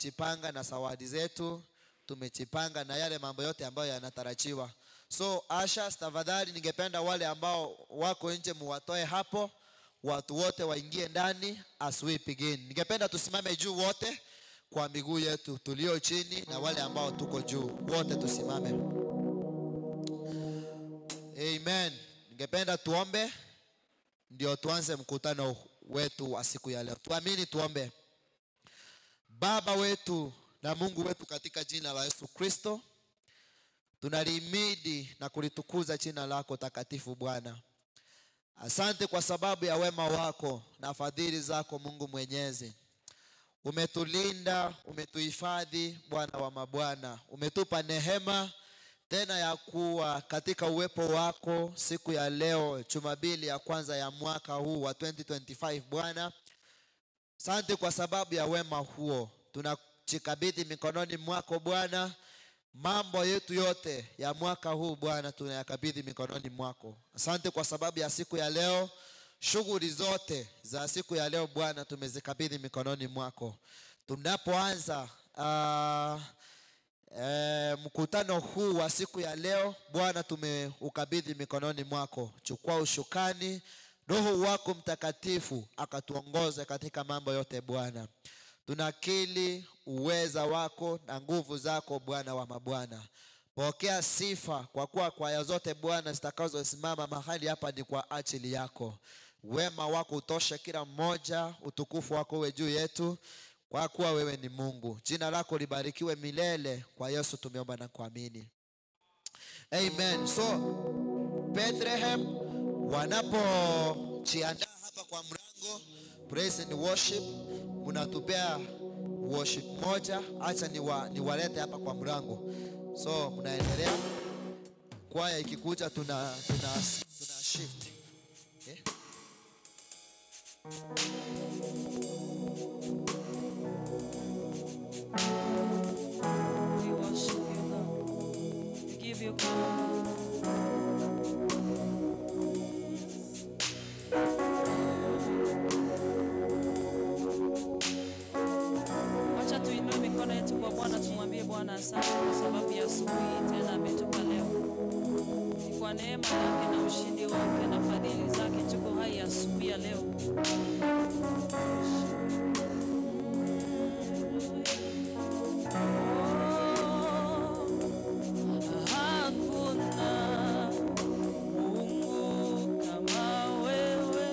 tumejipanga na zawadi zetu, tumejipanga na yale mambo yote ambayo yanatarajiwa. So Asha, tafadhali ningependa wale ambao wako nje muwatoe hapo, watu wote waingie ndani as we begin. Ningependa tusimame juu wote kwa miguu yetu, tulio chini na wale ambao tuko juu, wote tusimame. Amen. Ningependa tuombe ndio tuanze mkutano wetu wa siku ya leo. Tuamini, tuombe. Baba wetu na Mungu wetu, katika jina la Yesu Kristo, tunalihimidi na kulitukuza jina lako takatifu Bwana. Asante kwa sababu ya wema wako na fadhili zako Mungu Mwenyezi. Umetulinda, umetuhifadhi Bwana wa mabwana. Umetupa neema tena ya kuwa katika uwepo wako siku ya leo, Jumapili ya kwanza ya mwaka huu wa 2025 Bwana. Asante kwa sababu ya wema huo. Tunajikabidhi mikononi mwako Bwana. Mambo yetu yote ya mwaka huu Bwana tunayakabidhi mikononi mwako. Asante kwa sababu ya siku ya leo. Shughuli zote za siku ya leo Bwana tumezikabidhi mikononi mwako. Tunapoanza mkutano huu wa siku ya leo Bwana, tumeukabidhi mikononi mwako. Chukua ushukani, Roho wako Mtakatifu akatuongoze katika mambo yote Bwana. Tunakili uweza wako na nguvu zako Bwana wa mabwana. Pokea sifa kwa kuwa kwaya zote Bwana zitakazosimama mahali hapa ni kwa ajili yako. Wema wako utoshe kila mmoja, utukufu wako uwe juu yetu, kwa kuwa wewe ni Mungu. Jina lako libarikiwe milele. Kwa Yesu tumeomba na kuamini. Amen. So Bethlehem wanapojiandaa hapa kwa mlango praise and worship, mnatupea worship moja. Acha niwalete hapa kwa mlango. So mnaendelea. Kwaya ikikuja tuna shift. Okay? We worship you, Lord. We give you glory. Wacha tuinue mikono yetu kwa Bwana, tumwambie Bwana asante kwa sababu ya asubuhi tena ametupa leo. Ni kwa neema yake na ushindi wake na fadhili zake tuko hai asubuhi ya leo. Mungu kama wewe.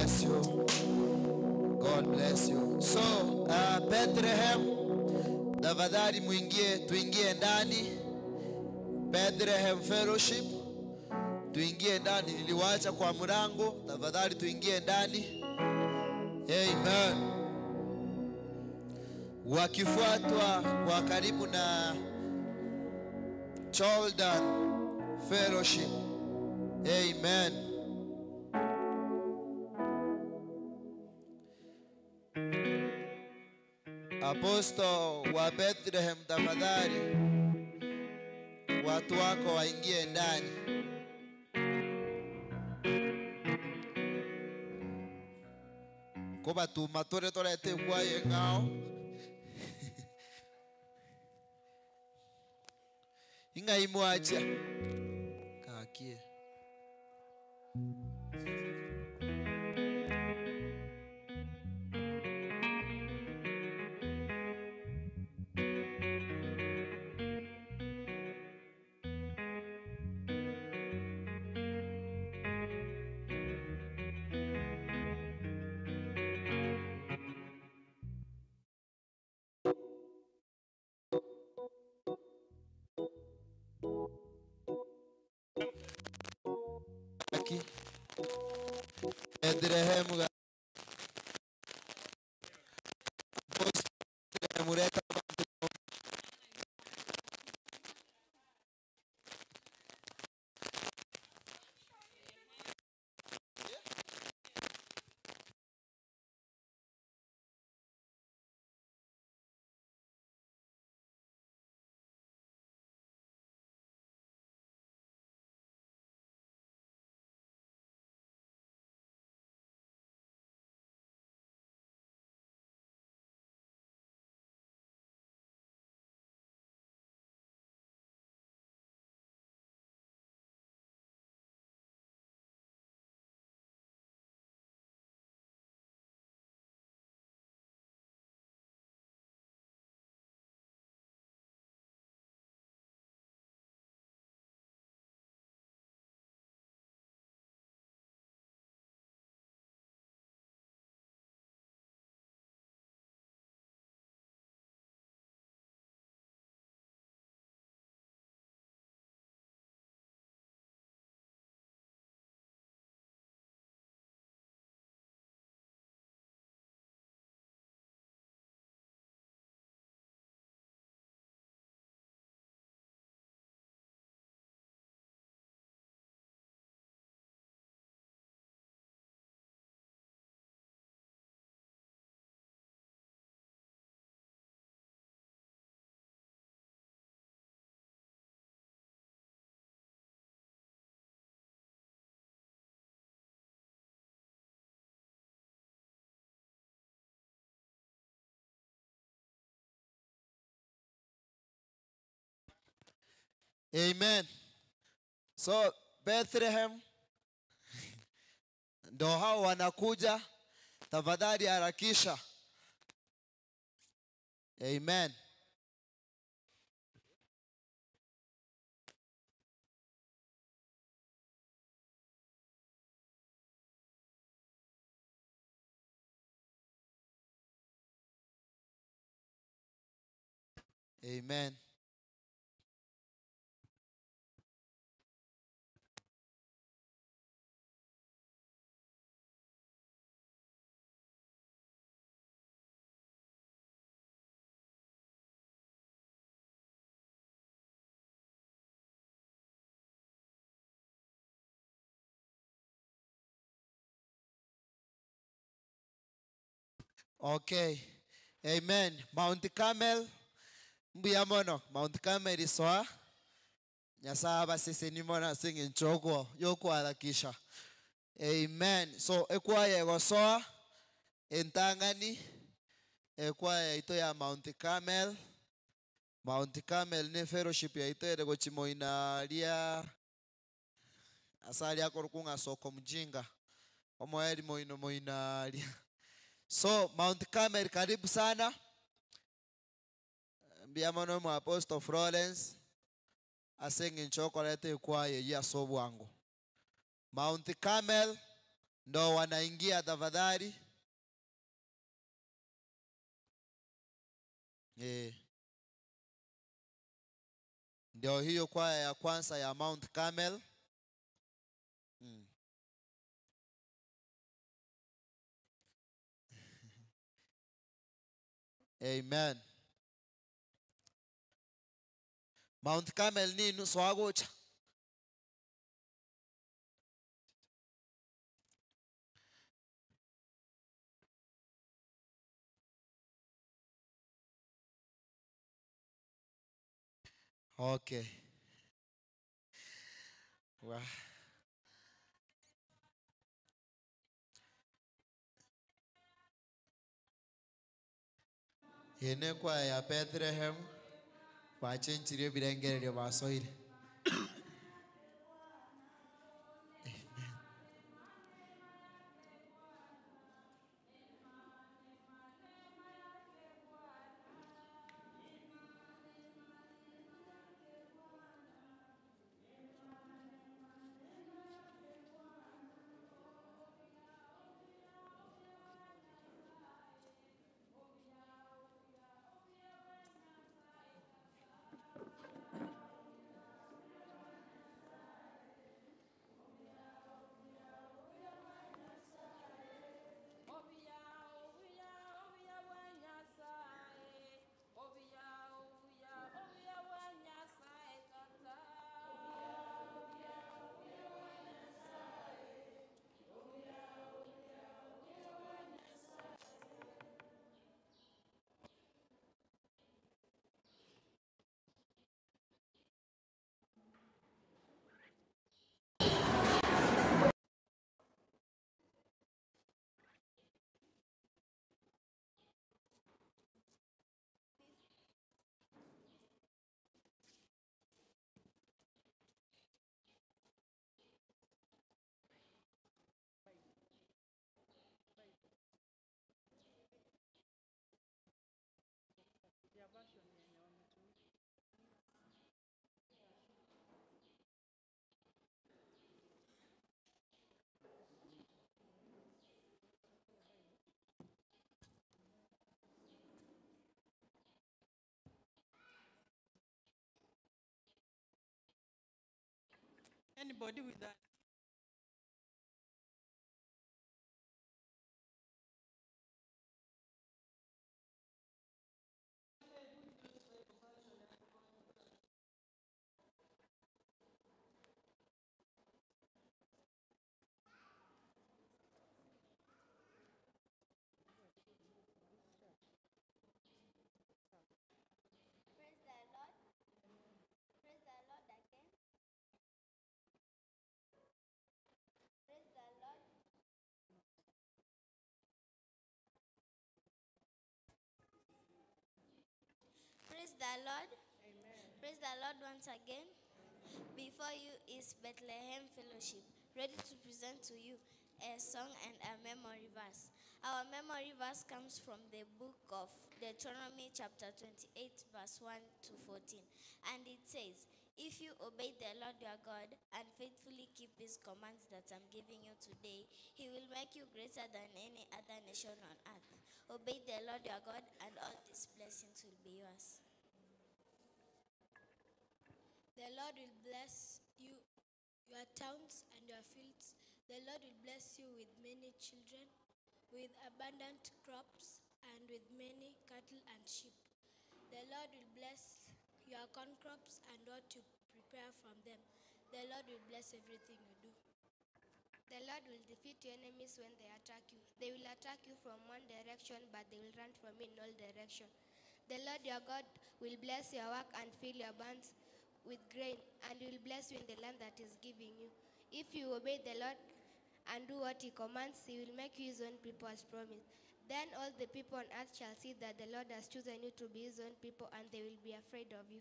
bless you. God bless you. So, Bethlehem, tafadhali tuingie ndani. Bethlehem Fellowship, tuingie ndani. Niliwaacha kwa mlango, tafadhali tuingie ndani. Amen. Wakifuatwa kwa karibu na Jordan Fellowship. Amen. Apostle wa Bethlehem, tafadhali watu wako waingie ndani. Koba tu matore torete kwa yengao. Inga imwacha kakie. Aqui. Bethlehem ga. Mureta. Amen. So Bethlehem ndo hao wanakuja, tafadhali harakisha. Amen. Amen. Okay. Amen. Mount Carmel mbuyamono. Mount Carmel iswa nyasaba sisi nimona singing choko yoko harakisha. Amen. So ekwaye gosoa entangani ekwaye ito ya Mount Carmel. Mount Carmel ne fellowship ya ito ere gochimoina lia asali yako rukunga soko mjinga omoeri moina lia. So Mount Carmel karibu sana. Mbiamono mu Apostle Florence asinging chocolate kwaye ya sobu wangu. Mount Carmel ndo wanaingia tafadhali. Ndio hiyo kwaya ya kwanza ya Mount Carmel. Amen. Mount Carmel ni nusu agocha. Okay. Wow. Yene kwaya ya Bethlehem bachenchirie birengererio basoire. Anybody with that? Praise the Lord. Praise the Lord again. Praise the Lord. Praise the Lord. Amen. Praise the Lord once again. Before you is Bethlehem Fellowship, ready to present to you a song and a memory verse. Our memory verse comes from the book of Deuteronomy chapter 28 verse 1 to 14. And it says, if you obey the Lord your God and faithfully keep his commands that I'm giving you today, he will make you greater than any other nation on earth. Obey the Lord your God and all these blessings will be yours. The Lord will bless you, your towns and your fields. The Lord will bless you with many children, with abundant crops, and with many cattle and sheep. The Lord will bless your corn crops and what you prepare from them. The Lord will bless everything you do. The Lord will defeat your enemies when they attack you. They will attack you from one direction, but they will run from in all directions. The Lord your God will bless your work and fill your barns with grain, and will bless you in the land that is giving you. If you obey the Lord and do what he commands, he will make you his own people as promised. Then all the people on earth shall see that the Lord has chosen you to be his own people, and they will be afraid of you.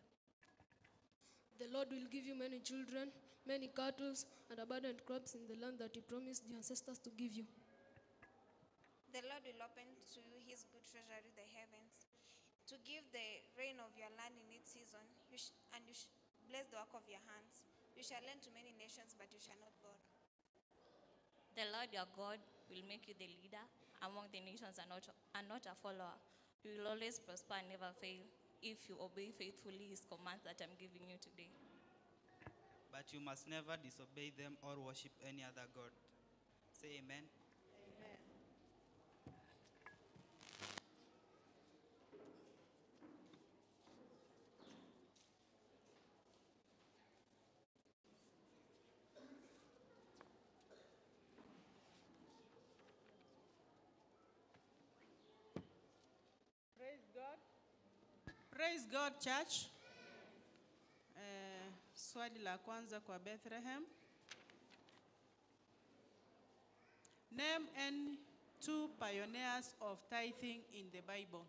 The Lord will give you many children, many cattle, and abundant crops in the land that he promised your ancestors to give you. The Lord will open to you his good treasury, the heavens, to give the rain of your land in its season, and you bless the work of your hands. You shall lend to many nations, but you shall not borrow. The Lord your God will make you the leader among the nations and not a follower. You will always prosper and never fail if you obey faithfully his commands that I'm giving you today. But you must never disobey them or worship any other god. Say amen. Praise God, church. Swali la kwanza kwa Bethlehem. Name any two pioneers of tithing in the Bible.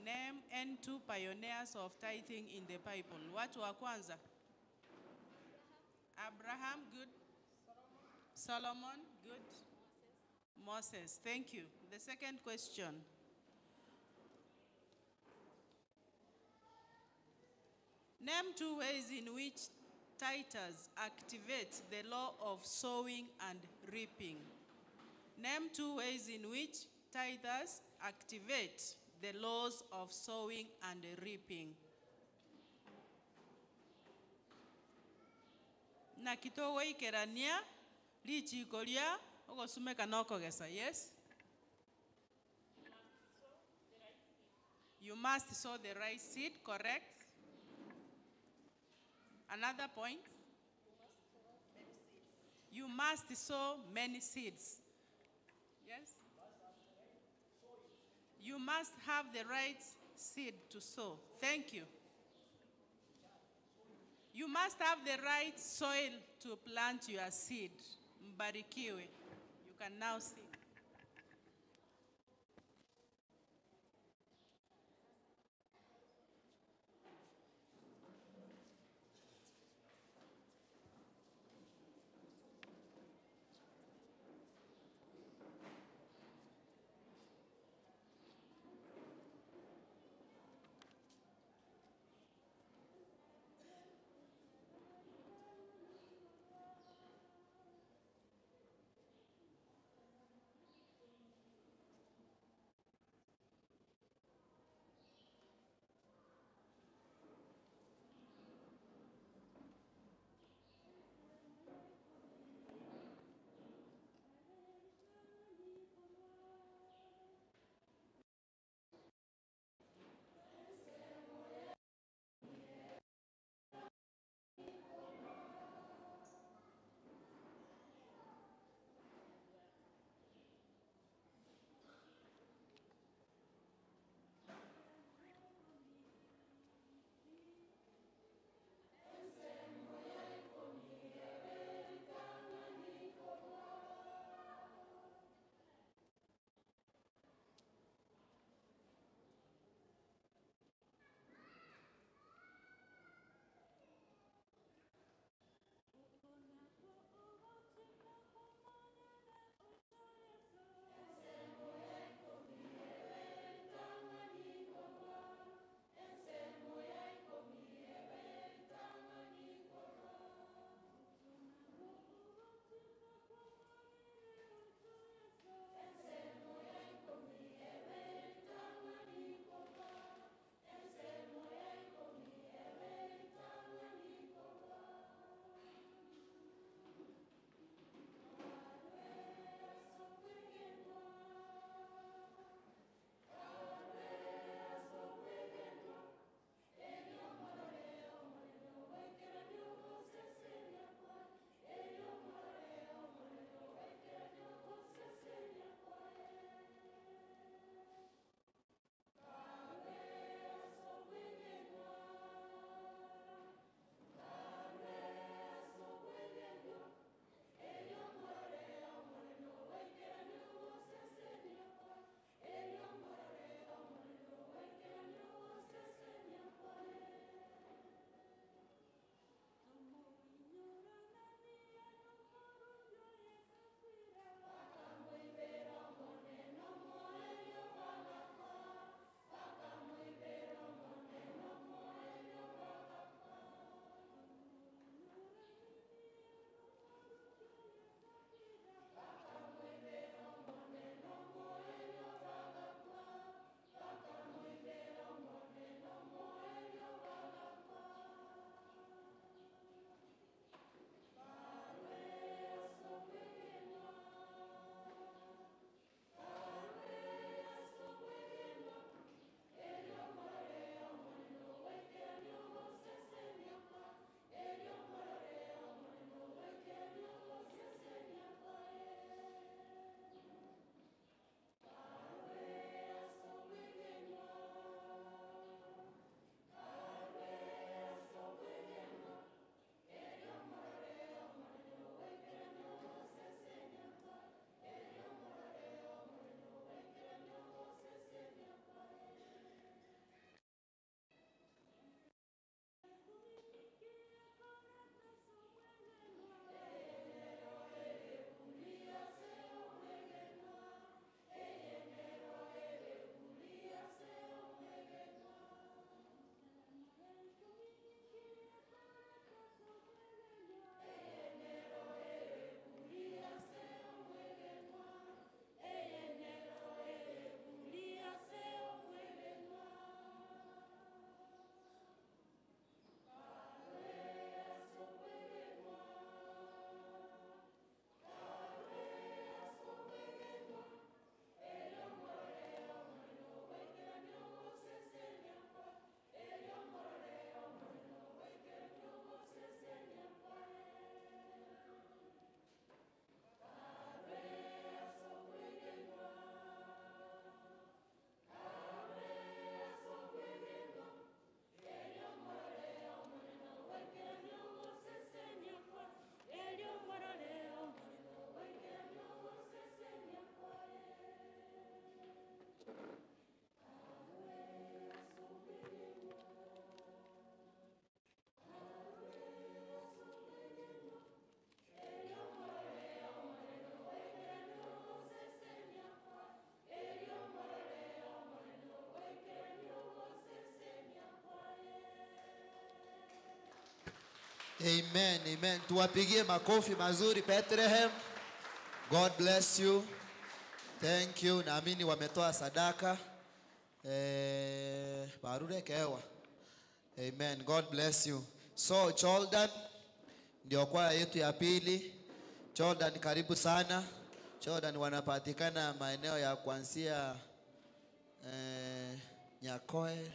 Name any two pioneers of tithing in the Bible. Watu wa kwanza? Abraham, good. Solomon, good. Moses, thank you. The second question. Name two ways in which tithers activate the law of sowing and reaping. Name two ways in which tithers activate the laws of sowing and reaping. Na kitogo ikerania lichi kolia ogosumeka nokogesa, yes? You must sow the right seed, correct? Another point? You must sow many seeds. Yes? You must have the right seed to sow. Thank you. You must have the right soil to plant your seed. Mbarikiwe. You can now see. Amen, amen. Tuwapigie makofi mazuri Bethlehem. God bless you. Thank you. Naamini wametoa sadaka. Barure kewa. Amen. God bless you. So Jordan ndio kwaya yetu ya pili. Jordan karibu sana. Jordan wanapatikana maeneo ya kuanzia Nyakoe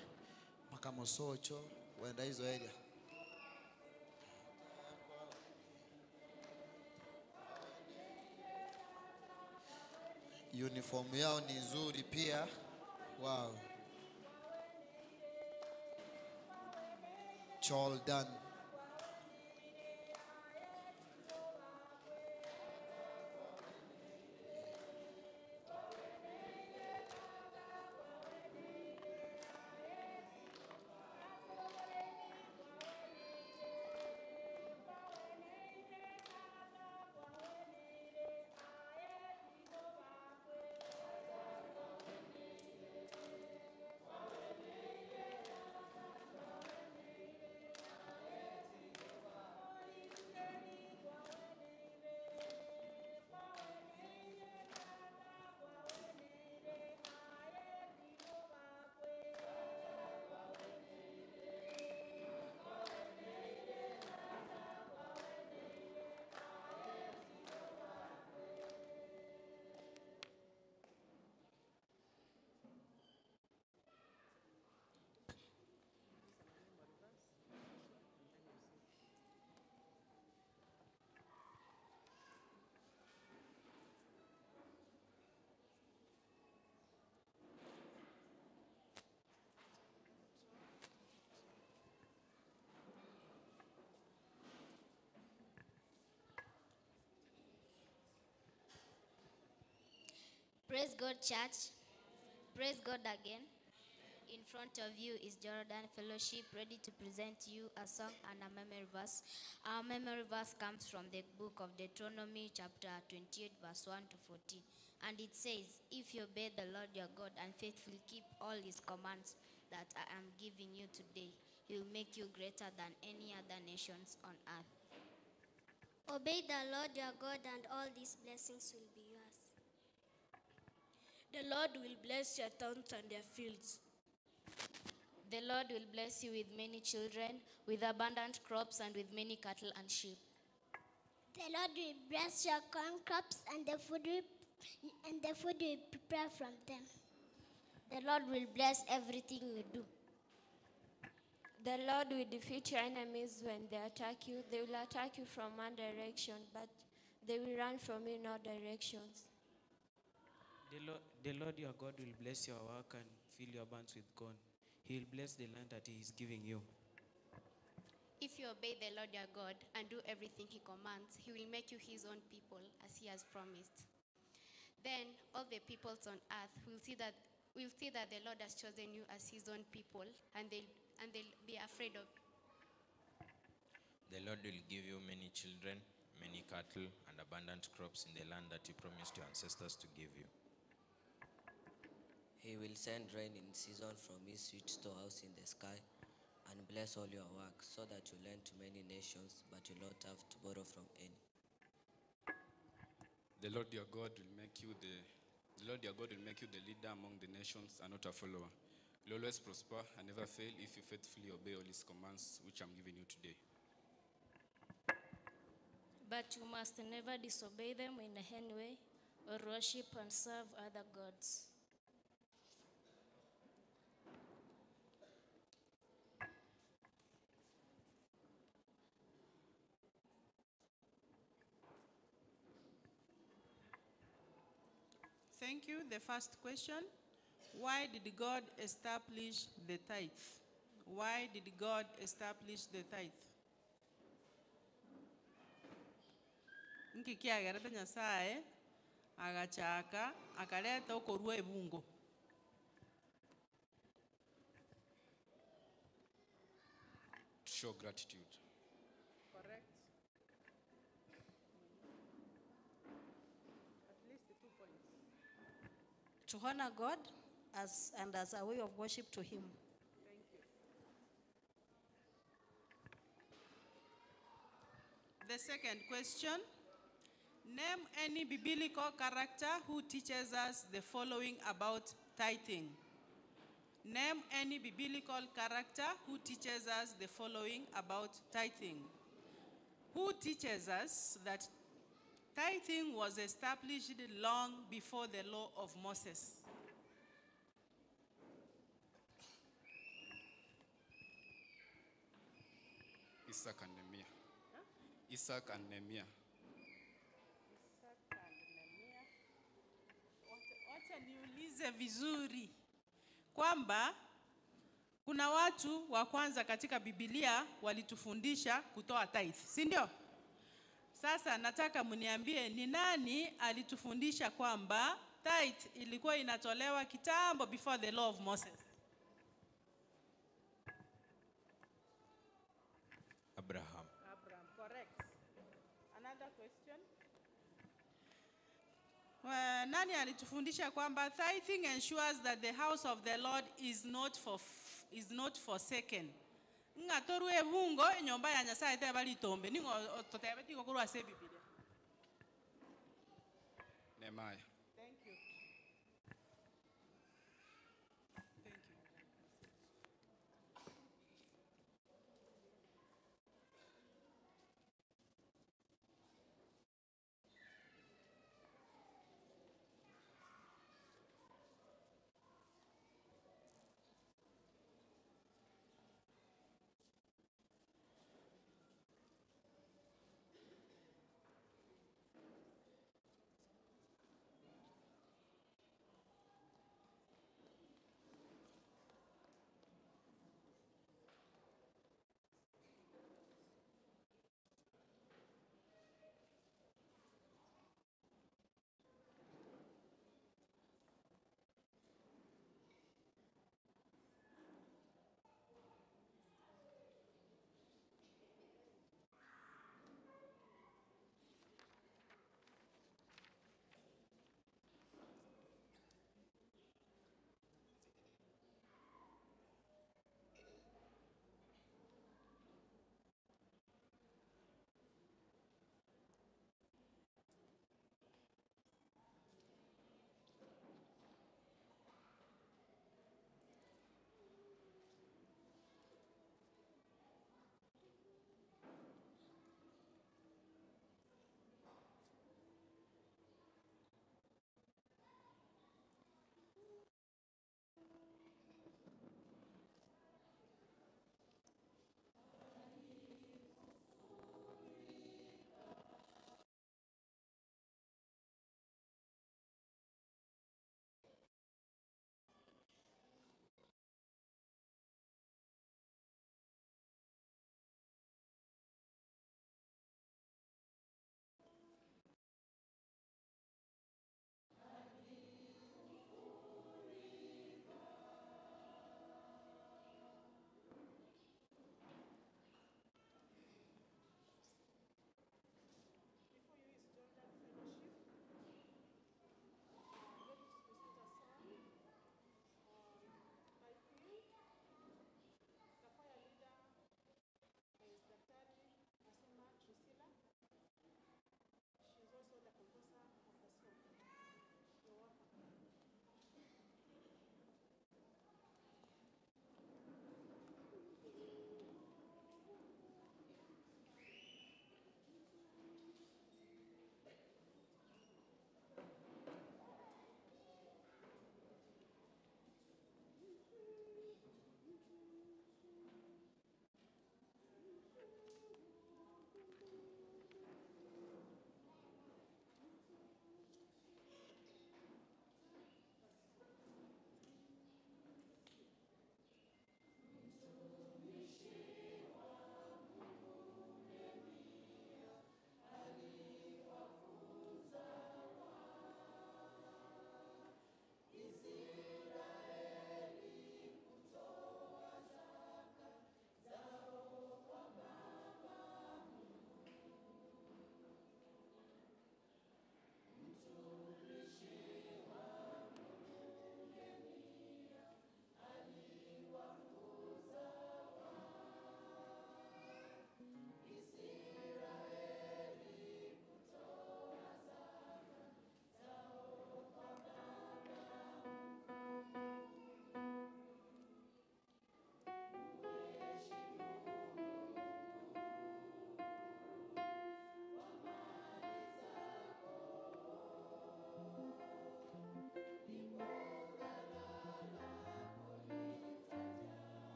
mpaka Mosocho, wenda hizo area. Uniform yao ni nzuri pia. Wow. Jordan. Praise God, church. Praise God again. In front of you is Jordan Fellowship, ready to present you a song and a memory verse. Our memory verse comes from the book of Deuteronomy, chapter 28, verse 1 to 14. And it says, if you obey the Lord your God and faithfully keep all his commands that I am giving you today, he will make you greater than any other nations on earth. Obey the Lord your God, and all these blessings will be yours. The Lord will bless your towns and your fields. The Lord will bless you with many children, with abundant crops, and with many cattle and sheep. The Lord will bless your corn crops and the food we prepare from them. The Lord will bless everything you do. The Lord will defeat your enemies when they attack you. They will attack you from one direction, but they will run from you in all directions. The Lord your God will bless your work and fill your barns with corn. He will bless the land that he is giving you. If you obey the Lord your God and do everything he commands, he will make you his own people as he has promised. Then all the peoples on earth will see that the Lord has chosen you as his own people, and they'll be afraid of. The Lord will give you many children, many cattle, and abundant crops in the land that he promised your ancestors to give you. He will send rain in season from his sweet storehouse in the sky, and bless all your work, so that you lend to many nations, but you will not have to borrow from any. The Lord your God will make you the leader among the nations and not a follower. You'll always prosper and never fail if you faithfully obey all his commands, which I'm giving you today. But you must never disobey them in any way, or worship and serve other gods. Thank you. The first question, why did God establish the tithe? Why did God establish the tithe? Nkikiagerete Nyasaye agachaka akaleta okorua ebungo. To show gratitude. Correct. At least 2 points. To honor God as a way of worship to him. Thank you. The second question. Name any biblical character who teaches us the following about tithing. Name any biblical character who teaches us the following about tithing. Who teaches us that tithing was established long before the law of Moses? Isaac and Nehemiah. Isaac and Nehemiah. Wacha niulize vizuri kwamba kuna watu wa kwanza katika Biblia walitufundisha kutoa tithe, si ndio? Sasa nataka mniambie ni nani alitufundisha kwamba tithe ilikuwa inatolewa kitambo before the law of Moses? Abraham. Abraham, correct. Another question. Nani alitufundisha kwamba tithing ensures that the house of the Lord is not forsaken? Ngatoru ebungo nyomba ya Nyasaye te bali tombe ningo totebe tiko kurwa se Biblia. Nehemiah. Thank you. Thank you.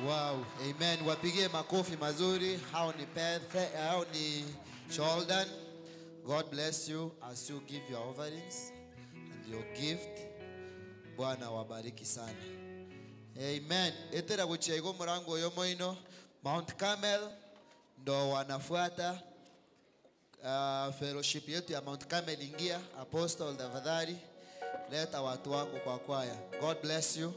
Wow, amen. Wapigie makofi mazuri. Hao ni Jordan. God bless you as you give your offerings and your gift. Bwana wabariki sana. Amen. Etera kuchego murango yomoino. Mount Carmel ndo wanafuata fellowship yetu ya Mount Carmel. Ingia apostle tafadhali leta watu wako kwa kwaya. God bless you.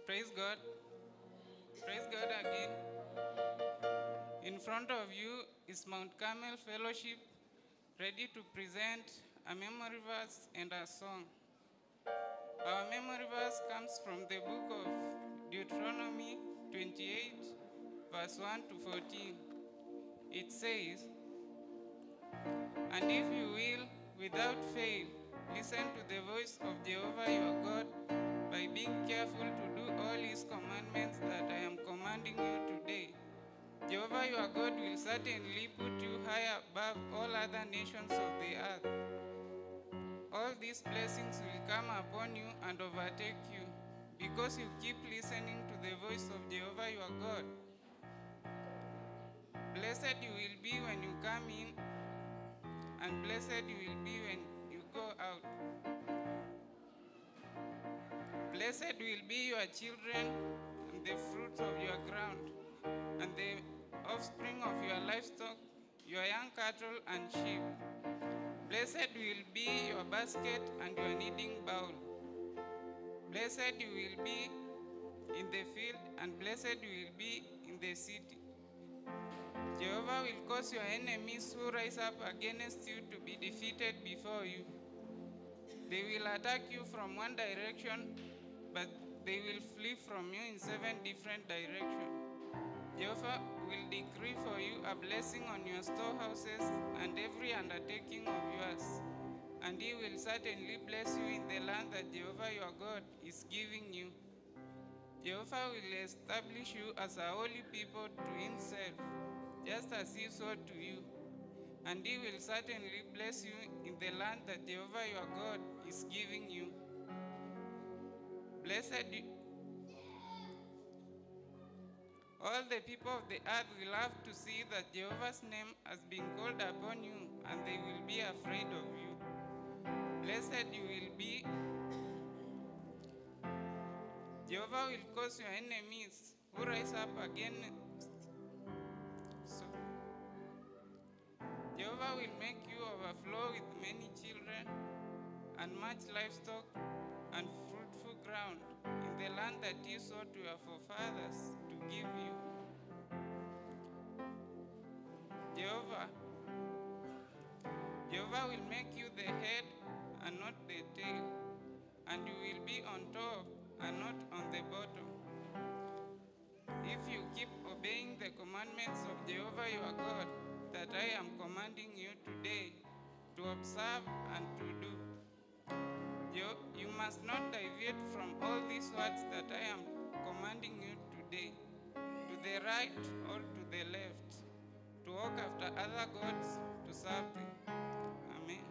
Praise God. Praise God again. In front of you is Mount Carmel Fellowship, ready to present a memory verse and a song. Our memory verse comes from the book of Deuteronomy 28, verse 1 to 14. It says, "And if you will, without fail, listen to the voice of Jehovah your God, by being careful to do all his commandments that I am commanding you today, Jehovah your God will certainly put you high above all other nations of the earth. All these blessings will come upon you and overtake you, because you keep listening to the voice of Jehovah your God. Blessed you will be when you come in, and blessed you will be when you go out. Blessed will be your children, and the fruits of your ground, and the offspring of your livestock, your young cattle and sheep. Blessed will be your basket and your kneading bowl. Blessed you will be in the field, and blessed you will be in the city. Jehovah will cause your enemies who rise up against you to be defeated before you. They will attack you from one direction, but they will flee from you in 7 different directions. Jehovah will decree for you a blessing on your storehouses and every undertaking of yours, and he will certainly bless you in the land that Jehovah your God is giving you. Jehovah will establish you as a holy people to himself, just as he swore to you, and he will certainly bless you in the land that Jehovah your God is giving you. All the people of the earth will have to see that Jehovah's name has been called upon you, and they will be afraid of you. Blessed you will be. Jehovah will cause your enemies who rise up against. Jehovah will make you overflow with many children and much livestock and fruitful ground in the land that he swore to your forefathers to give you. Jehovah will make you the head and not the tail, and you will be on top and not on the bottom. If you keep obeying the commandments of Jehovah your God that I am commanding you today to observe and to do, you must not deviate from all these words that I am commanding you today, to the right or to the left, to walk after other gods to serve them. Amen.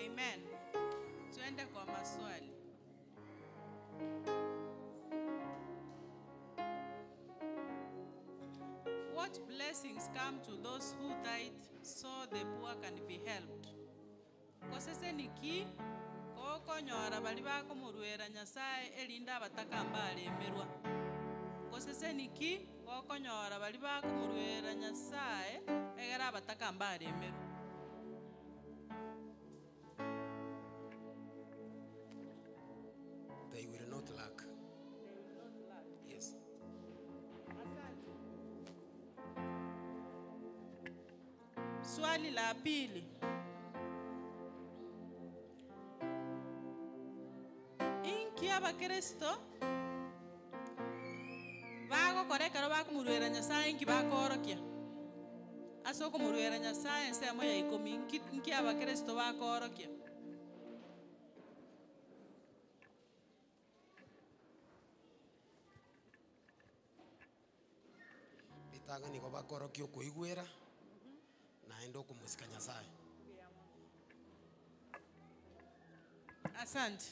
Amen. Tuende kwa maswali. What blessings come to those who tithe so the poor can be helped? Kosese niki koko nyora bali bako muruera nyasaye elinda abatakamba alemerwa. Kosese niki gokonyora bari bakumurwera Nyasaye egera abatakamba aremeru. They will not lack. Yes. Swali la pili. Inki abakristo bagokorekero bakumurwera Nyasaye inki bakorokia. Ase okumurwera Nyasaye ensemo ya 10 inki abakristo bakorokia. Bitanga niko bakorokia okuigwera naenda okumusika Nyasaye. Asante.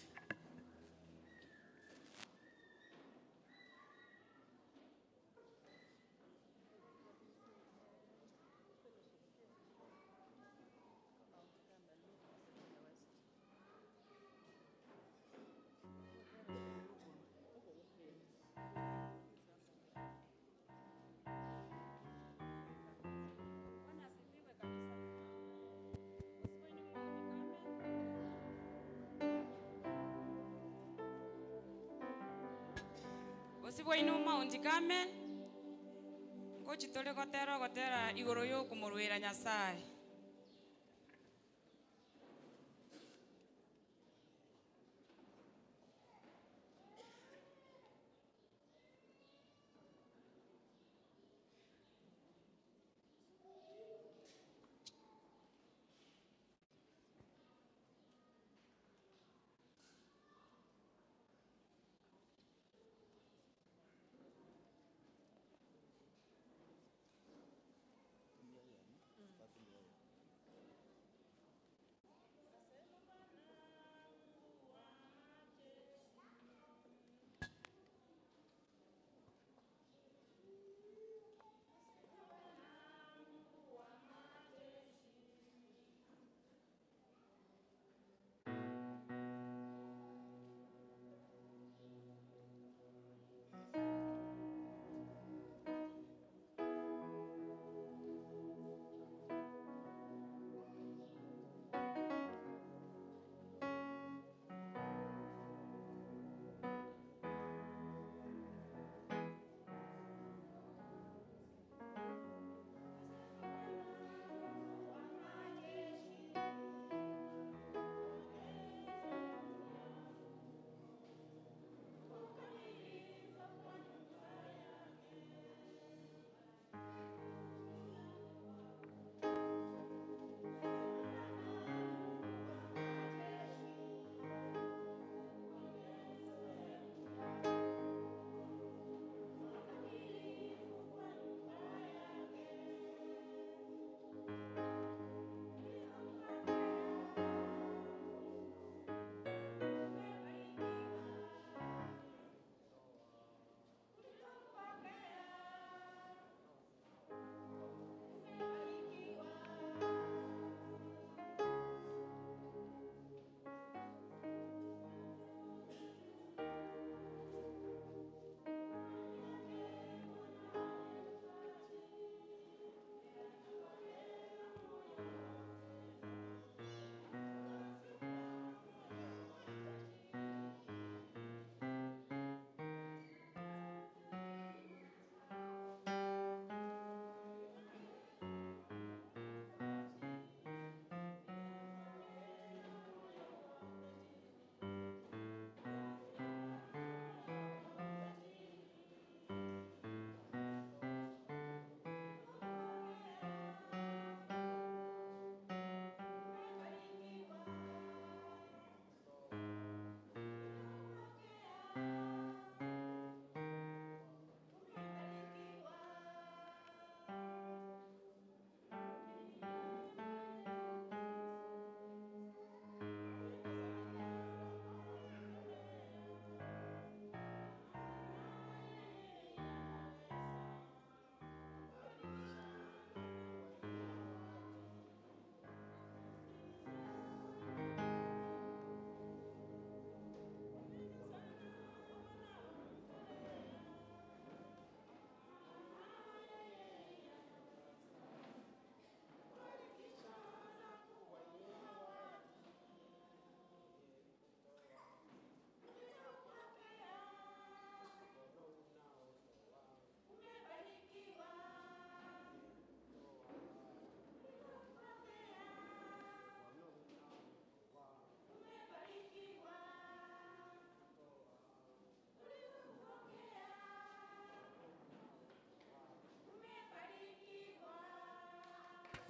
Osibwa ino Mount Kame ngochitole gotera igoro yo kumurwira Nyasaye.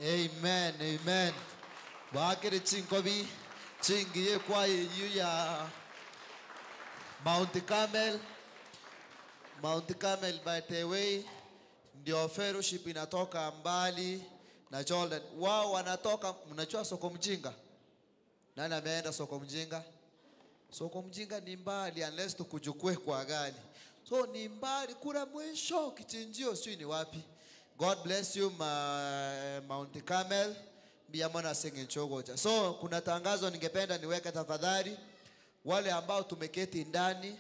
Amen, amen. Wakere chinkobi chingiye kwa yu ya Mount Carmel. Mount Carmel by the way ndio fellowship inatoka mbali na Jordan. Wao wanatoka, mnajua soko mjinga? Nani ameenda soko mjinga? Soko mjinga ni mbali unless tukujukue kwa gari. So ni mbali kura mwisho kichinjio sio ni wapi. God bless you Mount Carmel. Biamona singe chogoja. So kuna tangazo ningependa niweke tafadhali. Wale ambao tumeketi ndani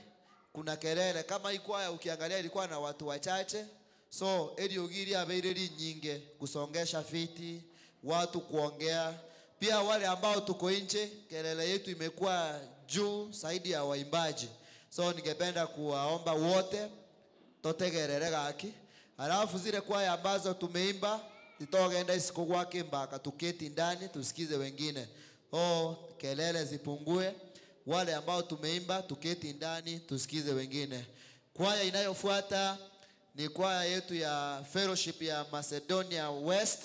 kuna kelele kama ikwaya ukiangalia ilikuwa na watu wachache. So eri ogiri abeireri nyinge kusongesha viti, watu kuongea. Pia wale ambao tuko nje kelele yetu imekuwa juu zaidi ya waimbaji. So ningependa kuwaomba wote totegerere gaki. Alafu zile kwaya ambazo tumeimba zitogeenda isiko kwake mpaka tuketi ndani tusikize wengine. Kelele zipungue. Wale ambao tumeimba tuketi ndani tusikize wengine. Kwaya inayofuata ni kwaya yetu ya fellowship ya Macedonia West.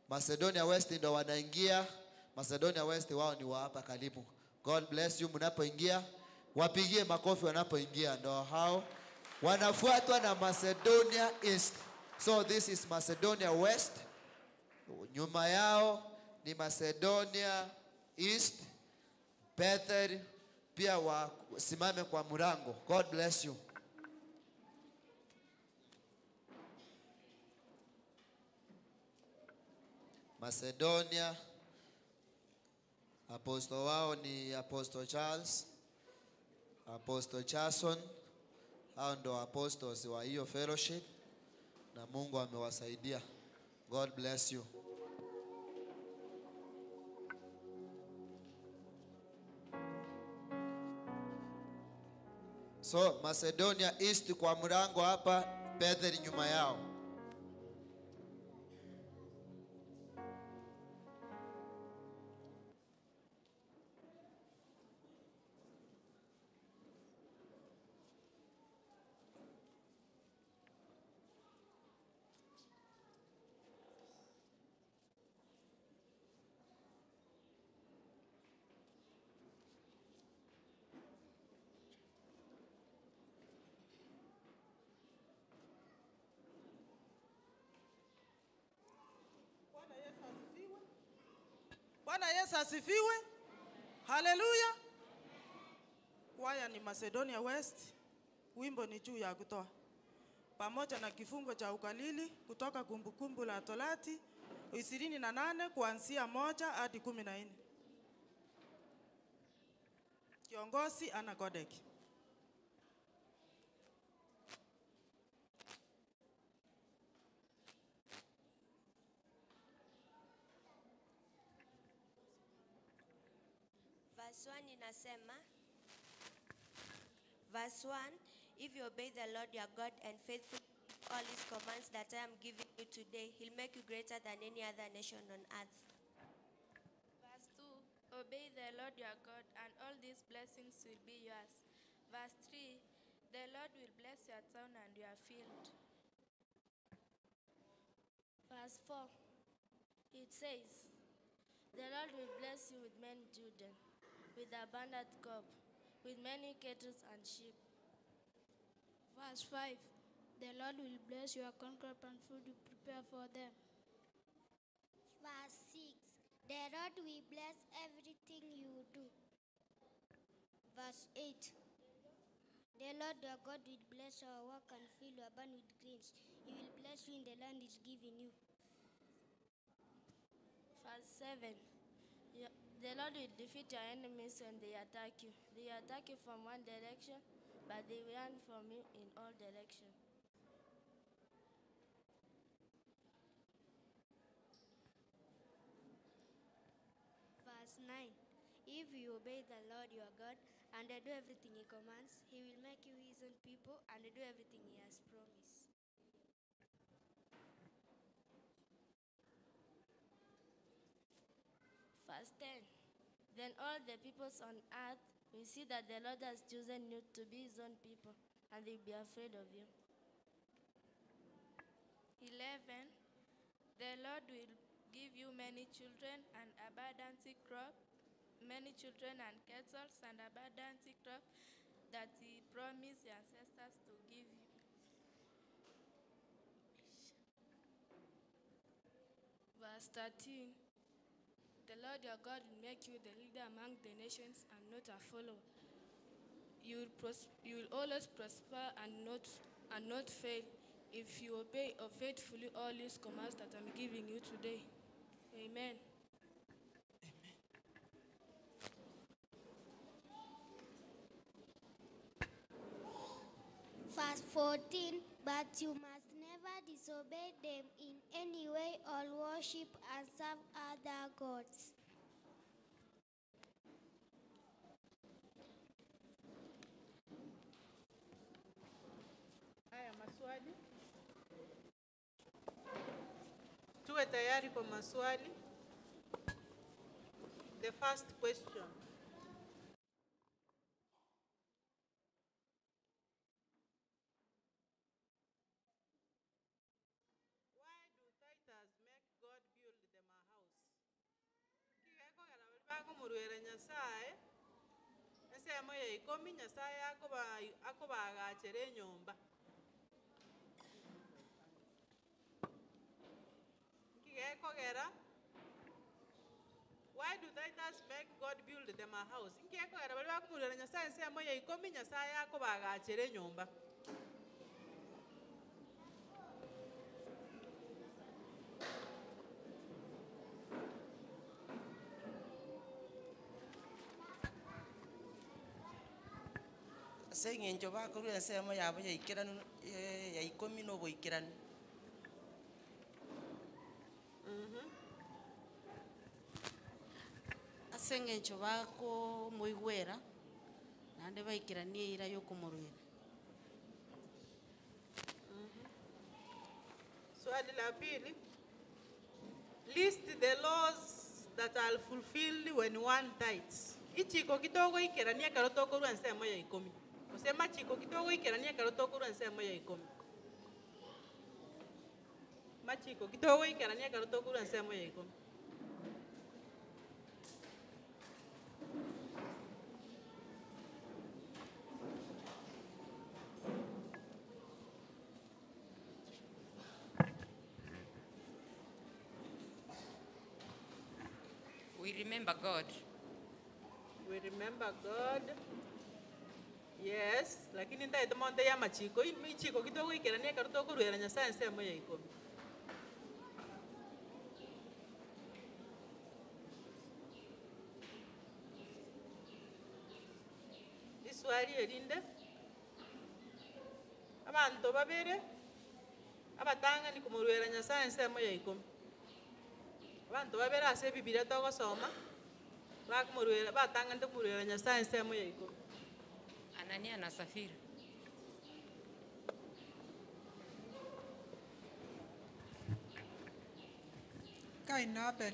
Macedonia West ndio wanaingia. Macedonia West wao ni wa hapa karibu. God bless you mnapoingia. Wapigie makofi wanapoingia, ndio hao. Wanafuatwa na Macedonia East. So this is Macedonia West. Nyuma yao ni Macedonia East. Peter pia wasimame kwa murango. God bless you. Macedonia, apostle wao ni Apostle Charles, Apostle Jason. Hao ndo apostles wa hiyo fellowship na Mungu amewasaidia. God bless you. So Macedonia East kwa mlango hapa, Peter nyuma yao. Bwana Yesu asifiwe. Haleluya. Kwaya ni Macedonia West. Wimbo ni juu ya kutoa. Pamoja na kifungo cha ukalili kutoka Kumbukumbu la Torati 28 kuanzia 1 hadi 14. Kiongozi Ana Godeki. Verse 1 inasema, Verse 1, if you obey the Lord your God and faithfully keep all his commands that I am giving you today, he'll make you greater than any other nation on earth. Verse 2, obey the Lord your God and all these blessings will be yours. Verse 3, the Lord will bless your town and your field. Verse 4, it says, the Lord will bless you with many children, with abundant crop, with many cattle and sheep. Verse 5, the Lord will bless your corn crop and food you prepare for them. Verse 6, the Lord will bless everything you do. Verse 8, the Lord your God will bless your work and fill your barn with grains. He will bless you in the land he's giving you. Verse 7, the Lord will defeat your enemies when they attack you. They attack you from one direction, but they will run from you in all directions. Verse 9, if you obey the Lord your God and do everything he commands, he will make you his own people and do everything he has promised. Verse 10, then all the peoples on earth will see that the Lord has chosen you to be his own people, and they will be afraid of you. 11, the Lord will give you many children and abundant crop, many children and cattle and abundant crop that he promised your ancestors to give you. Verse 13. The Lord your God will make you the leader among the nations and not a follower. You will always prosper and not fail if you obey faithfully all his commands that I'm giving you today. Amen. Verse 14, but you must never disobey them in any way or worship and serve other gods. Haya maswali. Tuwe tayari kwa maswali. The first question. Why do tithers make God build them a house? Kigeko kana bako murwera Nyasaye. Nsemo ye ikomi Nyasaye akoba agachere nyomba. Why do tithers make God build them a house? Nkeko era bali bakumulira Nyasaye nsemo ye ikomi Nyasaye akoba agachere nyomba. Saying Jobako and say, my Yakiran, Yaikomi no Boikiran. Asenge chobako muigwera nande baikiranie ira yokumurwira. Swali la pili. List the laws that are fulfilled when one tithes. Ichiko kidogo ikirania karotoko ruan sema ya ikomi. Usema chiko kidogo ikirania karotoko ruan sema ya ikomi. Machiko kidogo ikirania karotoko ruan sema ya ikomi. We remember God. We remember God. Yes, lakini nda ito monte ya machiko. Ichiko kidogo ikirania karotoko ruan Nyasaye sema ya ikomi. Iswali erinde. Abantu babere abatanga ni kumurwera Nyasaye nsemo ya ikomi. Abantu babere ase Biblia togosoma bakumurwera batanga ndumurwera Nyasaye nsemo ya ikomi. Anania na Safira. Kain Abel.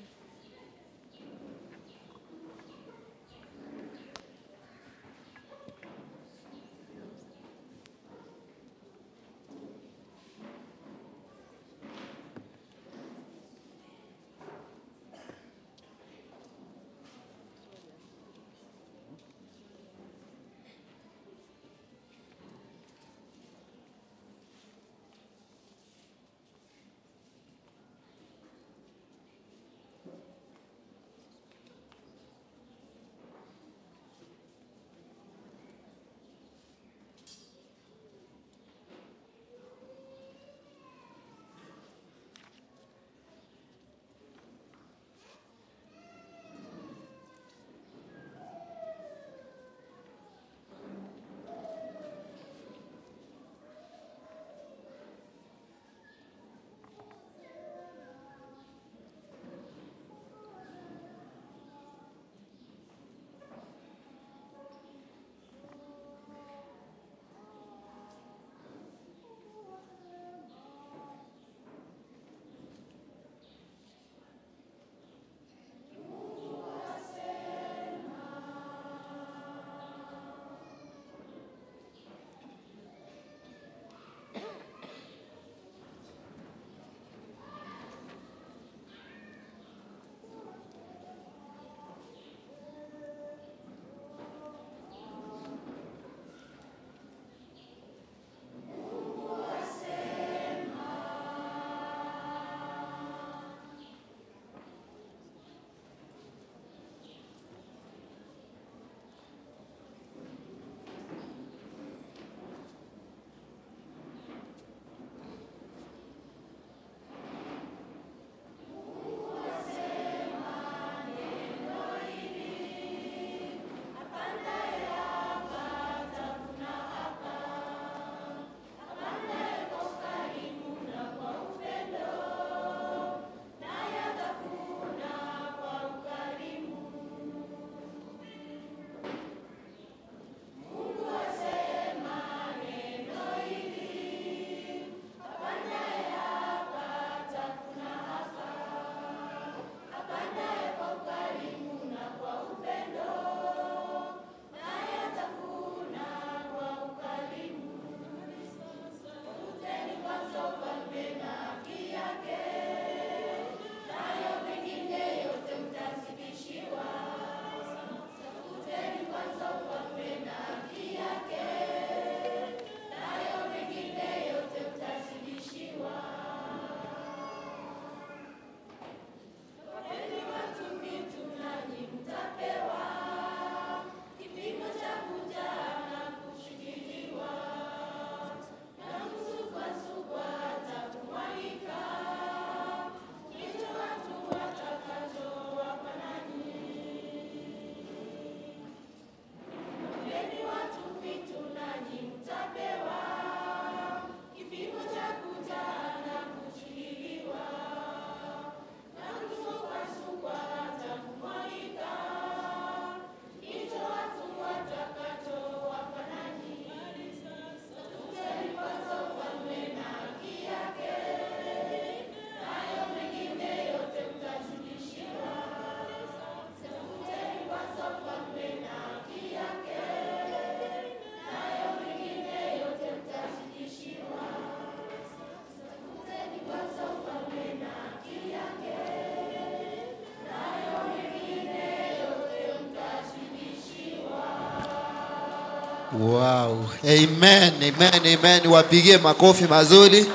Wow. Amen, amen, amen. Wapigie makofi mazuri.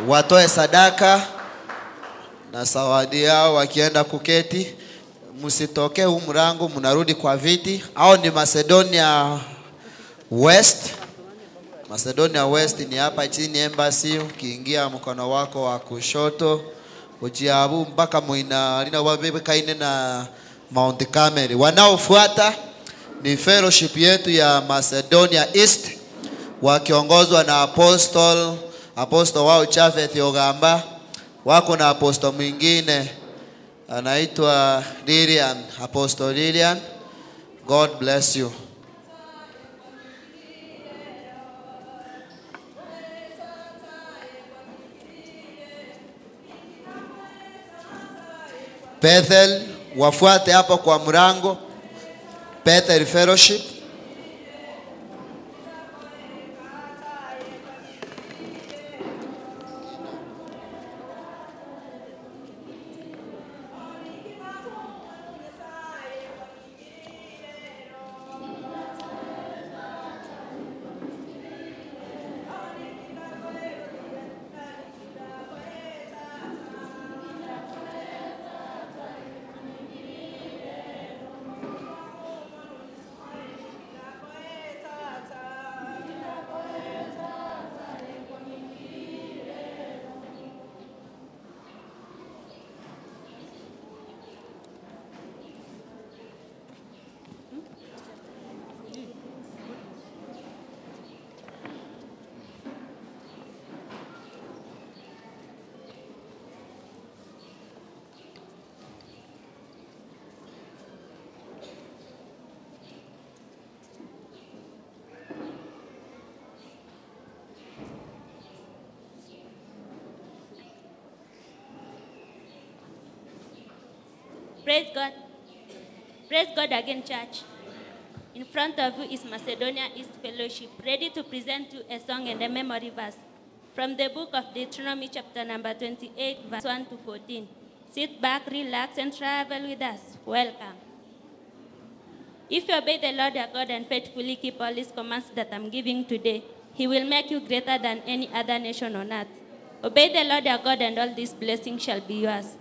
Watoe sadaka na zawadi yao wakienda kuketi. Msitokee huu mlango, mnarudi kwa viti. Hao ni Macedonia West. Macedonia West ni hapa chini embassy. Ukiingia mkono wako wa kushoto ujiabu mpaka muina lina wabebe kaine na Mount Carmel. Wanaofuata ni fellowship yetu ya Macedonia East wakiongozwa na apostle wao Chafeth Ogamba. Wako na apostle mwingine anaitwa Lilian, Apostle Lilian. God bless you. Bethel wafuate hapo kwa mlango. Bethel Fellowship. Praise God. Praise God again, church. In front of you is Macedonia East Fellowship, ready to present you a song and a memory verse from the book of Deuteronomy, chapter number 28, verse 1 to 14. Sit back, relax, and travel with us. Welcome. If you obey the Lord your God and faithfully keep all his commands that I'm giving today, he will make you greater than any other nation on earth. Obey the Lord your God, and all these blessings shall be yours.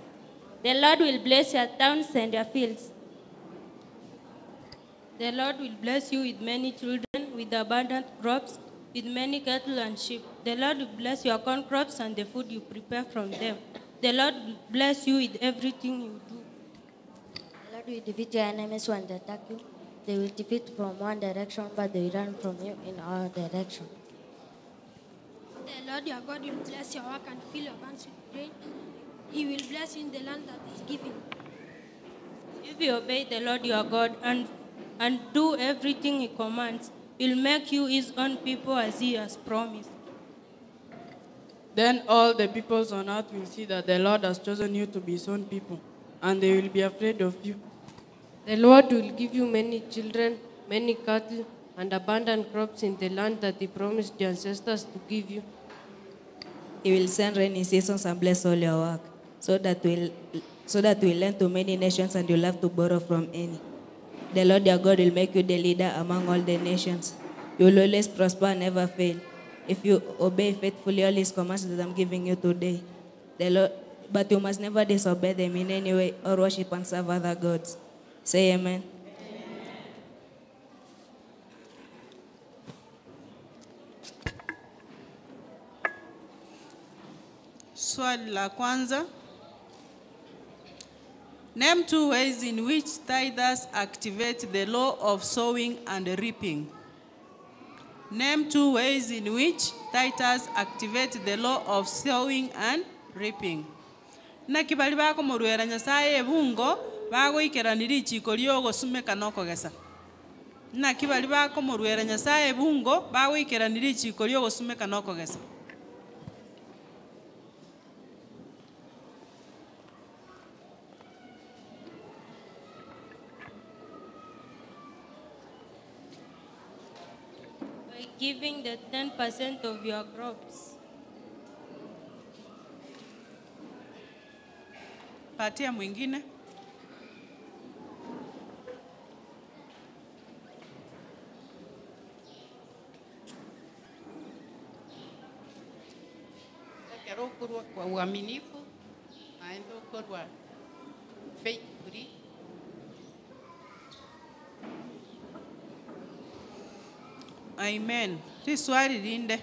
The Lord will bless your towns and your fields. The Lord will bless you with many children, with abundant crops, with many cattle and sheep. The Lord will bless your corn crops and the food you prepare from them. The Lord will bless you with everything you do. The Lord will defeat your enemies when they attack you. They will defeat from one direction, but they will run from you in all directions. The Lord your God will bless your work and fill your barns with grain. He will bless you in the land that is given. If you obey the Lord your God and do everything he commands, he'll make you his own people as he has promised. Then all the peoples on earth will see that the Lord has chosen you to be his own people, and they will be afraid of you. The Lord will give you many children, many cattle, and abundant crops in the land that he promised your ancestors to give you. He will send rainy seasons and bless all your work, so that we'll lend to many nations and you'll have to borrow from any. The Lord your God will make you the leader among all the nations. You will always prosper and never fail, if you obey faithfully all his commands that I'm giving you today. But you must never disobey them in any way or worship and serve other gods. Say amen. Swali la kwanza. Name 2 ways in which tithers activate the law of sowing and reaping. Name 2 ways in which tithers activate the law of sowing and reaping. Na kibali bako muruera nyasaye ebungo bago ikeraniri ichiko riogo sumeka nokogesa. Na kibali bako muruera nyasaye ebungo bago ikeraniri ichiko riogo sumeka nokogesa. Giving the 10% of your crops. Patia mwingine. ero kurwa kwa uaminifu na endo kurwa faithfully. Amen. Riswali linde.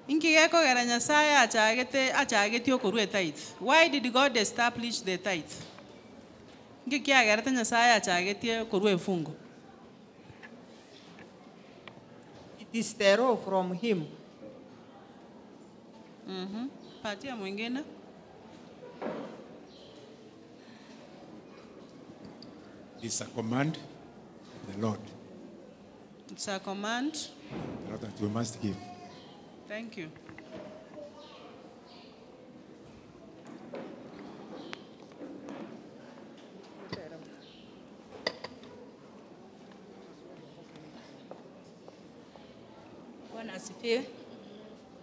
Ingigeko gara Nyasaye achagete okorwa tithe. Why did God establish the tithe? Ngikiagerete Nyasaye achagete okorwa efungo. It is the law from him. Patia mwingine. It's a command of the Lord. It's a command. The Lord that we must give. Thank you. Bwana asifiwe.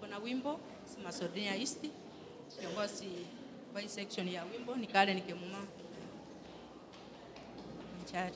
Kuna wimbo si Macedonia East. Kiongozi wa hii section ya wimbo ni Kale Nikemuma. Mchari.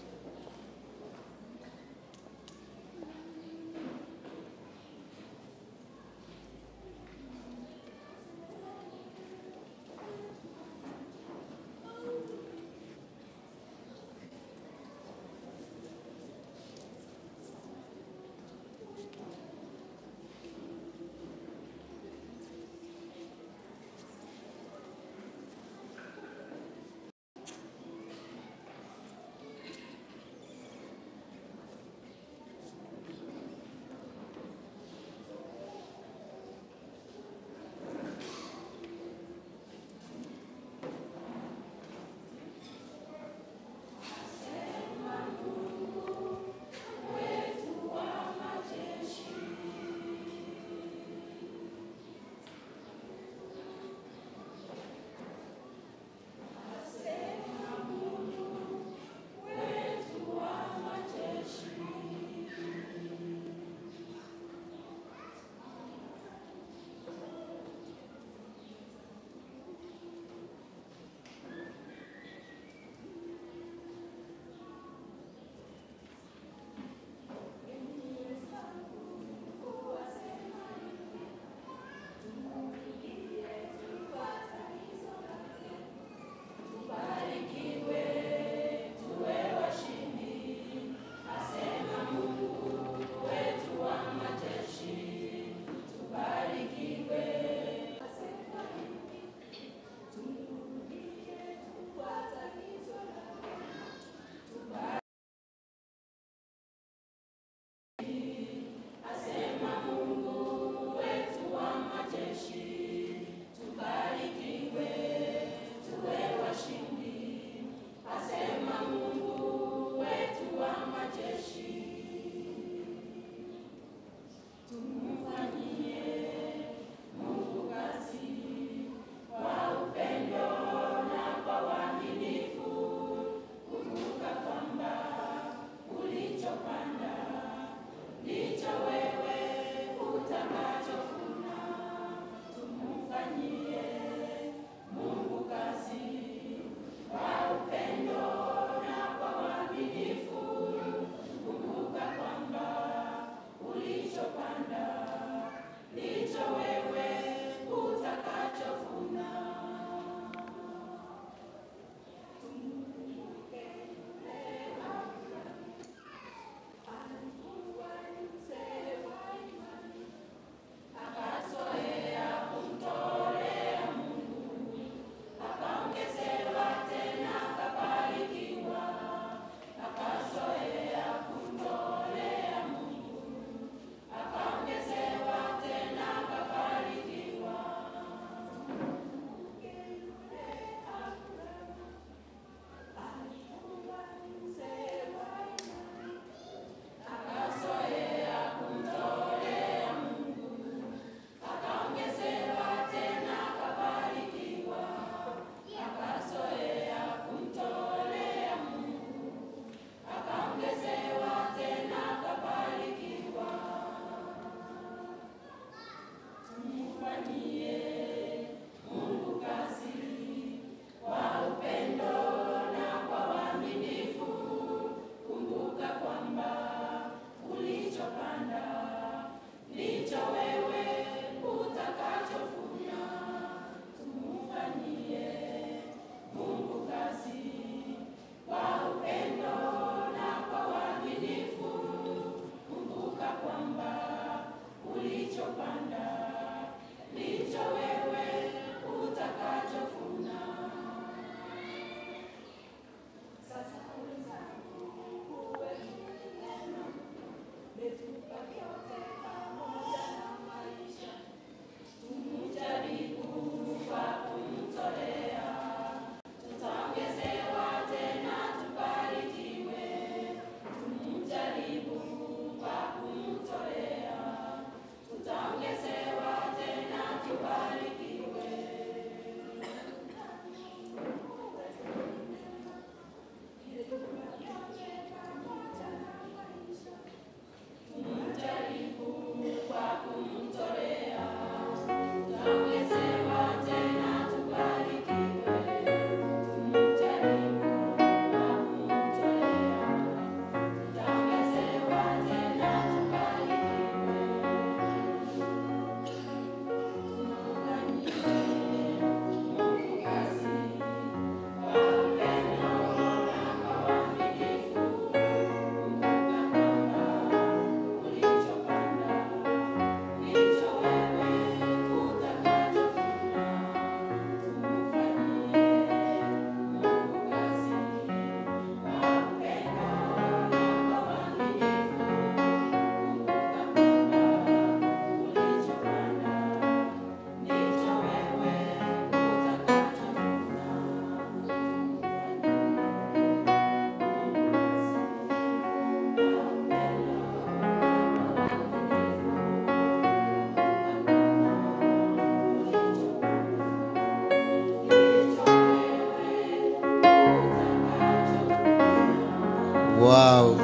Wow.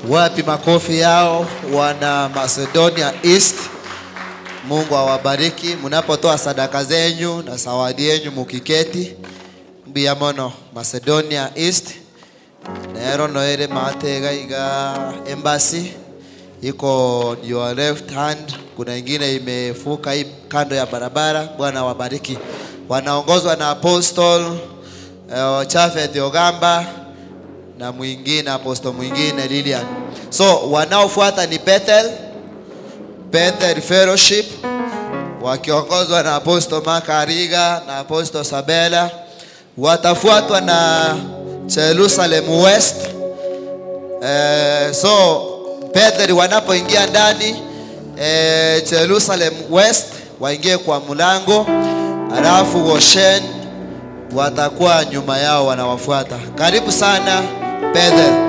Wapi makofi yao wana Macedonia East. Mungu awabariki. Mnapotoa sadaka zenyu na zawadi yenu mukiketi. Mbia mono Macedonia East. Nero noere matega iga embassy. Iko on your left hand. Kuna ingine imefuka hii kando ya barabara. Bwana wabariki. Wanaongozwa na Apostle Chafet Ogamba na mwingine apostle mwingine Lilian. So wanaofuata ni Bethel Fellowship wakiongozwa na Apostle Makariga na Apostle Sabela. Watafuatwa na Jerusalem West. So Bethel wanapoingia ndani, Jerusalem West waingie kwa mlango, alafu Goshen watakuwa nyuma yao wanawafuata. Karibu sana Bethel.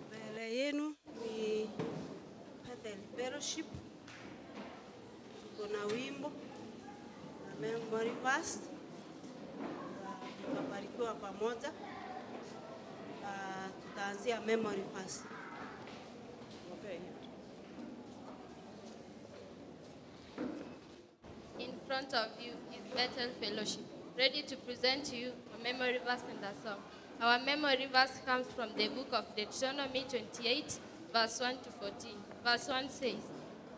Mbele yenu ni Bethel Fellowship. Tuko na wimbo na memory verse. Tutabarikiwa pamoja. Tutaanzia memory verse. In front of you is Bethel Fellowship, ready to present to you a memory verse and a song. Our memory verse comes from the book of Deuteronomy 28, verse 1 to 14. Verse 1 says,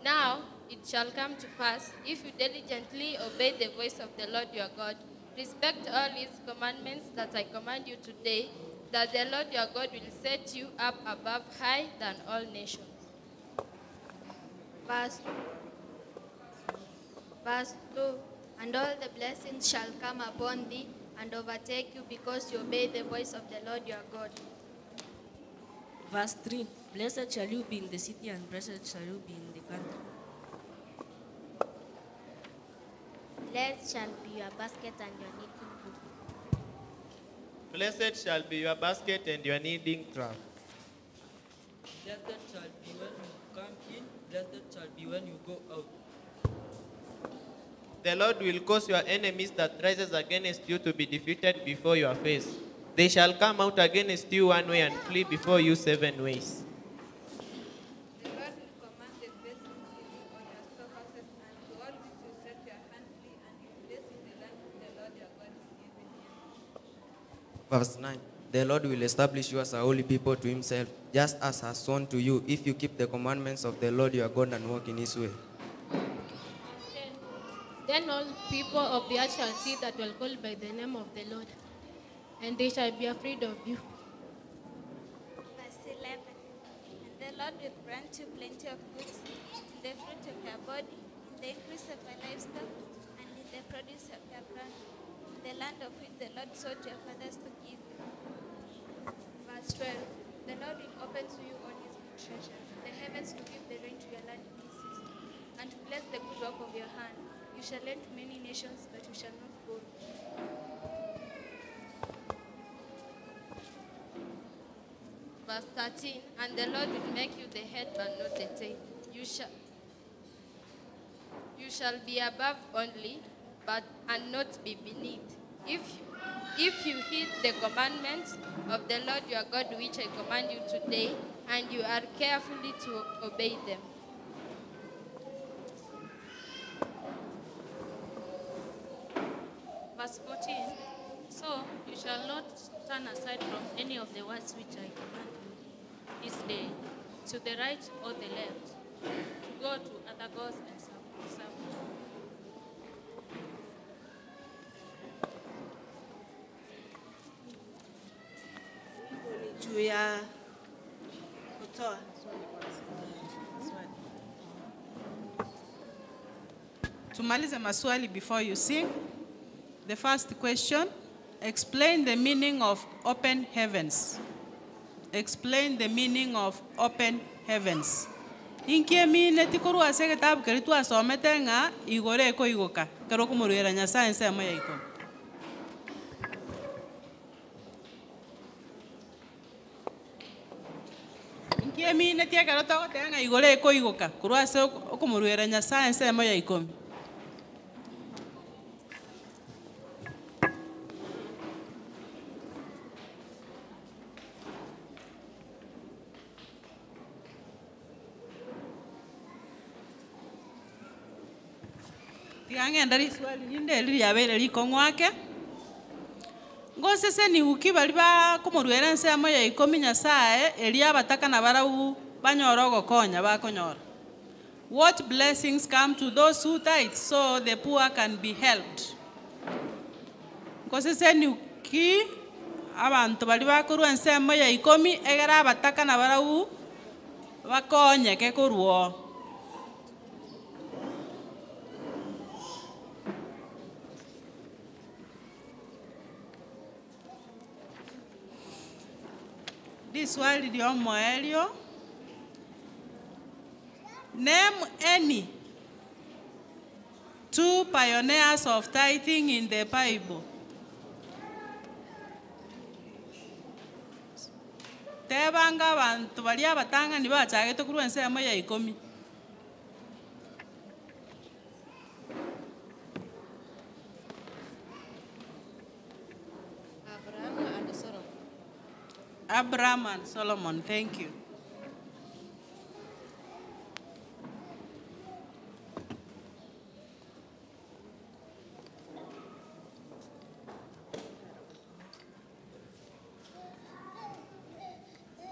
"Now it shall come to pass, if you diligently obey the voice of the Lord your God, respect all his commandments that I command you today, that the Lord your God will set you up above high than all nations." Verse 2, "And all the blessings shall come upon thee and overtake you because you obey the voice of the Lord your God." Verse 3, "Blessed shall you be in the city and blessed shall you be in the country." Blessed shall be your basket and your kneading bowl. Blessed shall be your basket and your kneading trough. Blessed shall be when you come in, blessed shall be when you go out. The Lord will cause your enemies that rises against you to be defeated before your face. They shall come out against you one way and flee before you 7 ways. The Lord will command the blessings in you on your storehouses and to all which you set your hand free, and you place in the land which the Lord your God Verse 9. The Lord will establish you as a holy people to himself, just as has sworn to you, if you keep the commandments of the Lord your God and walk in his way. Then all people of the earth shall see that you are called by the name of the Lord, and they shall be afraid of you. Verse 11. And the Lord will grant you plenty of goods in the fruit of your body, in the increase of your livestock, and in the produce of your ground, in the land of which the Lord swore to your fathers to give you. Verse 12. The Lord will open to you all his good treasures, the heavens to give the rain to your land in his season, and to bless the good work of your hand. You shall lend to many nations, but you shall not borrow. Verse 13. And the Lord will make you the head but not the tail. You shall be above only, and not be beneath. If you heed the commandments of the Lord your God, which I command you today, and you are carefully to obey them. Verse 14. So you shall not turn aside from any of the words which I command you this day, to the right or the left, to go to other gods and serve them. Juu ya kutoa. Tumalize maswali before you sing. The first question, explain the meaning of open heavens. Explain the meaning of open heavens. Inkie mine tikuru ase kitabu keritu asomete nga igore eko igoka. Kero kumurira Nyasaye nsemo ya iko. Inkie mine tie kero togo tenga igore eko igoka. Kuru ase okumurira Nyasaye nsemo ya ikomi. Tiangenda riswali ninde liyabere liko ngwake. Ngosese ni uki bali ba kumurwera nsemo ya ikomi Nyasaye elia bataka na barau banyoro gokonya bakonyora. What blessings come to those who tithe so the poor can be helped? Ngosese ni uki abantu bali bakurwa nsemo ya ikomi egera bataka na barau bakonye ke kurwo. This word liomo elio. Name any two pioneers of tithing in the Bible. Tebanga bantu bali abatanga ni bachagete kurwa ensemo ya ikomi. Abraham and Solomon, thank you.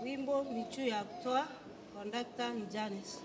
Wimbo ni juu ya kutoa, conductor ni Janice.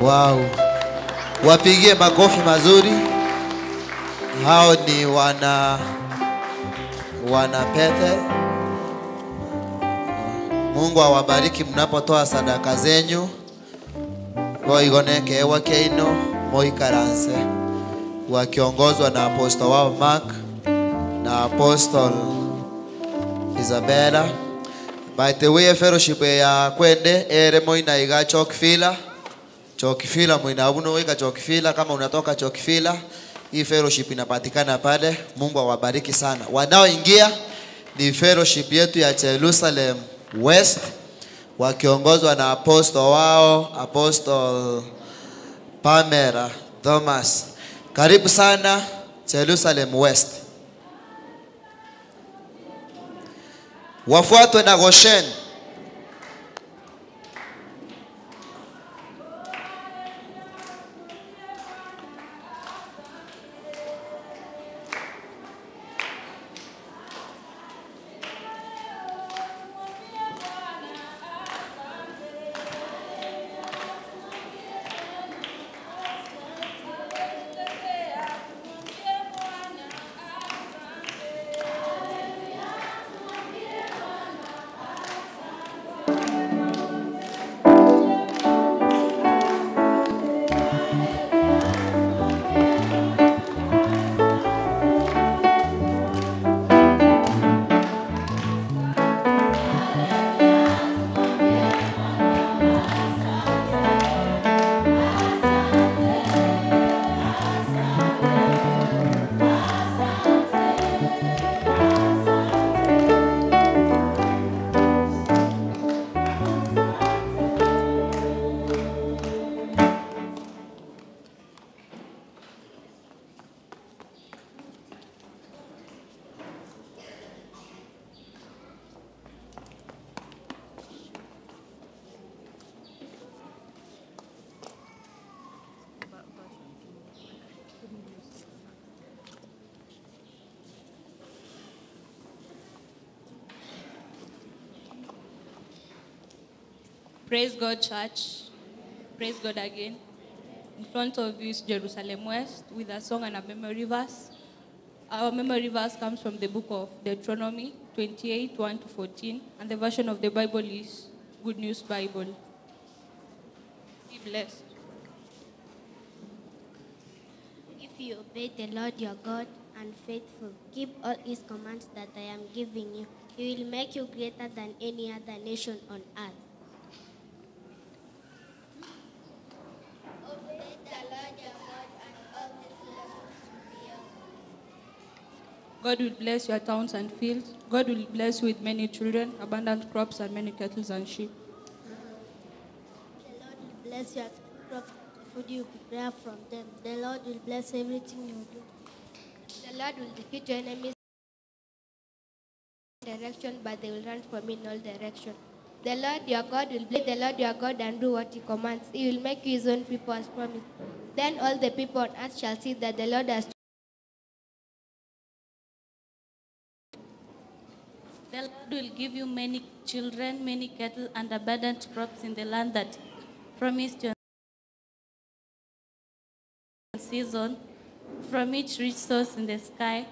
Wow. Wapigie makofi mazuri. Hao ni wana Bethel. Mungu awabariki mnapotoa sadaka zenyu. Boigoneke ewa keino moikaranse. Wakiongozwa na Apostle wao Mark na Apostle Isabella. By the way, fellowship ya kwende ere moina iga Chokfila. Chokfila moina abuno iga Chokfila, kama unatoka Chokfila, hii fellowship inapatikana pale. Mungu awabariki sana. Wanaoingia ni fellowship yetu ya Jerusalem West wakiongozwa na apostle wao Apostle Pamela Thomas. Karibu sana Jerusalem West. Wafuatwe na Goshen. Praise God, church. Praise God again. In front of you is Jerusalem West with a song and a memory verse. Our memory verse comes from the book of Deuteronomy 28, 1-14, and the version of the Bible is Good News Bible. Be blessed. If you obey the Lord your God and faithful, keep all his commands that I am giving you, he will make you greater than any other nation on earth. God will bless your towns and fields. God will bless you with many children, abundant crops, and many cattle and sheep. The Lord will bless your crops, the food you prepare from them. The Lord will bless everything you do. The Lord will defeat your enemies in direction, but they will run from in all direction. The Lord your God will bless the Lord your God and do what he commands. He will make you his own people as promised. Then all the people on earth shall see that the Lord has The Lord will give you many children, many cattle, and abundant crops in the land that promised your season, from each rich source in the sky,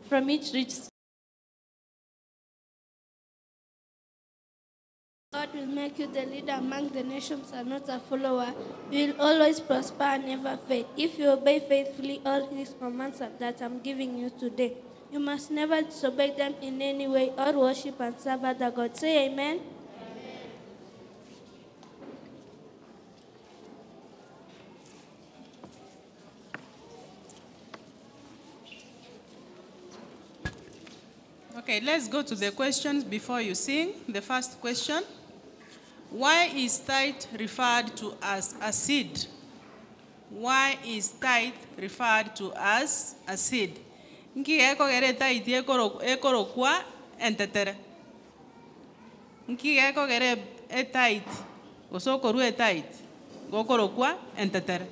from each rich God will make you the leader among the nations and not a follower. You will always prosper and never fail. If you obey faithfully all his commands that I'm giving you today, you must never disobey them in any way or worship and serve other gods. Say amen. Okay, let's go to the questions before you sing. The first question: why is tithe referred to as a seed? Why is tithe referred to as a seed? Nki ekogere tithe ekorokwa entetere. Nki ekogere tithe gosokoru tithe gokorokwa entetere.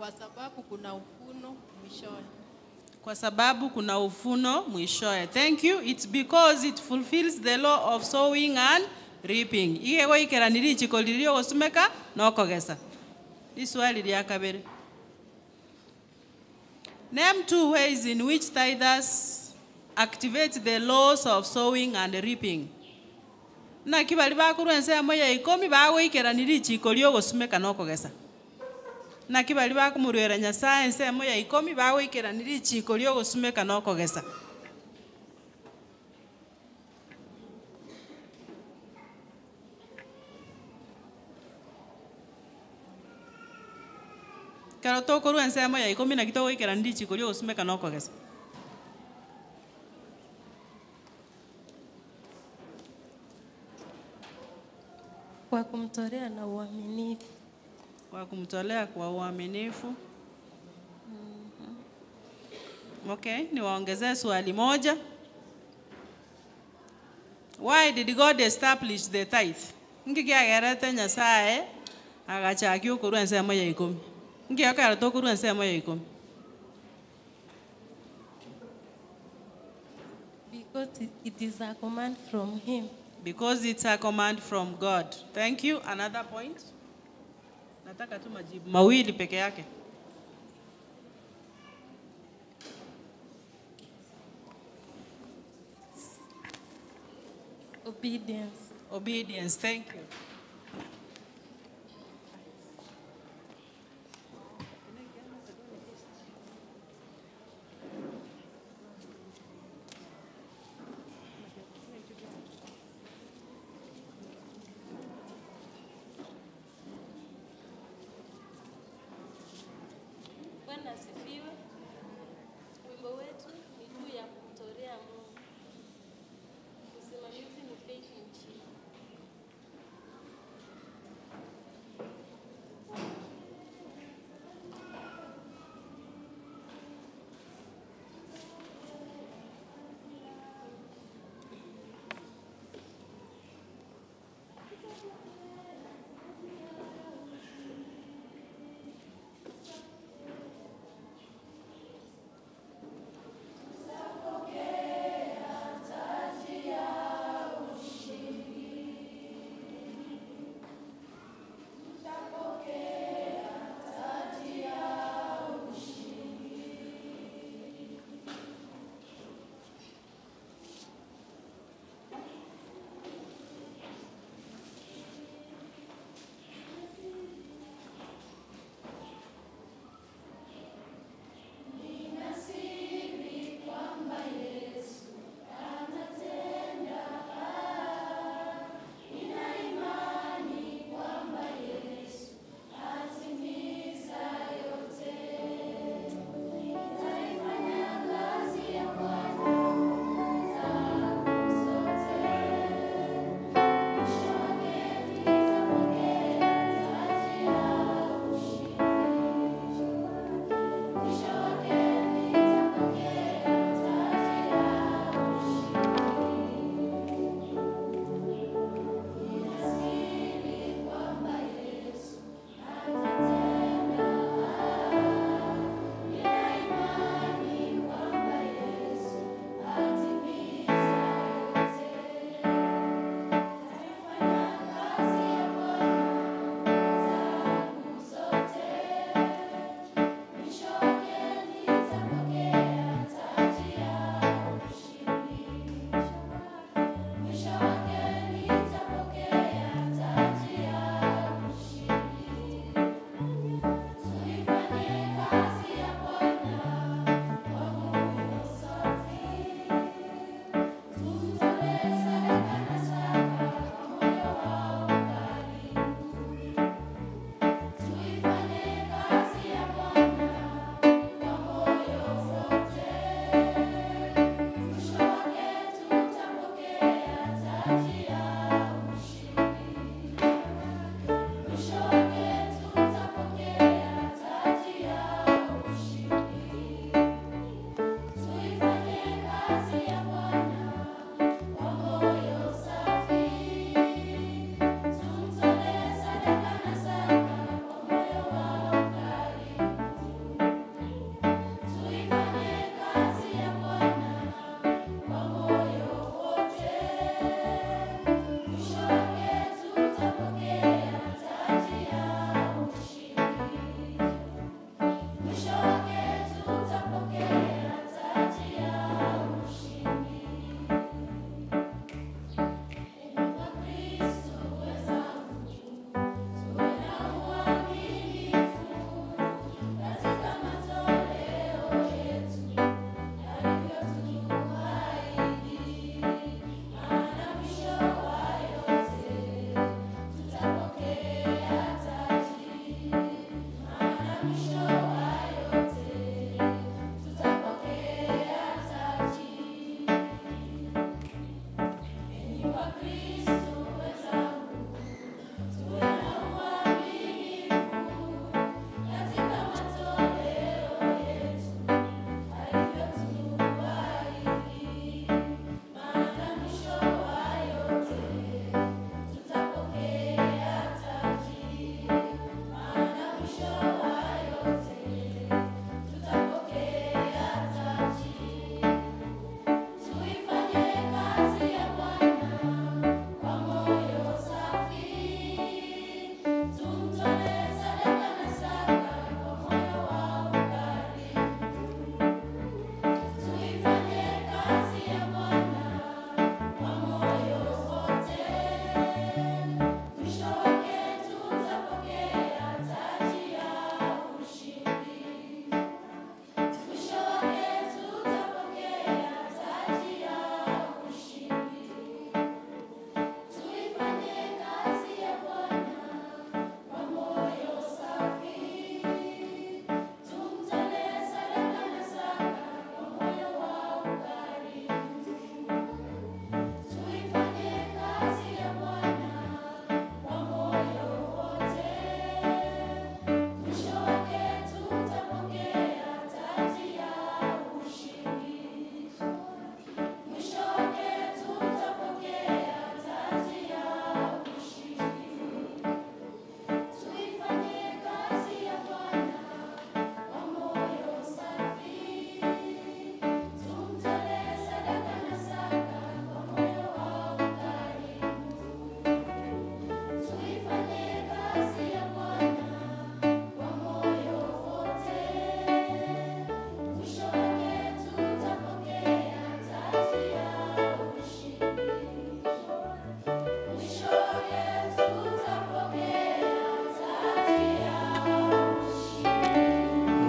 kwa sababu kuna ufuno mwishowe. Kwa sababu kuna ufuno mwishowe. Thank you. It's because it fulfills the law of sowing and reaping. Ige go ikeraniri chikolirio gosumeka no kogesa. This swali lya kabere. Name 2 ways in which tithers activate the laws of sowing and reaping. Na kibali bakurwa ensemo ya 10 bago ikeraniri chikorio gosumeka no kogesa. Na kibali bakumurwera Nyasaye ensemo ya 10 bago ikeraniri chikorio gosumeka no kogesa. Karo tokorwa ensemo ya 10 na kitogo ikeraniri chikorio gosumeka no kogesa. Kwa kumtolea na uaminifu. Kwa kumtolea kwa uaminifu. Okay, niwaongezee swali moja. Why did God establish the tithe? Ngikiagerete Nyasaye agachaki okorwa ensemo ya 10. Ngiakara tokorwa ensemo ya 10. Because it is a command from him. Because it's a command from God. Thank you. Another point. Nataka tu majibu mawili peke yake. Obedience. Obedience. Thank you. Bwana asifiwe. Wimbo wetu ni juu ya kumtolea Mungu. Usimamizi ni faith in Jesus.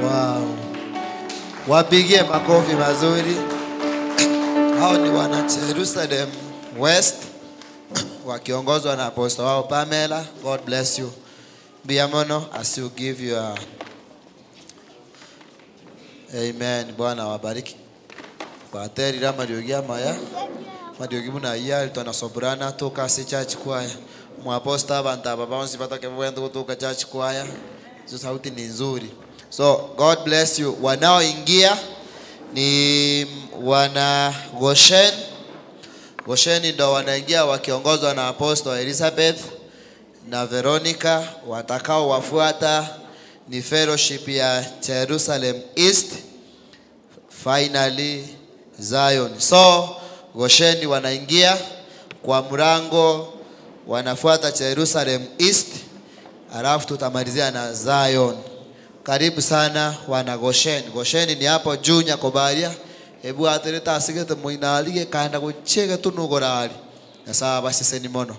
Wow. Wapigie makofi mazuri. Hao ni wana Jerusalem West wakiongozwa na apostle wao Pamela. God bless you. Biamono as you give your Amen. Bwana wabariki. Pateri la Mariogia Maya. Mariogi buna iya tuna sobrana toka si church choir. Mwaposta banta baba onsi batoke bwendo kutoka church choir. Hizo sauti ni nzuri. So God bless you. Wanaoingia ni wana Goshen. Goshen ndio wanaingia wakiongozwa na Apostle Elizabeth na Veronica. Watakao wafuata ni fellowship ya Jerusalem East, finally Zion. So Goshen wanaingia kwa mlango, wanafuata Jerusalem East, alafu tutamalizia na Zion. Karibu sana wana Goshen. Goshen ni hapo juu Nyakobaria. Hebu atereta asigete muinalige kaenda kuchega tunugorari. Sasa basi seni mono.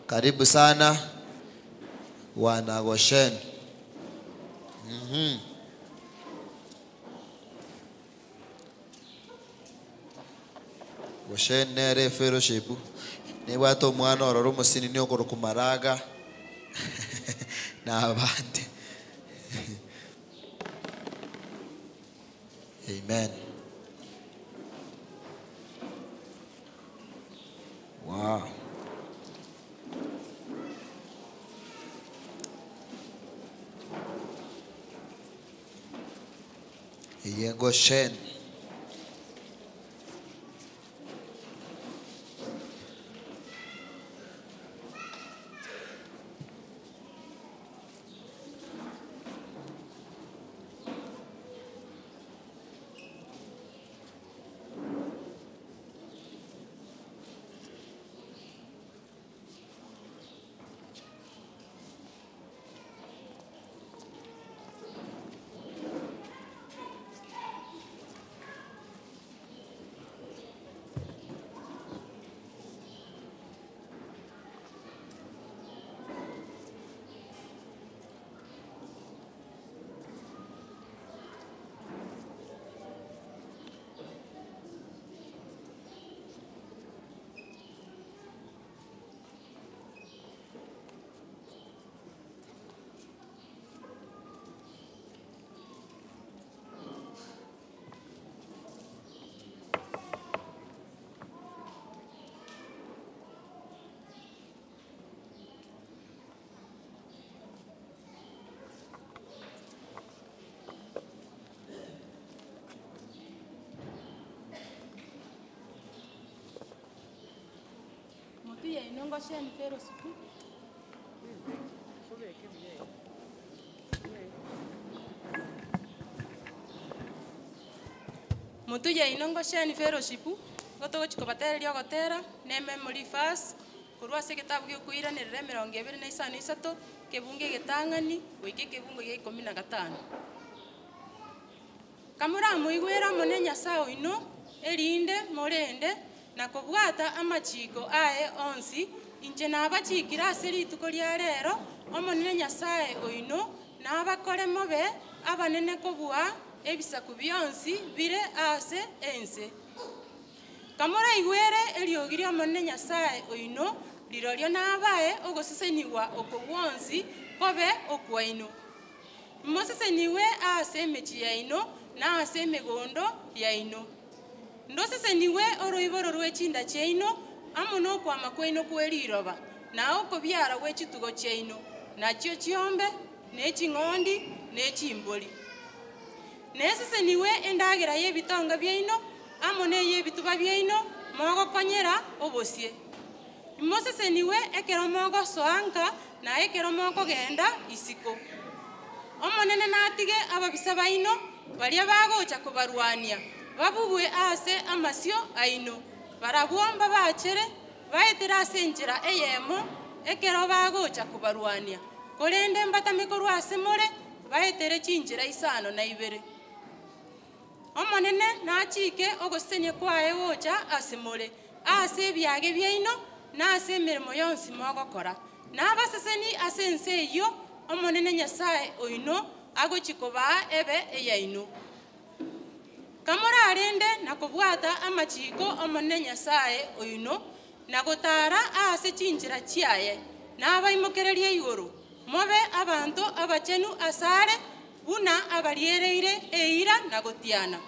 Karibu sana wana Goshen. Goshen nere fellowship. Ni watu mwana ororo musini ni okoro kumaraga. Na abandi. Amen. Wow. Goshen. Pia inongo sheni fellowship. Mutuya inongo sheni fellowship. Goto chiko bateria gotera ne memory verse. Kurwa se kitabu gikuira ne 223 kebunge getangani wiki kebungo ge 15. Kamura muigwera monenya sao ino erinde morende na kubwata amachiko ae onsi inje nabachikira aseri tukoria rero omonene Nyasaye oino nabakore mobe abanene kobua ebisaku byonsi bire ase ense kamora igwere eriogiria omonene Nyasaye oino lirorio nabae ogoseseniwa okobwonsi kobe okwaino moseseniwe ase emechi yaino na ase emegondo yaino ndoseseniwe oroiboro rwechinda cheino amono kwama kwaino kweriroba na okobyara gwechitugo cheino nachio chiombe neching'ondi nechimbori neseseniwe endagera yebitonga byaino amone yebituba byaino mogokonyera obosie moseseniwe ekero mogosoanka na ekero mogogenda isiko omonene natige ababisa baino baria bagocha kubarwania babugwe ase amasio aino barabwomba bachere baetera ase njira eyemo ekero bagocha kubarwania korende mbatameko rwase more baetere chinjira isano na ibere omonene nachike ogosenye kwae gocha ase more ase ebiage byaino na ase emeremo yonsi mogokora nabaseseni ase ense eyo omonene Nyasaye oino agochikoba ebe eyaino. Kamora arende na kubwata amachiko omone Nyasaye oino na gotara ase chinjira chiaye na abaimokereria igoro mobe abanto abachenu asare buna abariereire eira na gotiana.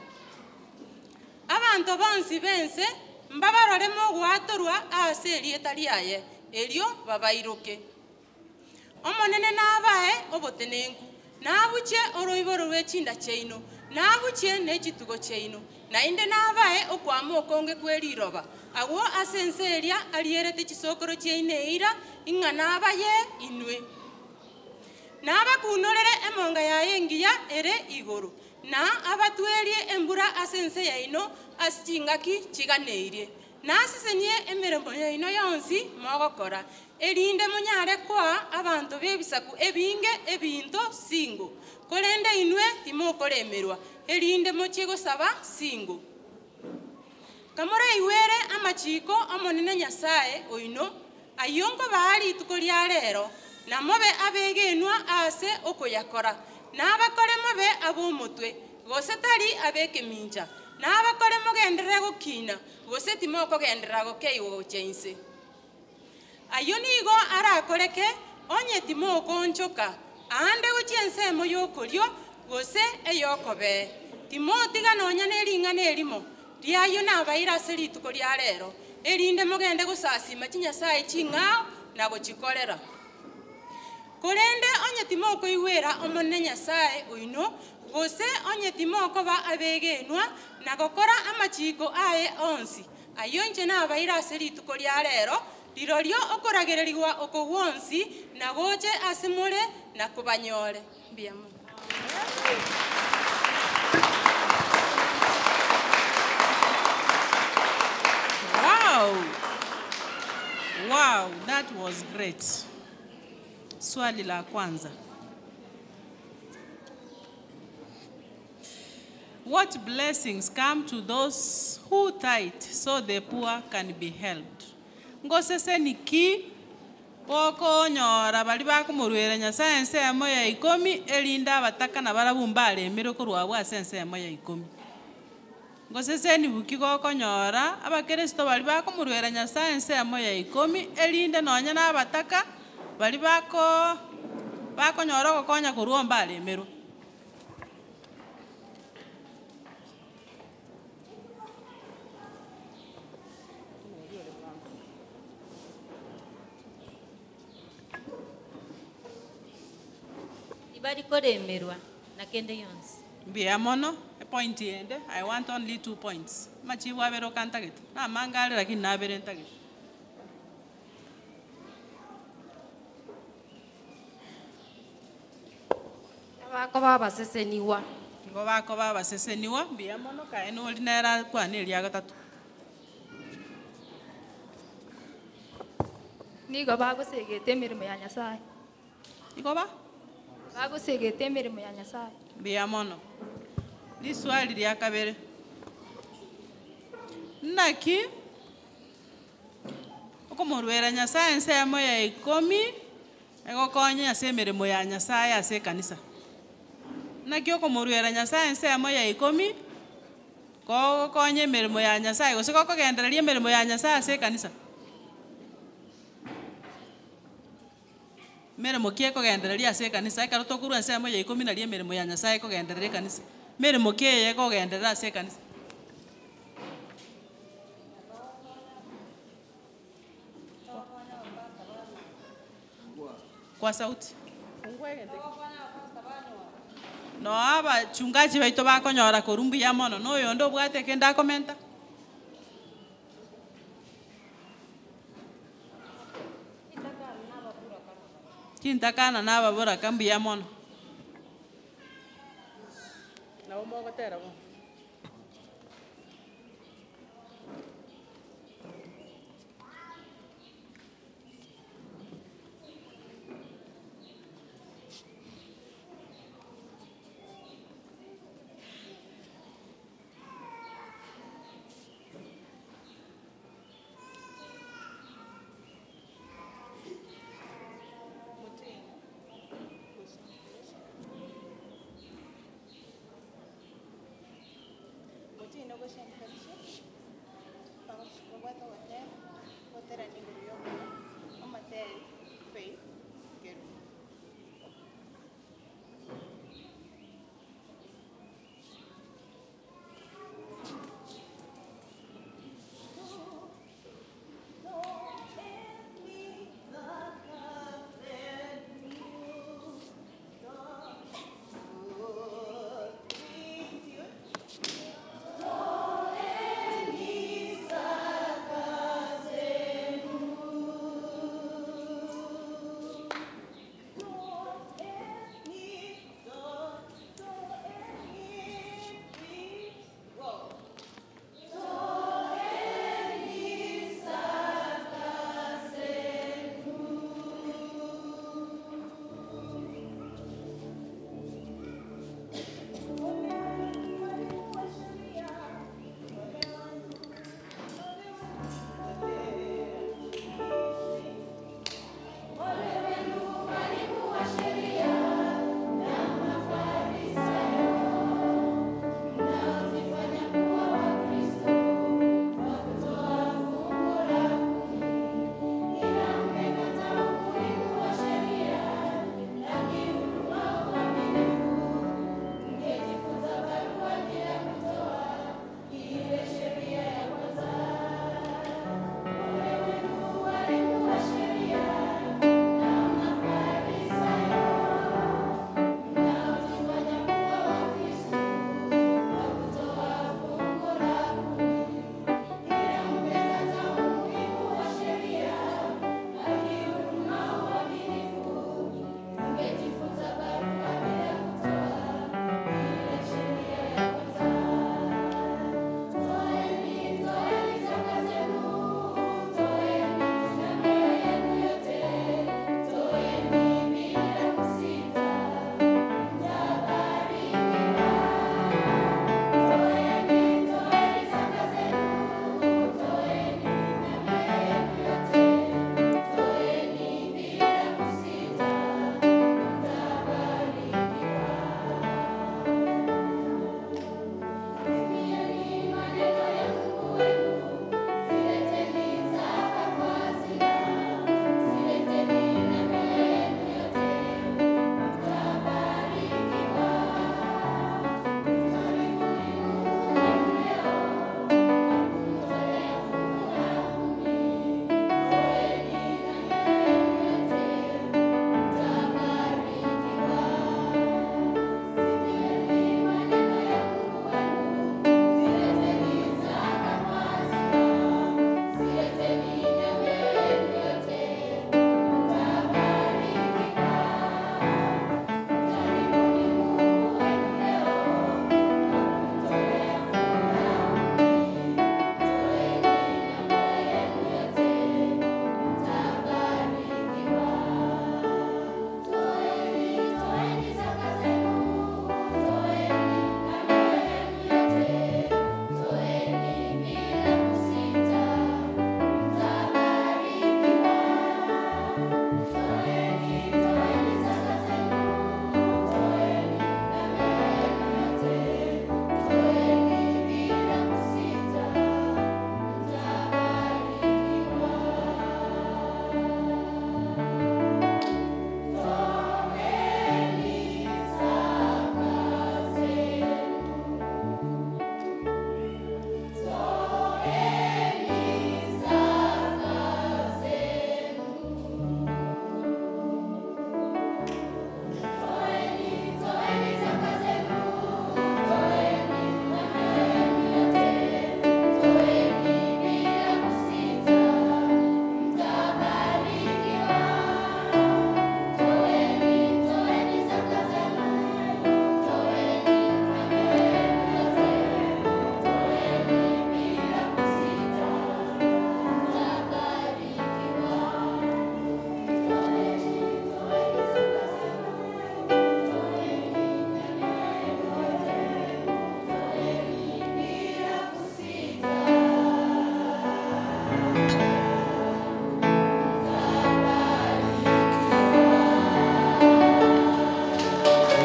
Abanto bonsi bense mbabaroremo gwatorwa ase erieta riaye erio babairoke. Omonene nabae obotenenku nabuche oroiboro rw'echinda chaino nabuche n'echitugo chaino nainde nabae okwama okonge kweriroba agwo ase ense eria arierete chisokoro chiaine eira ing'a nabaye inwe nabakunorere emonga yaye engiya ere igoro na abatwerie embura ase ense yaino ase ching'aki chiganeirie nasisenie emeremo yaino yonsi mogokora erinde monyare kwa abanto bebisaku ebinge ebinto singo korende inwe timokoremerwa erinde mochie gosaba singo. Kamora iwere amachiko omonene Nyasaye oino ayongo bari tukoria rero na mobe abegenwa ase okoyakora na abakore mobe abomotwe gose tari abeke minja na abakore mogenderera gokina gose timoko gendera gokeigo chense. Ayonigo arakoreke onye timoko nchoka ande gochiense moyokorio gose eyokobe timotiga nonya neringa nerimo riayo nabaira ase rituko ria rero erinde mogende gosasima chinyasaye ching'ao na gochikorera korende onye timoko iwera omonene Nyasaye oino gose onye timoko ba abegenwa na gokora amachiko aye onsi ayonche nabaira ase rituko ria rero rirorio okoragereriwa okogwonsi na goche asemore na kubanyore mbiamo. Wow, that was great. Swali la kwanza. What blessings come to those who tithe so the poor can be helped? Ngosese niki poko nyora bali bakumurwera Nyasaye ensemo ya 10 elinda abataka na barabumba alemere korwa bwa ensemo ya 10. Ngosese ni bukigo konyora abakristo bali bakumurwera Nyasaye ensemo ya 10 elinde nonya na abataka bali bakonyora gokonya korwomba alemero. Ibadi koremerwa na kende yonsi. Mbia mono a point ende I want only 2 points. Machi wabero kantagit. Na mangale lakini na bere ntagit. Abako baba seseniwa. Ngo bako baba seseniwa mbia mono ka eno ordinary kwa ne lya gatatu. Nigo bagusegete emirimo ya Nyasaye. Iko ba? Bagusegete emirimo ya Nyasaye. Mbia mono. Ni swali lya kabere. Naki okomorwera Nyasaye ensemo ya 10 egokonya ase emirimo ya Nyasaye ase kanisa. Naki okomorwera Nyasaye ensemo ya 10 gokonya emirimo ya Nyasaye gose gokogendereria emirimo ya Nyasaye ase kanisa. Mirimo kie kogendereria ase kanisa ekaro tokurwa ensemo ya 10 na rie emirimo ya Nyasaye kogendereria kanisa. Mirimo kie kogenderera ase kanisa. Kwa sauti. No aba chungaji baito bakonyora korumbu ya mono no yondo bwate kenda komenta. Kintakana nababura kambi ya mono. Na umogotera bo.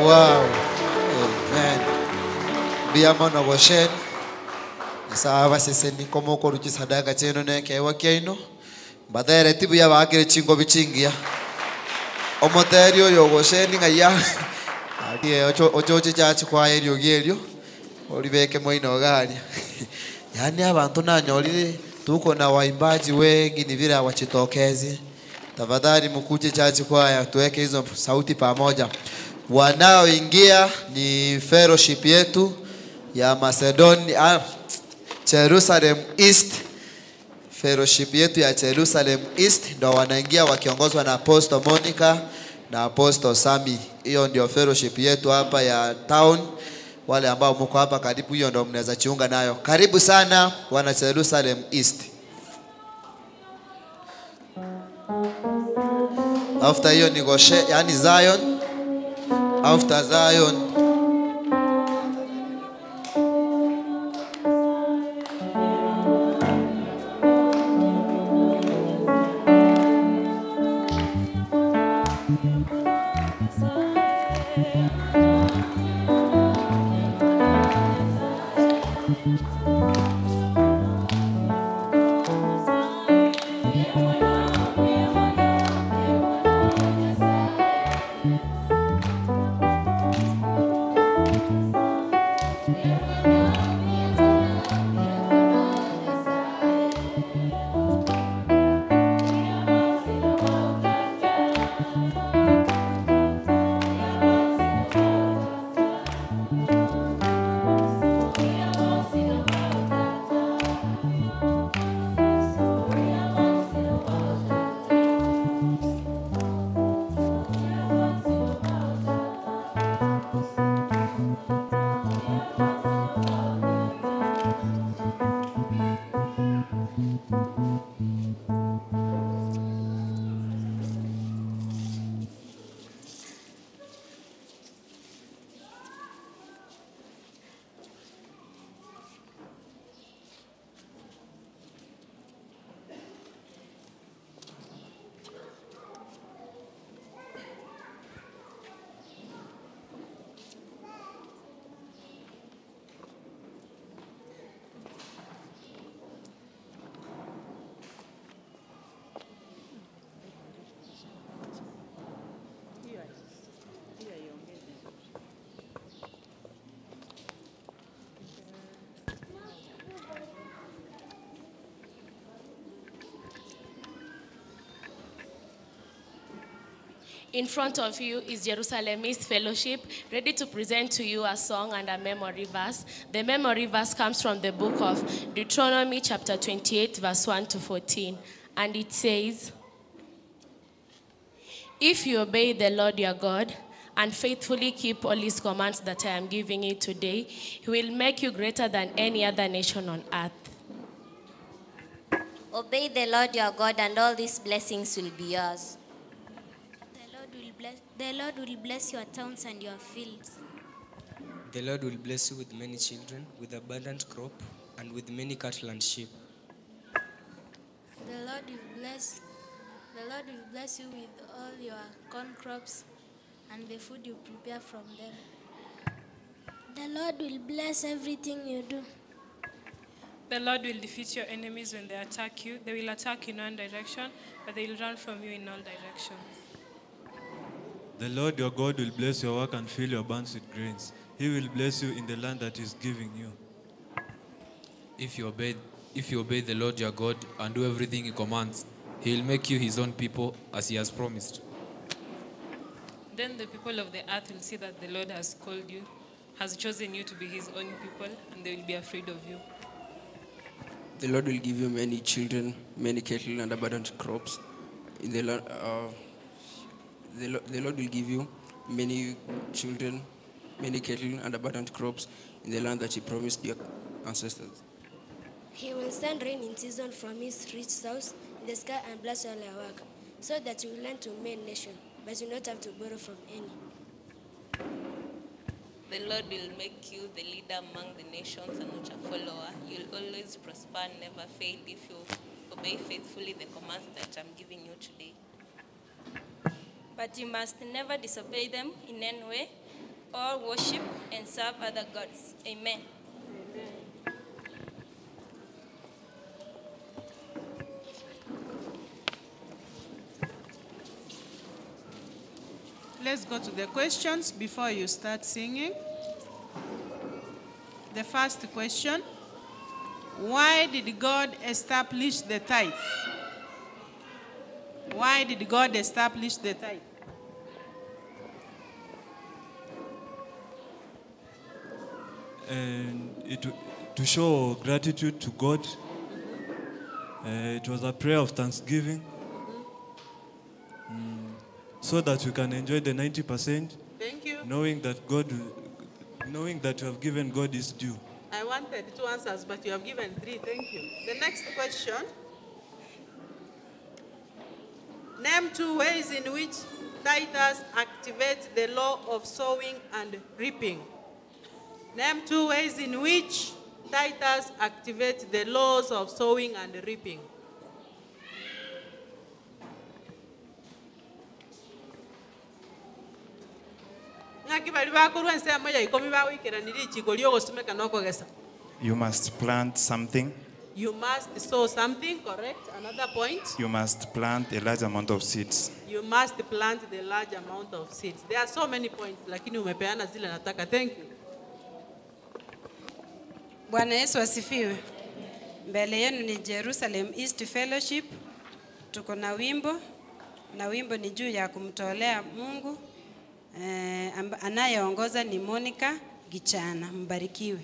Wow. Amen. Biamono goshen. Sawa sese ni komo koruchi sadaka cheno ne kewa keino. Badere tibu ya bakire chingo bichingia. Omoterio yo goshen ngaya. Ati ochoche chachi kwa erio gerio. Olibeke moino gari. Yaani abantu nanyorire tuko na waimbaji wengi ni vile hawachitokezi. Tafadhali mkuje chachi kwaya tuweke hizo sauti pamoja. Wanaoingia ni fellowship yetu ya Macedonia Jerusalem East. Fellowship yetu ya Jerusalem East ndio wanaingia wakiongozwa na Apostle Monica na Apostle Sami. Hiyo ndio fellowship yetu hapa ya town. Wale ambao mko hapa karibu, hiyo ndio mnaweza jiunga nayo. Karibu sana wana Jerusalem East. After hiyo ni Goshen, yani Zion. After Zion In front of you is Jerusalem East Fellowship, ready to present to you a song and a memory verse. The memory verse comes from the book of Deuteronomy chapter 28, verse 1 to 14. And it says, "If you obey the Lord your God and faithfully keep all his commands that I am giving you today, he will make you greater than any other nation on earth." Obey the Lord your God, and all these blessings will be yours. The Lord will bless your towns and your fields. The Lord will bless you with many children, with abundant crop, and with many cattle and sheep. The Lord will bless you with all your corn crops and the food you prepare from them. The Lord will bless everything you do. The Lord will defeat your enemies when they attack you. They will attack in one direction, but they will run from you in all directions. The Lord your God will bless your work and fill your barns with grains. He will bless you in the land that he is giving you. If you obey the Lord your God and do everything he commands, he will make you his own people as he has promised. Then the people of the earth will see that the Lord has called you, has chosen you to be his own people, and they will be afraid of you. The Lord will give you many children, many cattle, and abundant crops. In the land, the Lord will give you many children, many cattle, and abundant crops in the land that he promised your ancestors. He will send rain in season from his rich south in the sky and bless all your work, so that you will lend to many nations, but you will not have to borrow from any. The Lord will make you the leader among the nations and not a follower. You'll always prosper and never fail if you obey faithfully the commands that I'm giving you today. But you must never disobey them in any way, or worship and serve other gods. Amen. Let's go to the questions before you start singing. The first question, why did God establish the tithe? Why did God establish the tithe? And to show gratitude to God. It was a prayer of thanksgiving. So that we can enjoy the 90%. Thank you. Knowing that you have given God his due. I wanted 2 answers, but you have given 3. Thank you. The next question. Name 2 ways in which tithers activate the law of sowing and reaping. Name 2 ways in which tithers activate the laws of sowing and reaping. You must plant something. You must sow something, correct? Another point. You must plant a large amount of seeds. You must plant the large amount of seeds. There are so many points, lakini umepeana zile nataka. Thank you. Bwana Yesu asifiwe. Mbele yenu ni Jerusalem East Fellowship. Tuko na wimbo, na wimbo ni juu ya kumtolea Mungu. Anayeongoza ni Monica Gichana. Mbarikiwe.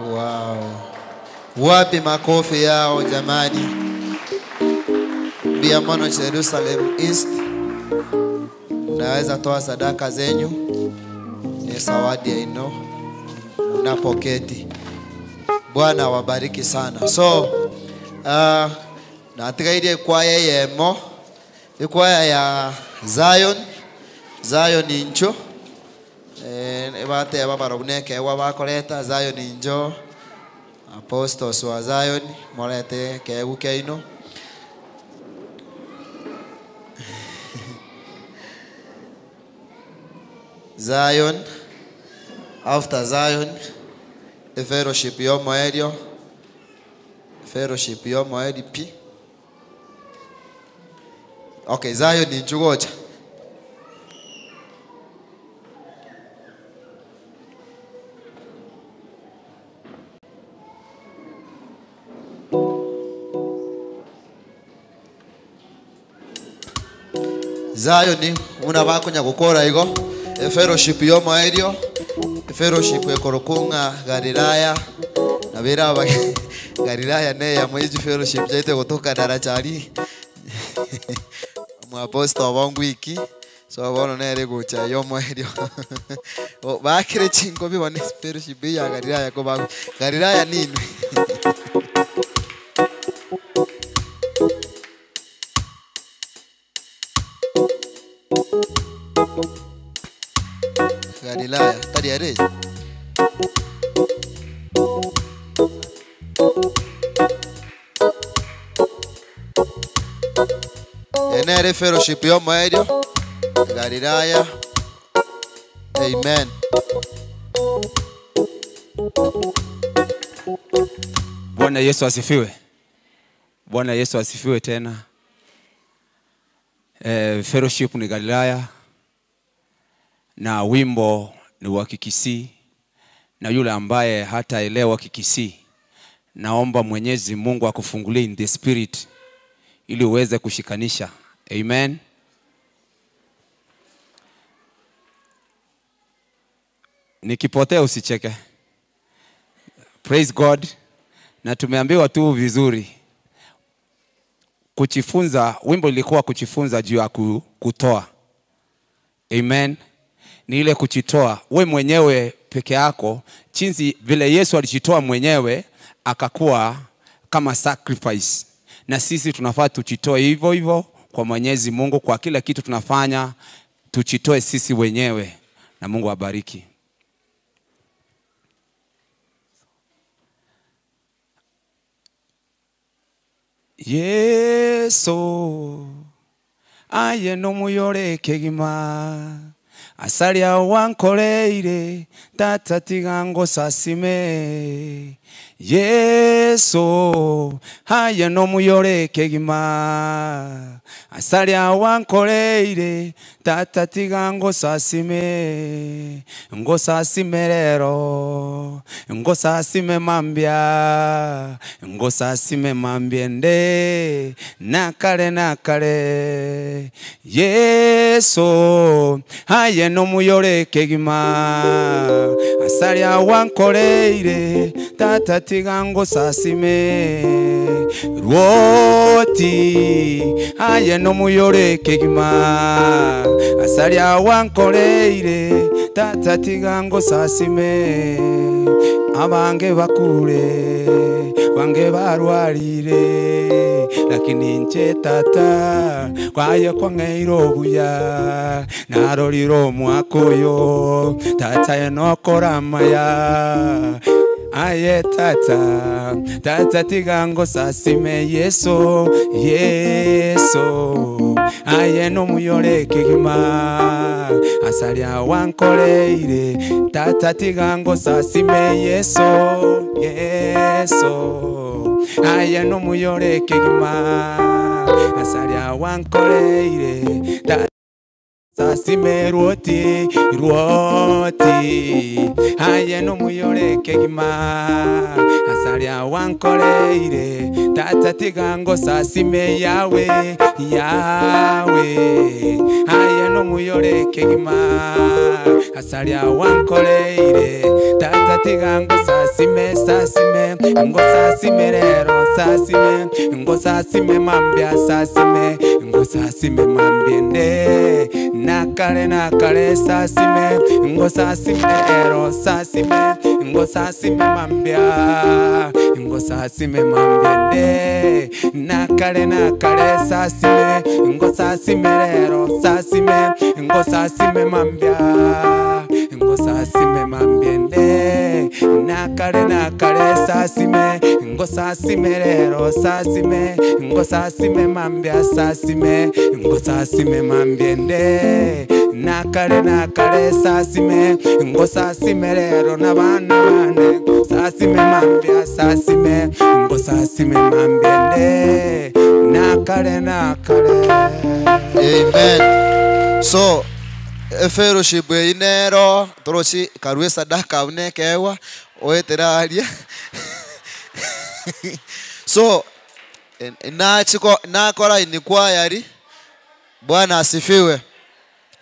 Wow. Wapi makofi yao jamani? Biamono Jerusalem East. Naweza toa sadaka zenyu. Ni zawadi ya ino. Unapoketi. Bwana awabariki sana. So, natigaire kwaya yemo. Kwaya ya Zion. Zion incho. Ebate ababarabuneke wabakoreta Zion injo. Apostles wa Zion morete kegu keino. Zion, after Zion, the fellowship yomo erio, fellowship yomo pi. Okay, Zion ni chugocha. Zion ni unabakonya gukora igo. Fellowship yomo erio, fellowship ekorokunga Galilaya na bera Galilaya ne ya mwezi fellowship jaite kutoka darachari mu apostle wangu iki so abono nere gucha yomo erio bakire chingo bibone fellowship ya Galilaya ko bagu Galilaya nini Galilaya, tadi ada. Enere fellowship yo moedio. Galilaya. Amen. Bwana Yesu asifiwe. Bwana Yesu asifiwe tena. Fellowship ni Galilaya. Na wimbo ni wa Kikisii, na yule ambaye hataelewa Kikisii, naomba Mwenyezi Mungu akufungulie in the spirit ili uweze kushikanisha. Amen. Nikipotea usicheke. Praise God. Na tumeambiwa tu vizuri. Kujifunza, wimbo ilikuwa kujifunza juu ya kutoa. Amen. Ni ile kujitoa we mwenyewe peke yako, jinsi vile Yesu alijitoa mwenyewe akakuwa kama sacrifice. Na sisi tunafaa tujitoe hivyo hivyo kwa Mwenyezi Mungu, kwa kila kitu tunafanya tujitoe sisi wenyewe, na Mungu abariki. Yesu aye no muyore kegima asaria wankoreire tata tigango sasime. Yesu haya no muyore kegima asaria wankoreire tata tigango sasime. Ngo sasime rero, ngo sasime mambia, ngo sasime mambiende nakare. Yesu haya no muyore kegima asaria wankoreire tata tigango sasime. Ruoti haya no muyore kegima asaria wankoreire tata tigango sasime. Abange bakure bange barwarire lakini nche tata kwaye kwa ngeiro buya naroriro mwakoyo tata enokora maya. Aye tata tigango sasime. Yesu aye no muyore kegima asaria wankoreire tata tigango sasime. Yesu aye no muyore kegima asaria wankoreire tata sasime. Ruoti aye no muyore kegima asaria wankoreire tata tigango sasime. Yawe aye no muyore yore kegima asalia wankoleire tata tiga ngosasime sasime ngosasime rero sasime ngosasime mambia sasime ngosasime mambiende nakale sasime ngosasime rero sasime ngosasime mambia ngosasime mambiende nakale sasime ngosasime rero sasime ngosasime mambia ngosasime mambiende nakale sasime ngosasime rero sasime ngosasime mambia sasime ngosasime mambiende nakale sasime ngosasime rero nabana bane sasime mambia sasime ngosasime mambiende nakale. Amen. So fellowship inero torosi karwe sadaka unekewa oeteralia. So nakora inikwa yari. Bwana asifiwe.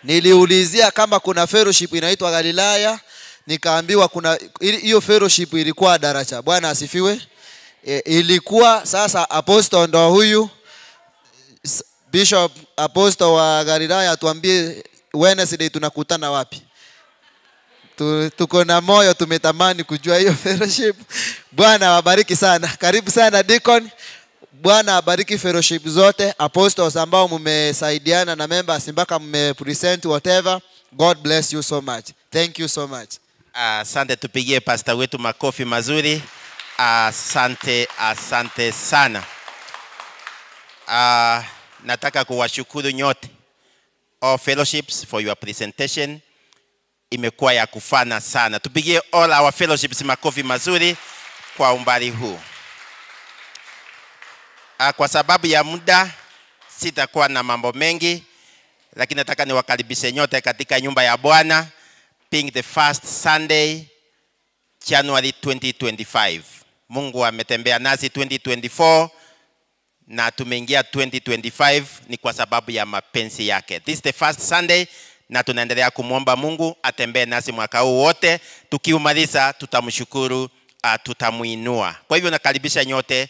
Niliulizia kama kuna fellowship inaitwa Galilaya, nikaambiwa kuna hiyo fellowship ilikuwa daraja. Bwana asifiwe. Ilikuwa sasa apostle ndo huyu Bishop Apostle wa Galilaya, tuambie Wednesday tunakutana wapi? Tuko na moyo tumetamani kujua hiyo fellowship. Bwana wabariki sana. Karibu sana Deacon. Bwana abariki fellowship zote, apostles ambao mmesaidiana na members mpaka mmepresent whatever. God bless you so much. Thank you so much. Asante, tupigie pastor wetu makofi mazuri. Asante sana. Nataka kuwashukuru nyote all fellowships for your presentation. Imekuwa ya kufana sana. Tupigie all our fellowships makofi mazuri kwa umbali huu. Kwa sababu ya muda sitakuwa na mambo mengi, lakini nataka niwakaribishe nyote katika nyumba ya Bwana, being the first Sunday January 2025. Mungu ametembea nasi 2024 na tumeingia 2025 ni kwa sababu ya mapenzi yake. This is the first Sunday na tunaendelea kumwomba Mungu atembee nasi mwaka huu wote. Tukiumaliza tutamshukuru, tutamuinua. Kwa hivyo nakaribisha nyote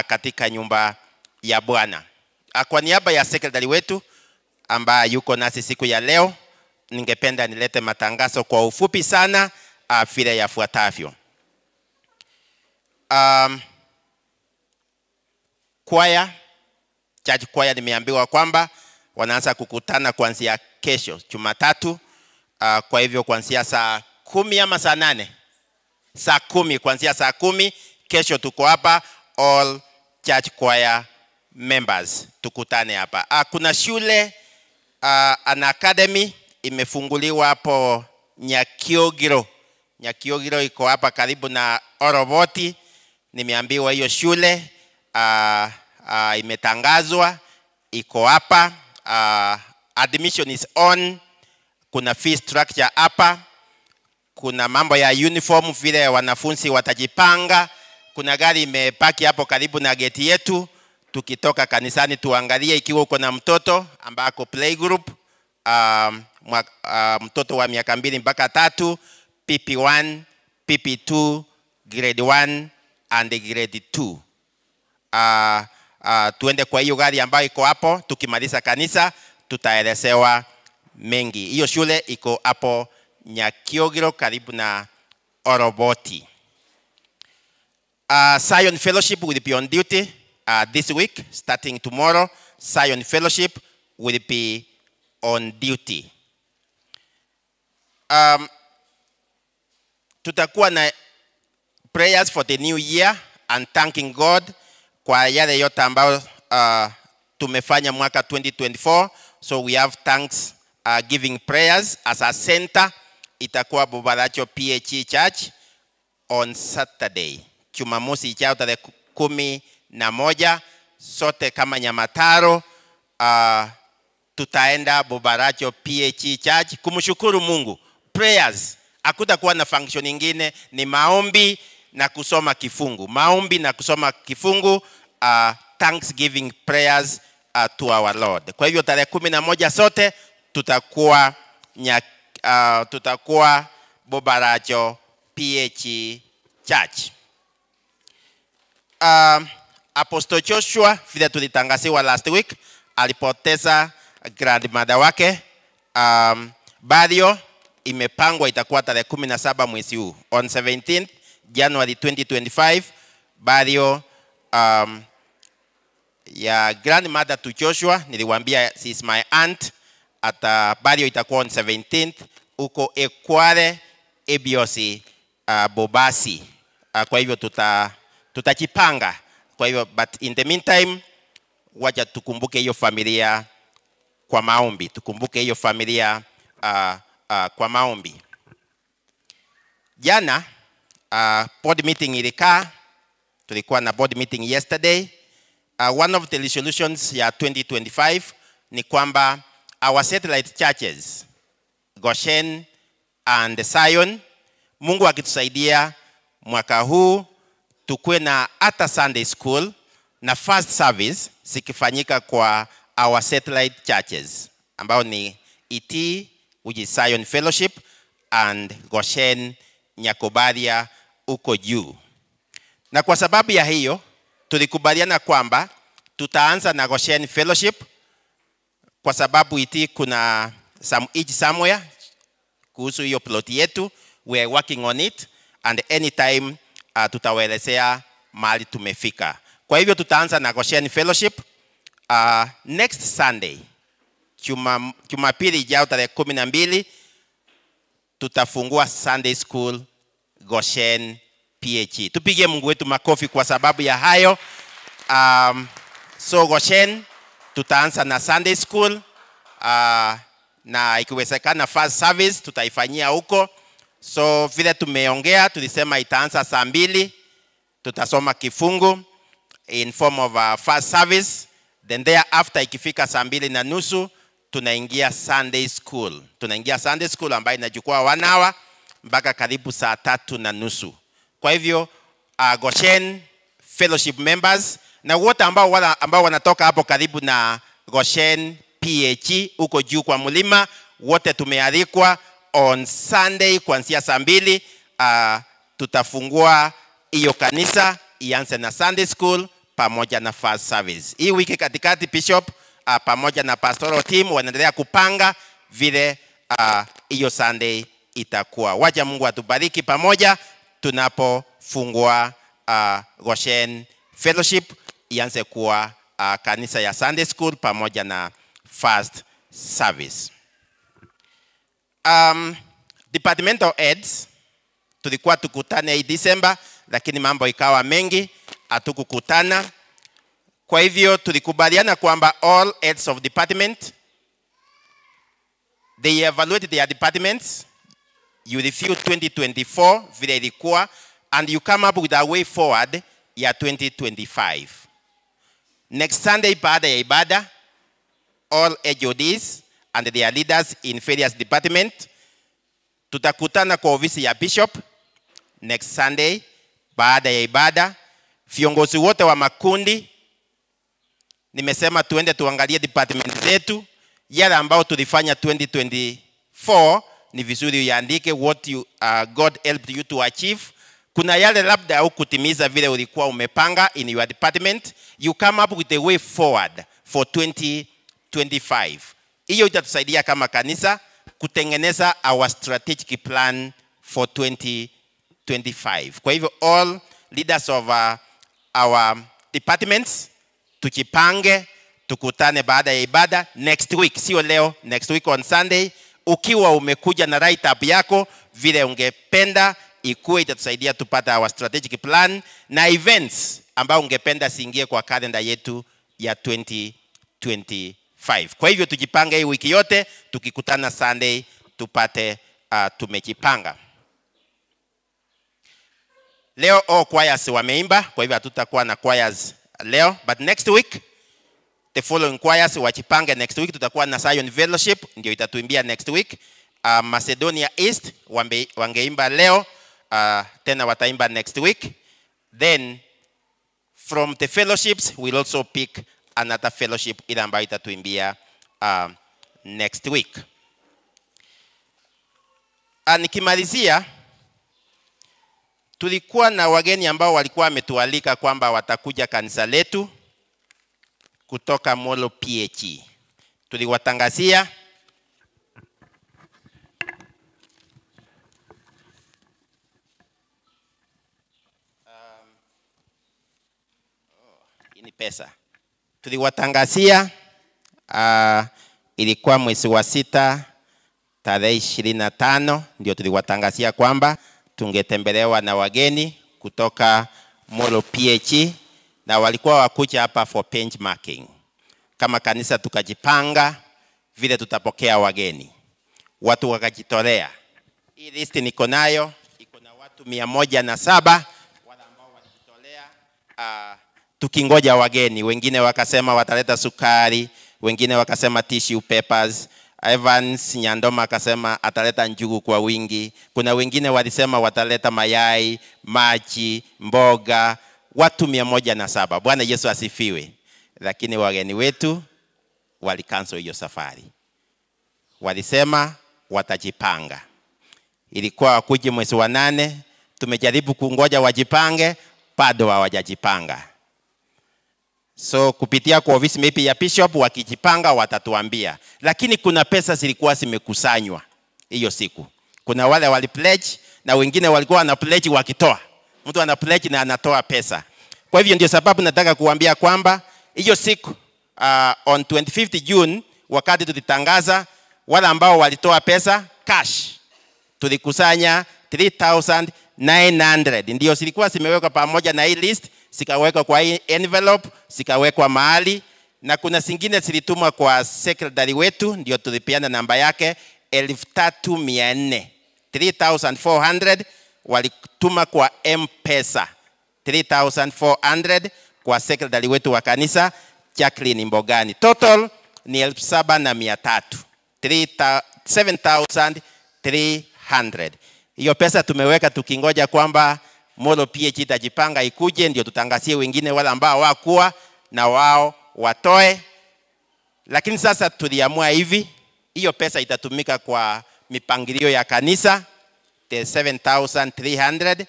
katika nyumba ya Bwana. Kwa niaba ya secretary wetu ambaye yuko nasi siku ya leo, ningependa nilete matangazo kwa ufupi sana vile yafuatavyo. Church choir nimeambiwa kwamba wanaanza kukutana kuanzia kesho Jumatatu. Kwa hivyo kuanzia saa 10 ama saa 8? Saa 10, kuanzia saa 10 kesho tuko hapa, all church choir members tukutane hapa. Kuna shule an academy imefunguliwa hapo Nyakiogiro. Nyakiogiro iko hapa karibu na Oroboti. Nimeambiwa hiyo shule imetangazwa, iko hapa. Admission is on. Kuna fee structure hapa. Kuna mambo ya uniform vile wanafunzi watajipanga. Kuna gari imepaki hapo karibu na gate yetu. Tukitoka kanisani tuangalie ikiwa uko na mtoto ambako playgroup, mtoto wa miaka 2 mpaka 3, PP1, PP2, grade 1 and grade 2. Tuende kwa hiyo gari ambayo iko hapo. Tukimaliza kanisa tutaelezewa mengi. Hiyo shule iko hapo Nyakiogiro karibu na Oroboti. Zion Fellowship will be on duty this week. Starting tomorrow, Zion Fellowship will be on duty. Tutakuwa na prayers for the new year and thanking God kwa yale yote ambayo tumefanya mwaka 2024. So we have thanks giving prayers as a center. Itakuwa Bubaracho PHE Church on Saturday, Jumamosi ijayo tarehe 11. Sote kama Nyamataro tutaenda Bubaracho PHE Church kumshukuru Mungu. Prayers, hakutakuwa na function nyingine, ni maombi na kusoma kifungu. Maombi na kusoma kifungu, thanksgiving prayers to our Lord. Kwa hivyo tarehe 11 sote tutakuwa Bobaracho PH Church. Apostle Joshua vile tulitangaziwa last week alipoteza grandmother wake. Burial imepangwa itakuwa tarehe 17 mwezi huu, on 17th January 2025. Burial ya grandmother to Joshua, niliwaambia she is my aunt. Burial itakuwa on 17th uko Ekware Ebiosi Bobasi. Kwa hivyo tutajipanga. Kwa hivyo, but in the meantime, wacha tukumbuke hiyo familia kwa maombi. Tukumbuke hiyo familia kwa maombi. Jana board meeting ilikaa. Tulikuwa na board meeting yesterday. One of the resolutions ya 2025 ni kwamba our satellite churches, Goshen and Zion, Mungu akitusaidia mwaka huu tukue na hata Sunday school na first service zikifanyika kwa our satellite churches ambao ni ET, which is Zion Fellowship, and Goshen Nyakobaria uko juu. Na kwa sababu ya hiyo tulikubaliana kwamba tutaanza na Goshen Fellowship kwa sababu ET kuna somewhere kuhusu hiyo plot yetu. We are working on it and anytime tutawaelezea mahali tumefika. Kwa hivyo tutaanza na Goshen Fellowship next Sunday. Jumapili ijayo tarehe 12 tutafungua Sunday School Goshen PH. Tupige Mungu wetu makofi kwa sababu ya hayo. So Goshen tutaanza na Sunday School na ikiwezekana first service tutaifanyia huko. So vile tumeongea tulisema itaanza saa 2, tutasoma kifungu in form of a first service, then thereafter ikifika saa 2:30 tunaingia Sunday School. Tunaingia Sunday School ambayo inachukua 1 hour mpaka karibu saa 3:30. Kwa hivyo Goshen Fellowship members na wote ambao wanatoka hapo karibu na Goshen PH huko juu kwa mlima, wote tumealikwa on Sunday kuanzia saa 2. Tutafungua hiyo kanisa ianze na Sunday School pamoja na first service. Hii wiki katikati Bishop pamoja na pastoral team wanaendelea kupanga vile hiyo Sunday itakuwa. Wacha Mungu atubariki pamoja tunapofungua Goshen Fellowship ianze kuwa kanisa ya Sunday School pamoja na first service. Departmental heads tulikuwa tukutane hii December, lakini mambo ikawa mengi hatukukutana. Kwa hivyo tulikubaliana kwamba all heads of department, they evaluated their departments, you review 2024 vile ilikuwa, and you come up with a way forward ya 2025. Next Sunday baada ya ibada, all HODs and their leaders in various departments tutakutana kwa ofisi ya Bishop next Sunday baada ya ibada. Viongozi wote wa makundi nimesema tuende tuangalie department zetu, yale ambao tulifanya 2024 ni vizuri uyaandike what you, God helped you to achieve. Kuna yale labda au kutimiza vile ulikuwa umepanga in your department, you come up with a way forward for 2025. Hiyo itatusaidia kama kanisa kutengeneza our strategic plan for 2025. Kwa hivyo all leaders of our departments tujipange, tukutane baada ya ibada next week, sio leo, next week on Sunday. Ukiwa umekuja na write up yako vile ungependa ikuwe, itatusaidia tupata our strategic plan na events ambao ungependa siingie kwa kalenda yetu ya 2025. Kwa hivyo tujipange hii wiki yote, tukikutana Sunday tupate tumejipanga. Leo all choirs wameimba, kwa hivyo hatutakuwa na choirs leo, but next week the following choirs wajipange. Next week tutakuwa na Zion Fellowship ndio itatuimbia next week. Macedonia East wangeimba leo, tena wataimba next week. Then from the fellowships we'll also pick another fellowship ile ambayo itatuimbia next week. Nikimalizia, tulikuwa na wageni ambao walikuwa wametualika kwamba watakuja kanisa letu kutoka Molo PHE. Tuliwatangazia ni pesa. Tuliwatangazia ilikuwa mwezi wa 6 tarehe 25 ndio tuliwatangazia kwamba tungetembelewa na wageni kutoka Molo PHE na walikuwa wakuja hapa for benchmarking. Kama kanisa tukajipanga vile tutapokea wageni. Watu wakajitolea. Hii list niko nayo, iko na watu 107 wale ambao walijitolea tukingoja wageni. Wengine wakasema wataleta sukari, wengine wakasema tissue papers. Evans Nyandoma akasema ataleta njugu kwa wingi. Kuna wengine walisema wataleta mayai, maji, mboga. Watu 107. Bwana Yesu asifiwe. Lakini wageni wetu walikansel hiyo safari. Walisema watajipanga. Ilikuwa wakuje mwezi wa 8, tumejaribu kungoja wajipange, bado hawajajipanga. So kupitia kwa ofisi maybe ya bishop wakijipanga watatuambia. Lakini kuna pesa zilikuwa zimekusanywa hiyo siku. Kuna wale wali pledge na wengine walikuwa wana pledge wakitoa. Mtu ana pledge na anatoa pesa. Kwa hivyo ndio sababu nataka kuambia kwamba hiyo siku on 25th June wakati tulitangaza wale ambao walitoa pesa cash tulikusanya 3,900 ndio zilikuwa zimewekwa pamoja na hii list, zikawekwa kwa hii envelope, zikawekwa mahali, na kuna zingine zilitumwa kwa secretary wetu ndio tulipeana namba yake 3,400. 3,400 walituma kwa M-Pesa. 3,400 kwa secretary wetu wa kanisa Jacqueline Mbogani. Total ni 7,300. 7,300. Hiyo pesa tumeweka tukingoja kwamba Molo PHE itajipanga ikuje ndio tutangazie wengine wale ambao hawakuwa na wao watoe. Lakini sasa tuliamua hivi, hiyo pesa itatumika kwa mipangilio ya kanisa. The 7,300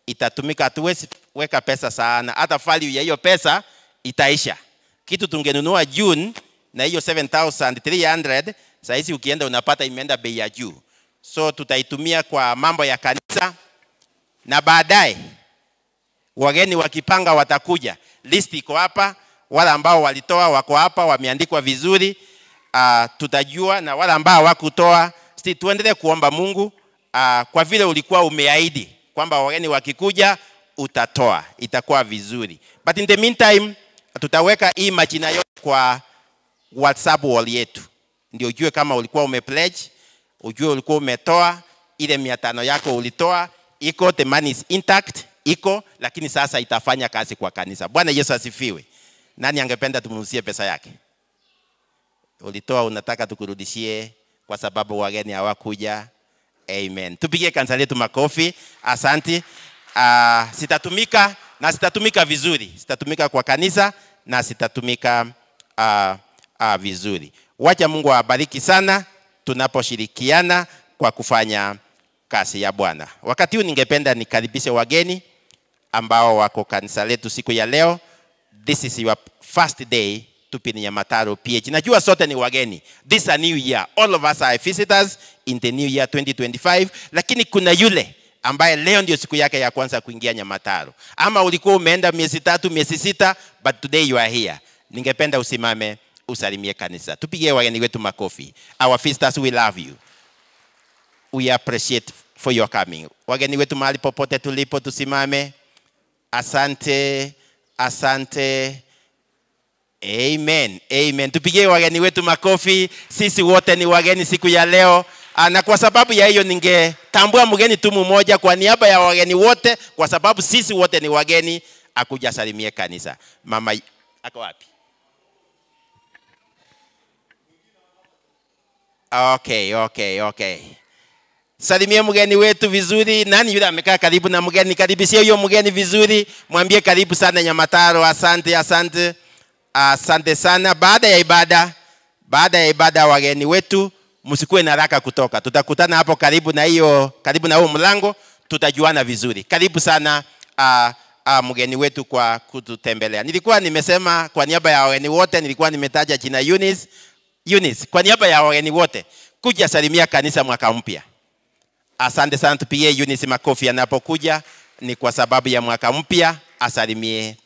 itatumika, hatuwezi weka pesa sana, hata value ya hiyo pesa itaisha. Kitu tungenunua June na hiyo 7,300 sasa hizi ukienda unapata imeenda bei ya juu. So tutaitumia kwa mambo ya kanisa, na baadaye wageni wakipanga watakuja. List iko hapa, wale ambao walitoa wako hapa, wameandikwa vizuri. Tutajua, na wale ambao hawakutoa tuendelee kuomba Mungu kwa vile ulikuwa umeahidi kwamba wageni wakikuja utatoa, itakuwa vizuri. But in the meantime tutaweka hii majina yote kwa WhatsApp wall yetu. Ndio ujue kama ulikuwa umepledge, ujue ulikuwa umetoa, ile 500 yako ulitoa, iko, the money is intact, iko, lakini sasa itafanya kazi kwa kanisa. Bwana Yesu asifiwe. Nani angependa tumruhusie pesa yake? Ulitoa, unataka tukurudishie kwa sababu wageni hawakuja. Amen. Tupigie kanisa letu makofi. Asante. Sitatumika na sitatumika vizuri. Sitatumika kwa kanisa na sitatumika vizuri. Wacha Mungu awabariki sana tunaposhirikiana kwa kufanya kazi ya Bwana. Wakati huu ningependa nikaribishe wageni ambao wako kanisa letu siku ya leo. This is your first day to be in Nyamataro PHE. Najua sote ni wageni. This is a new year. All of us are visitors in the new year 2025. Lakini kuna yule ambaye leo ndio siku yake ya kwanza kuingia Nyamataro. Ama ulikuwa umeenda miezi 3, miezi 6, but today you are here. Ningependa usimame usalimie kanisa. Tupigie wageni wetu makofi. Our visitors, we love you. We appreciate for your coming. Wageni wetu mahali popote tulipo tusimame. Asante, asante. Amen, amen. Tupigie wageni wetu makofi. Sisi wote ni wageni siku ya leo. Na kwa sababu ya hiyo ningetambua mgeni tu mmoja kwa niaba ya wageni wote, kwa sababu sisi wote ni wageni, akuja salimie kanisa. Mama ako wapi? Okay. Salimie mgeni wetu vizuri. Nani yule amekaa karibu na mgeni? Karibishie huyo mgeni vizuri. Mwambie karibu sana Nyamataro. Asante sana. Baada ya ibada Baada ya ibada wageni wetu msikuwe na haraka kutoka. Tutakutana hapo karibu na huo mlango, tutajuana vizuri. Karibu sana mgeni wetu kwa kututembelea. Nilikuwa nimesema kwa niaba ya wageni wote, nilikuwa nimetaja jina Eunice. Eunice, kwa niaba ya wageni wote, kuja salimia kanisa mwaka mpya. Asante sana, tupigie Eunice makofi anapokuja, ni kwa sababu ya mwaka mpya, asalimie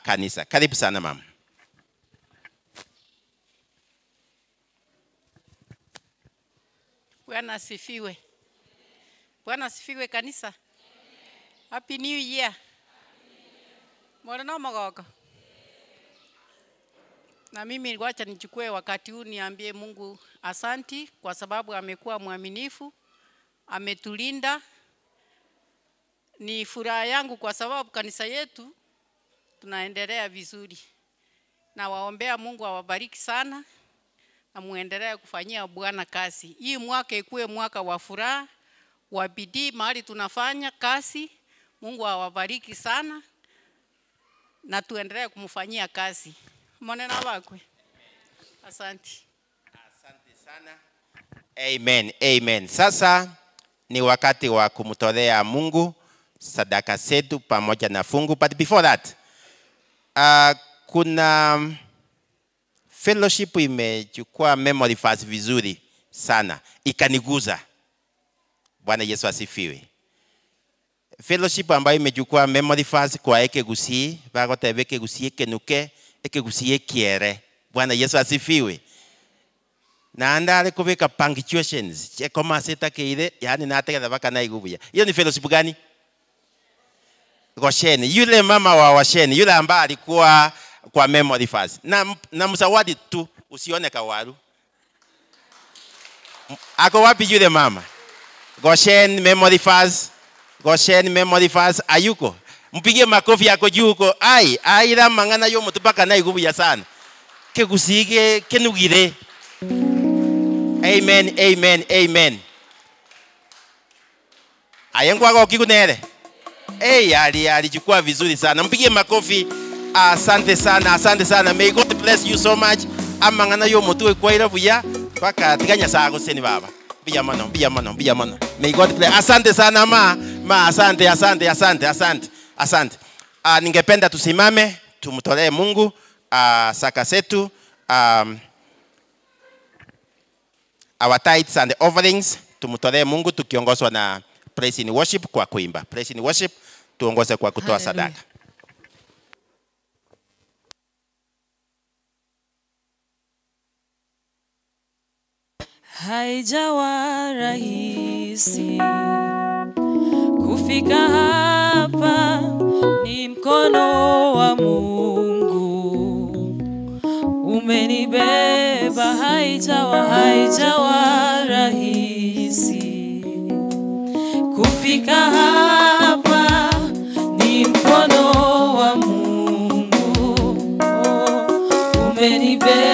kanisa. Karibu sana mama. Bwana asifiwe. Bwana asifiwe kanisa. Happy New Year. Mbona magoko? Na mimi wacha nichukue wakati huu niambie Mungu asanti kwa sababu amekuwa mwaminifu, ametulinda. Ni furaha yangu kwa sababu kanisa yetu tunaendelea vizuri. Na waombea Mungu awabariki sana na muendelee kufanyia Bwana kazi. Hii mwaka ikuwe mwaka wa furaha, wa bidii mahali tunafanya kazi. Mungu awabariki sana na tuendelee kumfanyia kazi. Monena wakwe. Asante. Asante sana. Amen. Amen. Sasa ni wakati wa kumtolea Mungu sadaka zetu pamoja na fungu. But before that, kuna fellowship imechukua memory verse vizuri sana, ikaniguza. Bwana Yesu asifiwe. Fellowship ambayo imechukua memory verse kwa ekegusie, bagote ekegusie kenuke, ekegusie kiere. Bwana Yesu asifiwe. Na andale kubeka punctuations, koma seta keire, yani nategeza baka na igubuya. Hiyo ni fellowship gani? Gosheni, yule mama wa Washeni, yule ambaye alikuwa kwa memory verse. Na msawadi tu, usione kawaru. Ako wapi yule mama? Goshen memory verse. Goshen memory verse ayuko. Mpige makofi yako juu huko. Ai la mangana yo mutupaka na igubuya sana. Kekusige kenugire. Amen, amen, amen. Ayengwa kwa kikunere. Alichukua vizuri sana. Mpige makofi. Asante sana, asante sana. May God bless you so much. Amangana yo mutuwe kwa ila buya. Paka tiganya sago seni baba. Biya mano. May God bless. Asante sana ma asante. Ningependa tusimame, tumtolee Mungu saka zetu. Our tithes and offerings, tumtolee Mungu tukiongozwa na praise in worship kwa kuimba. Praise in worship, tuongoze kwa kutoa sadaka. Haijawa rahisi kufika hapa, ni mkono wa Mungu umenibeba. Haijawa rahisi kufika hapa, ni mkono wa Mungu umenibeba.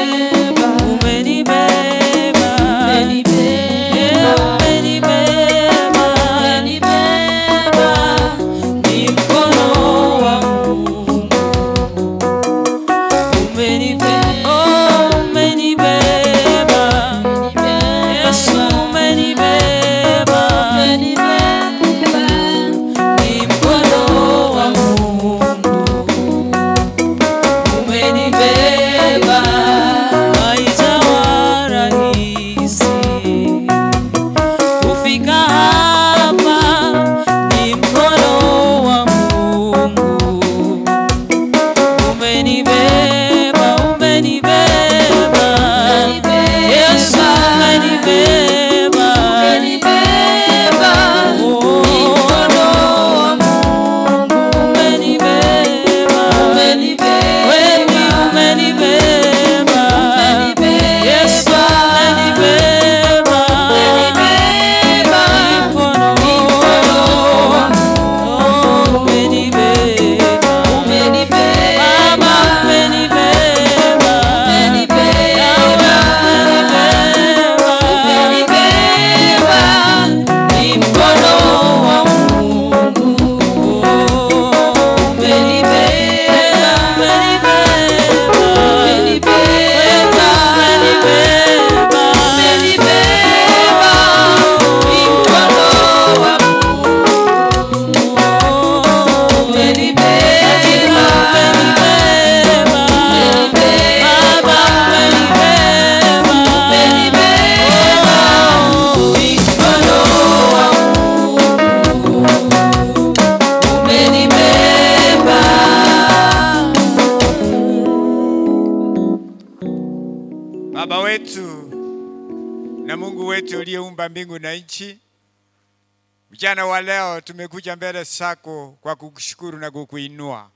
na Mungu wetu uliyeumba mbingu na nchi. Mchana wa leo tumekuja mbele zako kwa kukushukuru na kukuinua.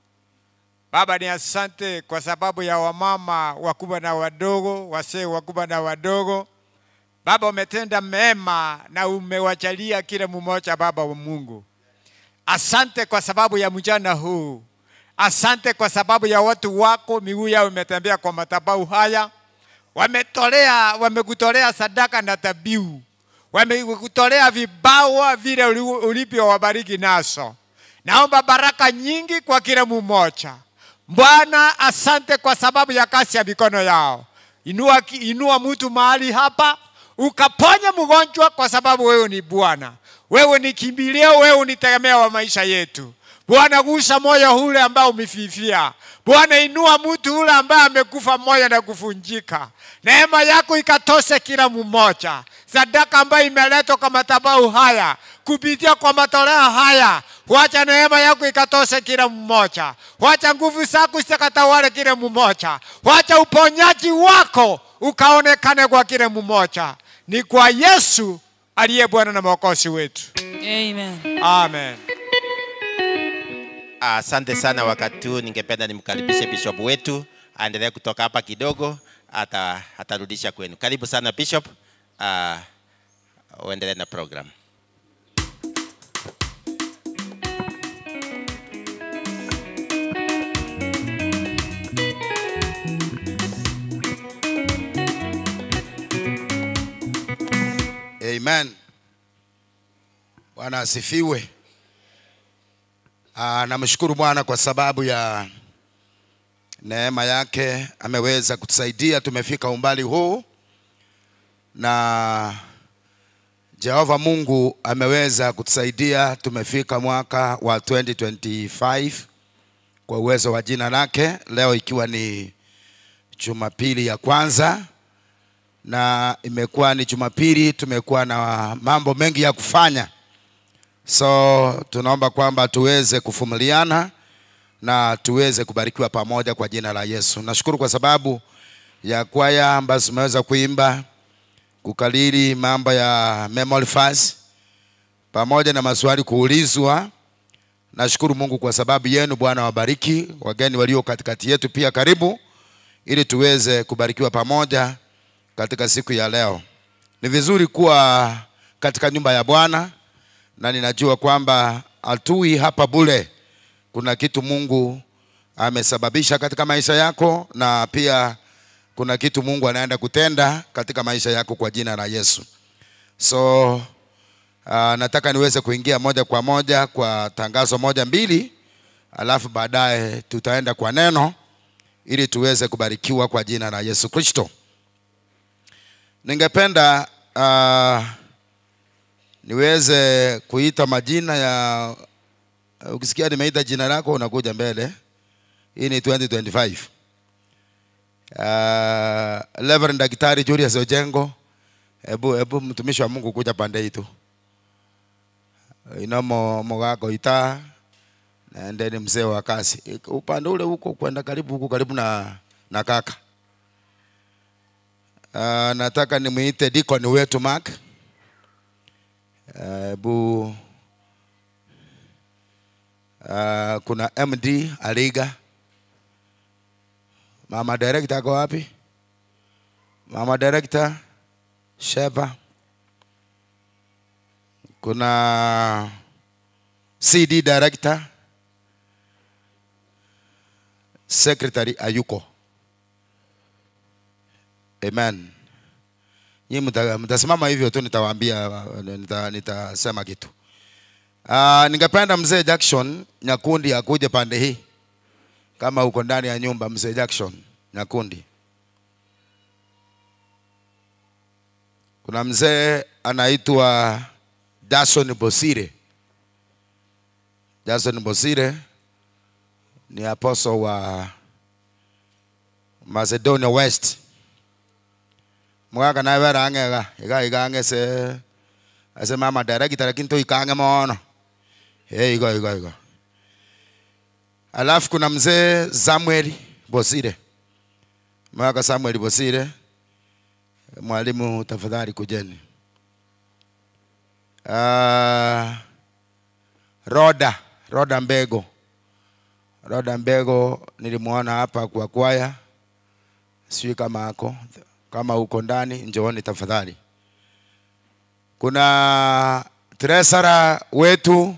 Baba, ni asante kwa sababu ya wamama wakubwa na wadogo, wasee wakubwa na wadogo. Baba, umetenda mema na umewajalia kila mmoja, Baba wa Mungu. Asante kwa sababu ya mchana huu. Asante kwa sababu ya watu wako, miguu yao imetembea kwa madhabahu haya. Wamekutolea sadaka na dhabihu. Wamekutolea vibawa vile ulivyowabariki naso. Naomba baraka nyingi kwa kila mmoja. Bwana, asante kwa sababu ya kazi ya mikono yao. Inua mtu mahali hapa, ukaponya mgonjwa kwa sababu wewe ni Bwana. Wewe ni kimbilio, wewe ni tegemeo wa maisha yetu. Bwana, gusa moyo ule ambao umefifia. Bwana, inua mtu ule ambaye amekufa moyo na kufunjika. Neema yako ikatoshe kila mmoja. Sadaka ambayo imeletwa kwa madhabahu haya, kupitia kwa matoleo haya, wacha neema yako ikatoshe kila mmoja. Wacha nguvu zako zikatawale kila mmoja. Wacha uponyaji wako ukaonekane kwa kila mmoja. Ni kwa Yesu aliye Bwana na Mwokozi wetu. Amen. Amen. Asante sana. Wakati huu ningependa nimkaribishe bishop wetu aendelee kutoka hapa kidogo, atarudisha kwenu. Karibu sana bishop, uendelee na program. Amen. Bwana asifiwe. Namshukuru Bwana kwa sababu ya neema yake, ameweza kutusaidia tumefika umbali huu, na Jehova Mungu ameweza kutusaidia tumefika mwaka wa 2025 kwa uwezo wa jina lake. Leo ikiwa ni Jumapili ya kwanza, na imekuwa ni Jumapili tumekuwa na mambo mengi ya kufanya. So tunaomba kwamba tuweze kuvumiliana na tuweze kubarikiwa pamoja kwa jina la Yesu. Nashukuru kwa sababu ya kwaya ambazo tumeweza kuimba, kukalili mambo ya memory verse pamoja na maswali kuulizwa. Nashukuru Mungu kwa sababu yenu. Bwana wabariki. Wageni walio katikati yetu pia karibu, ili tuweze kubarikiwa pamoja katika siku ya leo. Ni vizuri kuwa katika nyumba ya Bwana, na ninajua kwamba hatui hapa bure. Kuna kitu Mungu amesababisha katika maisha yako, na pia kuna kitu Mungu anaenda kutenda katika maisha yako kwa jina la Yesu. So nataka niweze kuingia moja kwa moja kwa tangazo moja mbili, alafu baadaye tutaenda kwa neno ili tuweze kubarikiwa kwa jina la Yesu Kristo. Ningependa niweze kuita majina ya, ukisikia nimeita jina lako unakuja mbele. Hii ni 2025. Reverend Daktari Julius Ojengo, ebu mtumishi wa Mungu kuja pande hii tu. Inamo mogako ita, na ndeni mzee wa kazi. Upande ule huko kwenda karibu na kaka. Nataka nimuite Deacon wetu Mark. Kuna MD Aliga. Mama director ako wapi? Mama director Sheba. Kuna CD director Secretary Ayuko. Amen. Nyinyi mtasimama hivyo tu, nitawaambia nitasema kitu. Ningependa mzee Jackson Nyakundi akuje pande hii. Kama uko ndani ya nyumba, mzee Jackson Nyakundi. Kuna mzee anaitwa Jason Bosire. Jason Bosire ni apostle wa Macedonia West. Mwaka na vera angega iga se mama director lakini to ikange mono. Igo. Alafu kuna mzee Samuel Bosire. Mwaka Samuel Bosire Mwalimu tafadhali kujeni. Roda Mbego. Roda Mbego nilimuona hapa kwa kwaya. Sijui kama ako. Kama uko ndani njooni tafadhali. Kuna treasurer wetu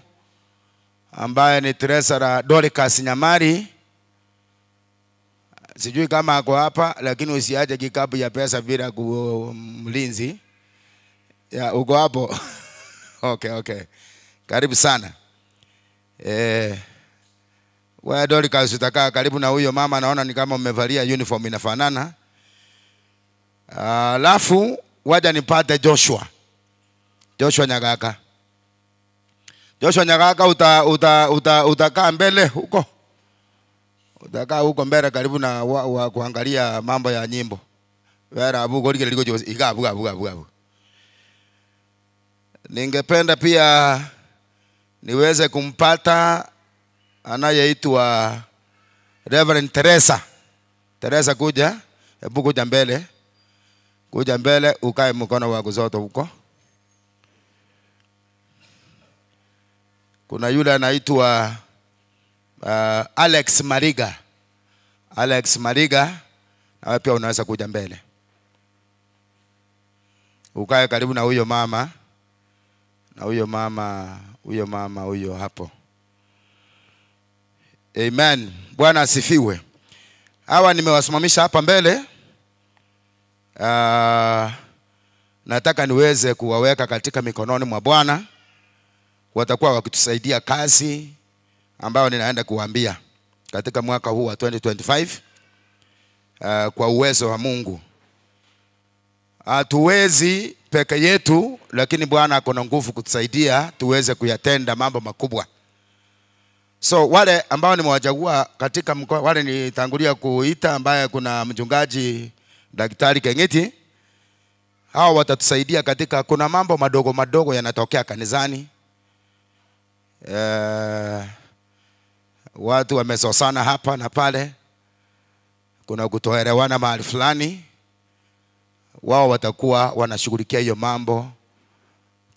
ambaye ni treasurer Dorcas Nyamari. Sijui kama ako hapa, lakini usiache kikapu ya pesa bila mlinzi. Ya uko hapo. Okay. Karibu sana. Wewe Dorcas utakaa karibu na huyo mama, naona ni kama umevalia uniform inafanana. Alafu waja nipate Joshua Nyagaka. Joshua Nyagaka utakaa mbele huko. Utakaa huko mbele karibu na kuangalia mambo ya nyimbo. Wera abu goli liko jo igabu. Ningependa pia niweze kumpata anayeitwa Reverend Teresa. Teresa kuja, hebu kuja mbele. Kuja mbele ukae mkono wako zote huko. Kuna yule anaitwa Alex Mariga. Alex Mariga, na pia unaweza kuja mbele. Ukae karibu na huyo mama. Na huyo mama huyo hapo. Amen. Bwana asifiwe. Hawa nimewasimamisha hapa mbele. Nataka niweze kuwaweka katika mikononi mwa Bwana. Watakuwa wakitusaidia kazi ambayo ninaenda kuwaambia katika mwaka huu wa 2025 kwa uwezo wa Mungu. Hatuwezi peke yetu, lakini Bwana ako na nguvu kutusaidia tuweze kuyatenda mambo makubwa. So wale ambao nimewachagua katika mkoa, wale nitangulia kuita, ambaye kuna mchungaji Daktari Kengeti, hao watatusaidia katika, kuna mambo madogo yanatokea kanisani. Watu wamesosana hapa na pale, kuna kutoelewana mahali fulani. Wao watakuwa wanashughulikia hiyo mambo.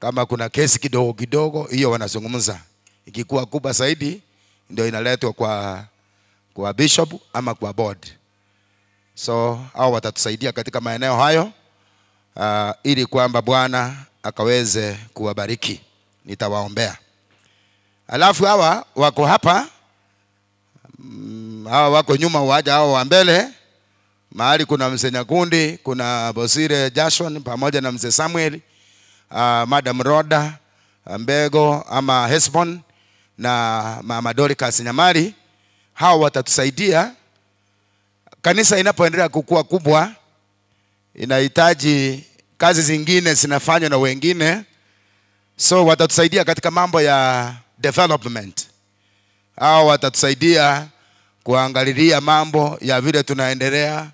Kama kuna kesi kidogo hiyo wanazungumza. Ikikuwa kubwa zaidi ndio inaletwa kwa bishop ama kwa board. So hao watatusaidia katika maeneo hayo ili kwamba Bwana akaweze kuwabariki. Nitawaombea. Alafu hawa wako hapa, hawa wako nyuma, waja hawa wa mbele. Mahali kuna mzee Nyakundi, kuna Bosire Jason pamoja na mzee Samuel, Madam Roda Mbego ama Hesbon na Mama Dorcas Nyamari. Hawa watatusaidia. Kanisa inapoendelea kukua kubwa, inahitaji kazi zingine zinafanywa na wengine. So watatusaidia katika mambo ya development. Hawa watatusaidia kuangalilia mambo ya vile tunaendelea.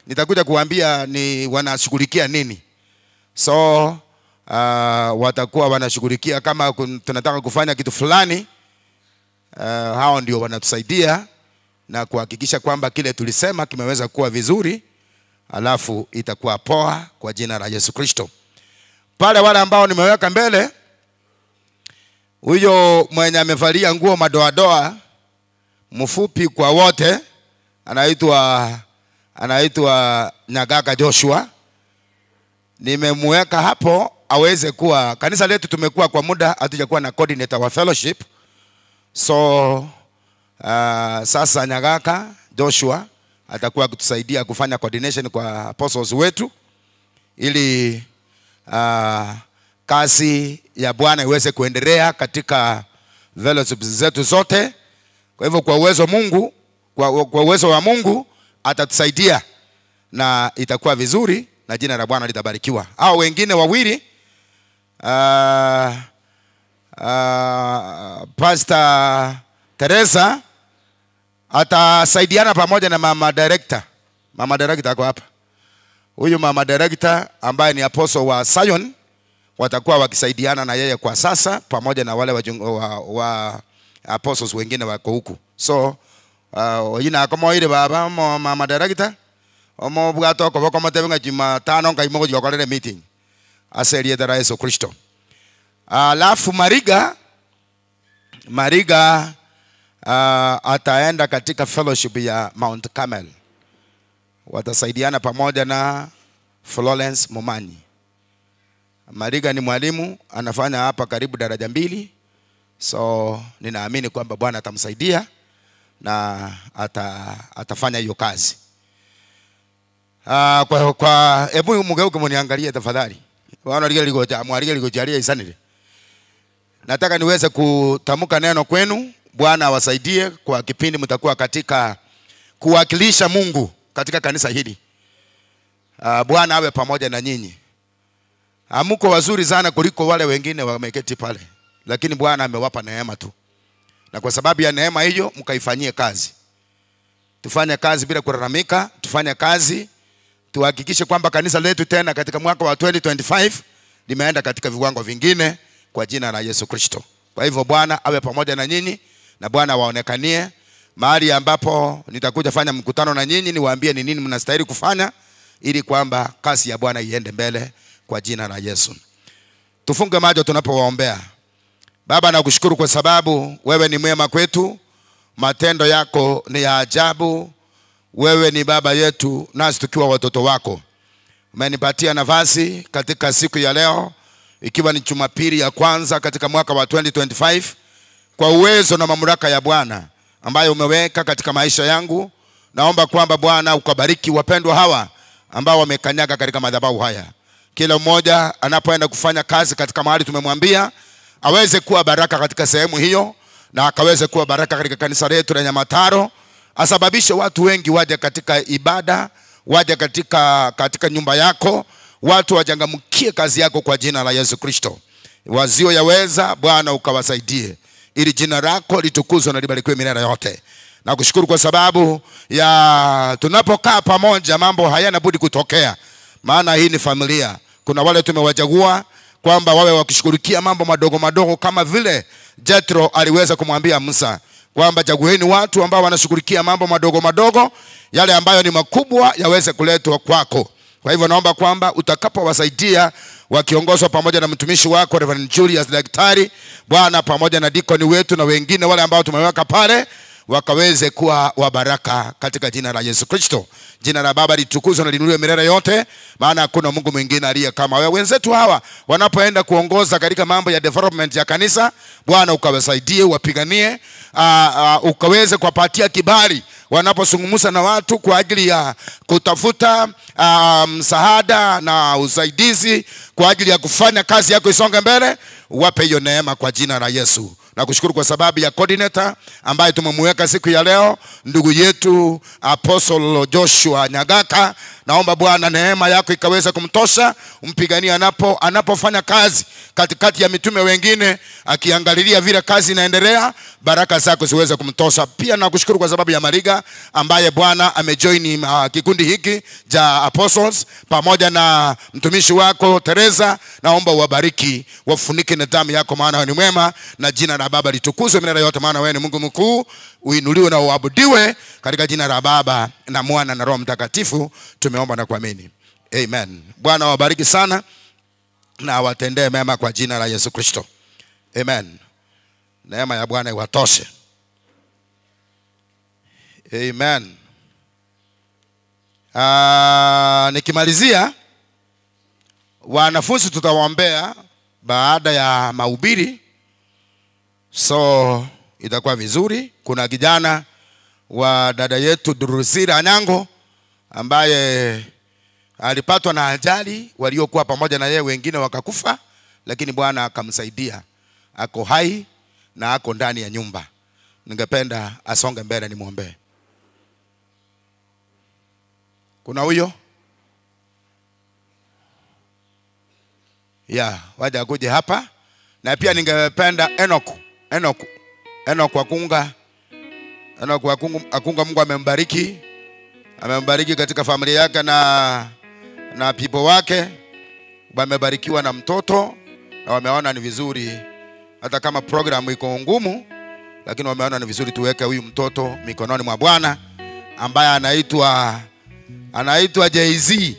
Nitakuja kuambia ni wanashughulikia nini. So watakuwa wanashughulikia kama tunataka kufanya kitu fulani. Hao ndio wanatusaidia na kuhakikisha kwamba kile tulisema kimeweza kuwa vizuri, alafu itakuwa poa kwa jina la Yesu Kristo. Pale wale ambao nimeweka mbele, huyo mwenye amevalia nguo madoadoa mfupi kwa wote anaitwa Nyagaka Joshua. Nimemweka hapo aweze kuwa, kanisa letu tumekuwa kwa muda hatujakuwa na coordinator wa fellowship. So sasa Nyagaka Joshua atakuwa kutusaidia kufanya coordination kwa apostles wetu ili kazi ya Bwana iweze kuendelea katika fellowship zetu zote. Kwa hivyo kwa uwezo Mungu, kwa uwezo wa Mungu atatusaidia na itakuwa vizuri na jina la Bwana litabarikiwa. Hao wengine wawili Pastor Teresa atasaidiana pamoja na Mama Director. Mama Director ako hapa. Huyu Mama Director ambaye ni apostle wa Zion watakuwa wakisaidiana na yeye kwa sasa pamoja na wale wa apostles wengine wako huku. So wengine kama ile baba Mama Director Omo bwato ko boko matebenga Jumatano ngai mogo jokolele meeting. Aserie dara Yesu Kristo. Alafu Mariga ataenda katika fellowship ya Mount Carmel. Watasaidiana pamoja na Florence Momanyi. Mariga ni mwalimu, anafanya hapa karibu daraja 2. So ninaamini kwamba Bwana atamsaidia na atafanya hiyo kazi. Kwa hebu mugeuke mniangalie tafadhali. Wana ligojalia isanile. Nataka niweze kutamka neno kwenu. Bwana awasaidie kwa kipindi mtakuwa katika kuwakilisha Mungu katika kanisa hili. Bwana awe pamoja na nyinyi. Amuko wazuri sana kuliko wale wengine wameketi pale. Lakini Bwana amewapa neema tu. Na kwa sababu ya neema hiyo mkaifanyie kazi. Tufanye kazi bila kulalamika, tufanye kazi. Tuhakikishe kwamba kanisa letu tena katika mwaka wa 2025 limeenda katika viwango vingine kwa jina la Yesu Kristo. Kwa hivyo Bwana awe pamoja na nyinyi na Bwana waonekanie mahali ambapo nitakuja fanya mkutano na nyinyi, niwaambie ni nini mnastahili kufanya ili kwamba kazi ya Bwana iende mbele kwa jina la Yesu. Tufunge macho tunapowaombea. Baba, nakushukuru kwa sababu wewe ni mwema kwetu. Matendo yako ni ya ajabu. Wewe ni baba yetu nasi tukiwa watoto wako. Umenipatia nafasi katika siku ya leo ikiwa ni Jumapili ya kwanza katika mwaka wa 2025 kwa uwezo na mamlaka ya Bwana ambayo umeweka katika maisha yangu. Naomba kwamba Bwana ukabariki wapendwa hawa ambao wamekanyaga katika madhabahu haya. Kila mmoja anapoenda kufanya kazi katika mahali tumemwambia aweze kuwa baraka katika sehemu hiyo na akaweze kuwa baraka katika kanisa letu la Nyamataro. Asababishe watu wengi waje katika ibada, waje katika nyumba yako, watu wajangamkie kazi yako kwa jina la Yesu Kristo. Wazio yaweza Bwana ukawasaidie ili jina lako litukuzwe na libarikiwe milele yote. Na kushukuru kwa sababu ya tunapokaa pamoja mambo hayana budi kutokea. Maana hii ni familia. Kuna wale tumewachagua kwamba wawe wakishughulikia mambo madogo madogo kama vile Jethro aliweza kumwambia Musa kwamba chagueni watu ambao wanashughulikia mambo madogo madogo, yale ambayo ni makubwa yaweze kuletwa kwako. Kwa hivyo naomba kwamba utakapowasaidia wakiongozwa pamoja na mtumishi wako Reverend Julius Daktari, Bwana pamoja na dikoni wetu na wengine wale ambao tumeweka pale, wakaweze kuwa wa baraka katika jina la Yesu Kristo. Jina la Baba litukuzwe na liinuliwe milele yote, maana hakuna Mungu mwingine aliye kama wewe. Wenzetu hawa wanapoenda kuongoza katika mambo ya development ya kanisa, Bwana ukawasaidie, wapiganie, ukaweze kuwapatia kibali wanapozungumza na watu kwa ajili ya kutafuta msaada na usaidizi kwa ajili ya kufanya kazi yako isonge mbele. Wape hiyo neema kwa jina la Yesu. Na kushukuru kwa sababu ya coordinator ambaye tumemweka siku ya leo, ndugu yetu Apostle Joshua Nyagaka. Naomba Bwana neema yako ikaweza kumtosha, umpigania anapofanya kazi katikati ya mitume wengine, akiangalilia vile kazi inaendelea, baraka zako ziweze kumtosha. Pia nakushukuru kwa sababu ya Mariga ambaye Bwana amejoin kikundi hiki cha Apostles pamoja na mtumishi wako Teresa. Naomba uwabariki, wafunike na damu yako, maana wewe ni mwema, na jina la Baba litukuzwe milele yote, maana wewe ni Mungu mkuu. Uinuliwe na uabudiwe katika jina la Baba na Mwana na Roho Mtakatifu tumeomba na kuamini. Amen. Bwana wabariki sana na watendee mema kwa jina la Yesu Kristo. Amen. Neema ya Bwana iwatoshe. Amen. Nikimalizia, wanafunzi tutawaombea baada ya mahubiri, so itakuwa vizuri. Kuna kijana wa dada yetu Durusira Anyango ambaye alipatwa na ajali, waliokuwa pamoja na yeye wengine wakakufa, lakini Bwana akamsaidia, ako hai na ako ndani ya nyumba. Ningependa asonge mbele nimwombee. Kuna huyo? Waje kuje hapa. Na pia ningependa Enoch Akunga, Mungu amembariki. Amembariki katika familia yake na people wake. Wamebarikiwa na mtoto na wameona ni vizuri, hata kama program iko ngumu, lakini wameona ni vizuri tuweke huyu mtoto mikononi mwa Bwana ambaye anaitwa anaitwa Jay-Z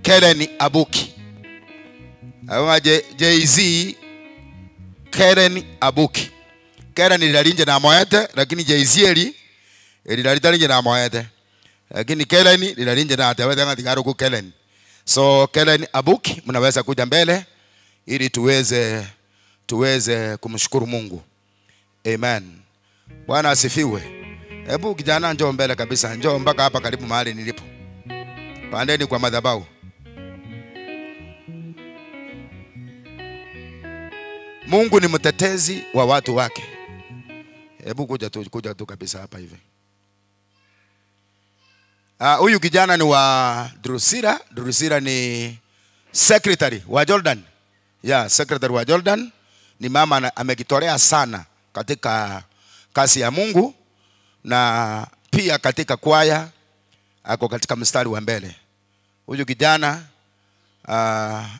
Karen Abuki. Jay-Z Karen Abuki. Karen ililalinje na moete, lakini Jay-Z ililalinje na moete. Lakini Karen ililalinje na ataweza ngatikaro ku Karen. So Karen Abuki, mnaweza kuja mbele ili tuweze kumshukuru Mungu. Amen. Bwana asifiwe. Hebu kijana njoo mbele kabisa, njoo mpaka hapa karibu mahali nilipo. Pandeni kwa madhabahu. Mungu ni mtetezi wa watu wake. Hebu kuja tu kabisa hapa hivi. Huyu kijana ni wa Drusilla. Drusilla ni secretary wa Jordan. Secretary wa Jordan. Ni mama amekitolea sana katika kazi ya Mungu na pia katika kwaya ako katika mstari wa mbele. Huyu kijana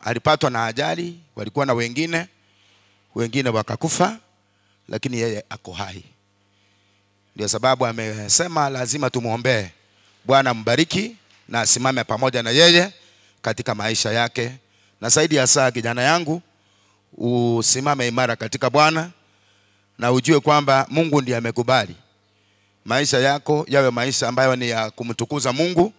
alipatwa na ajali, walikuwa na wengine wakakufa, lakini yeye ako hai. Ndio sababu amesema lazima tumuombee. Bwana mbariki na asimame pamoja na yeye katika maisha yake. Na zaidi ya saa, kijana yangu, usimame imara katika Bwana na ujue kwamba Mungu ndiye amekubali maisha yako yawe maisha ambayo ni ya kumtukuza Mungu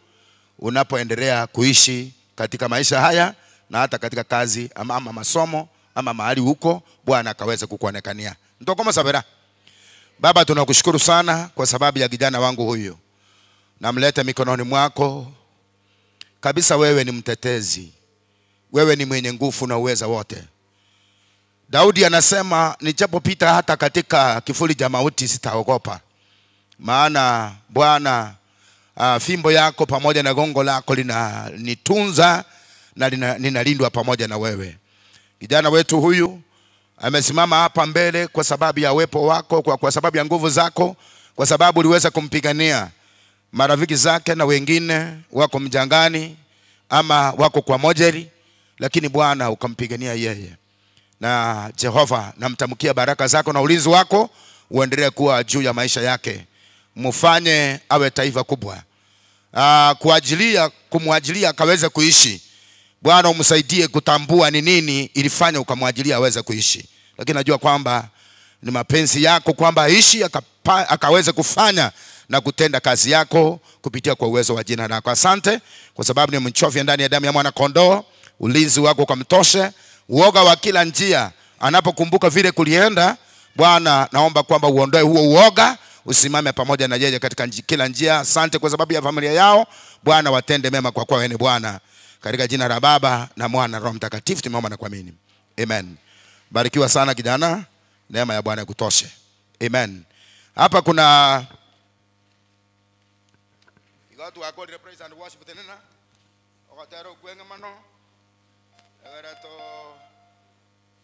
unapoendelea kuishi katika maisha haya, na hata katika kazi ama masomo ama mahali huko Bwana akaweze kukuonekania. Ndokoma sabera. Baba, tunakushukuru sana kwa sababu ya kijana wangu huyu. Namleta mikononi mwako. Kabisa wewe ni mtetezi. Wewe ni mwenye nguvu na uweza wote. Daudi anasema nichapopita hata katika kivuli cha mauti sitaogopa. Maana Bwana fimbo yako pamoja na gongo lako linanitunza na ninalindwa pamoja na wewe. Kijana wetu huyu amesimama hapa mbele kwa sababu ya uwepo wako, kwa sababu ya nguvu zako, kwa sababu uliweza kumpigania. Marafiki zake na wengine wako mjangani ama wako kwa mojeri, lakini Bwana ukampigania yeye. Na Jehova, namtamkia baraka zako na ulinzi wako uendelee kuwa juu ya maisha yake. Mfanye awe taifa kubwa. Kumwajilia akaweze kuishi. Bwana umsaidie kutambua ni nini ilifanya ukamwajilia aweze kuishi. Lakini najua kwamba ni mapenzi yako kwamba aishi akaweze kufanya na kutenda kazi yako kupitia kwa uwezo wa jina lako. Asante kwa sababu ni mchovya ndani ya damu ya mwana kondoo. Ulinzi wako ukamtoshe. Uoga wa kila njia anapokumbuka vile kulienda, Bwana naomba kwamba uondoe huo uoga, usimame pamoja na yeye katika kila njia. Asante kwa sababu ya familia yao. Bwana watende mema kwa wewe ni Bwana. Katika jina la Baba na Mwana na Roho Mtakatifu tumeomba na kuamini. Amen. Barikiwa sana kijana. Neema ya Bwana ikutoshe. Amen. Hapa kuna igatu wako di praise and worship tenena. Okatero kwenga mano.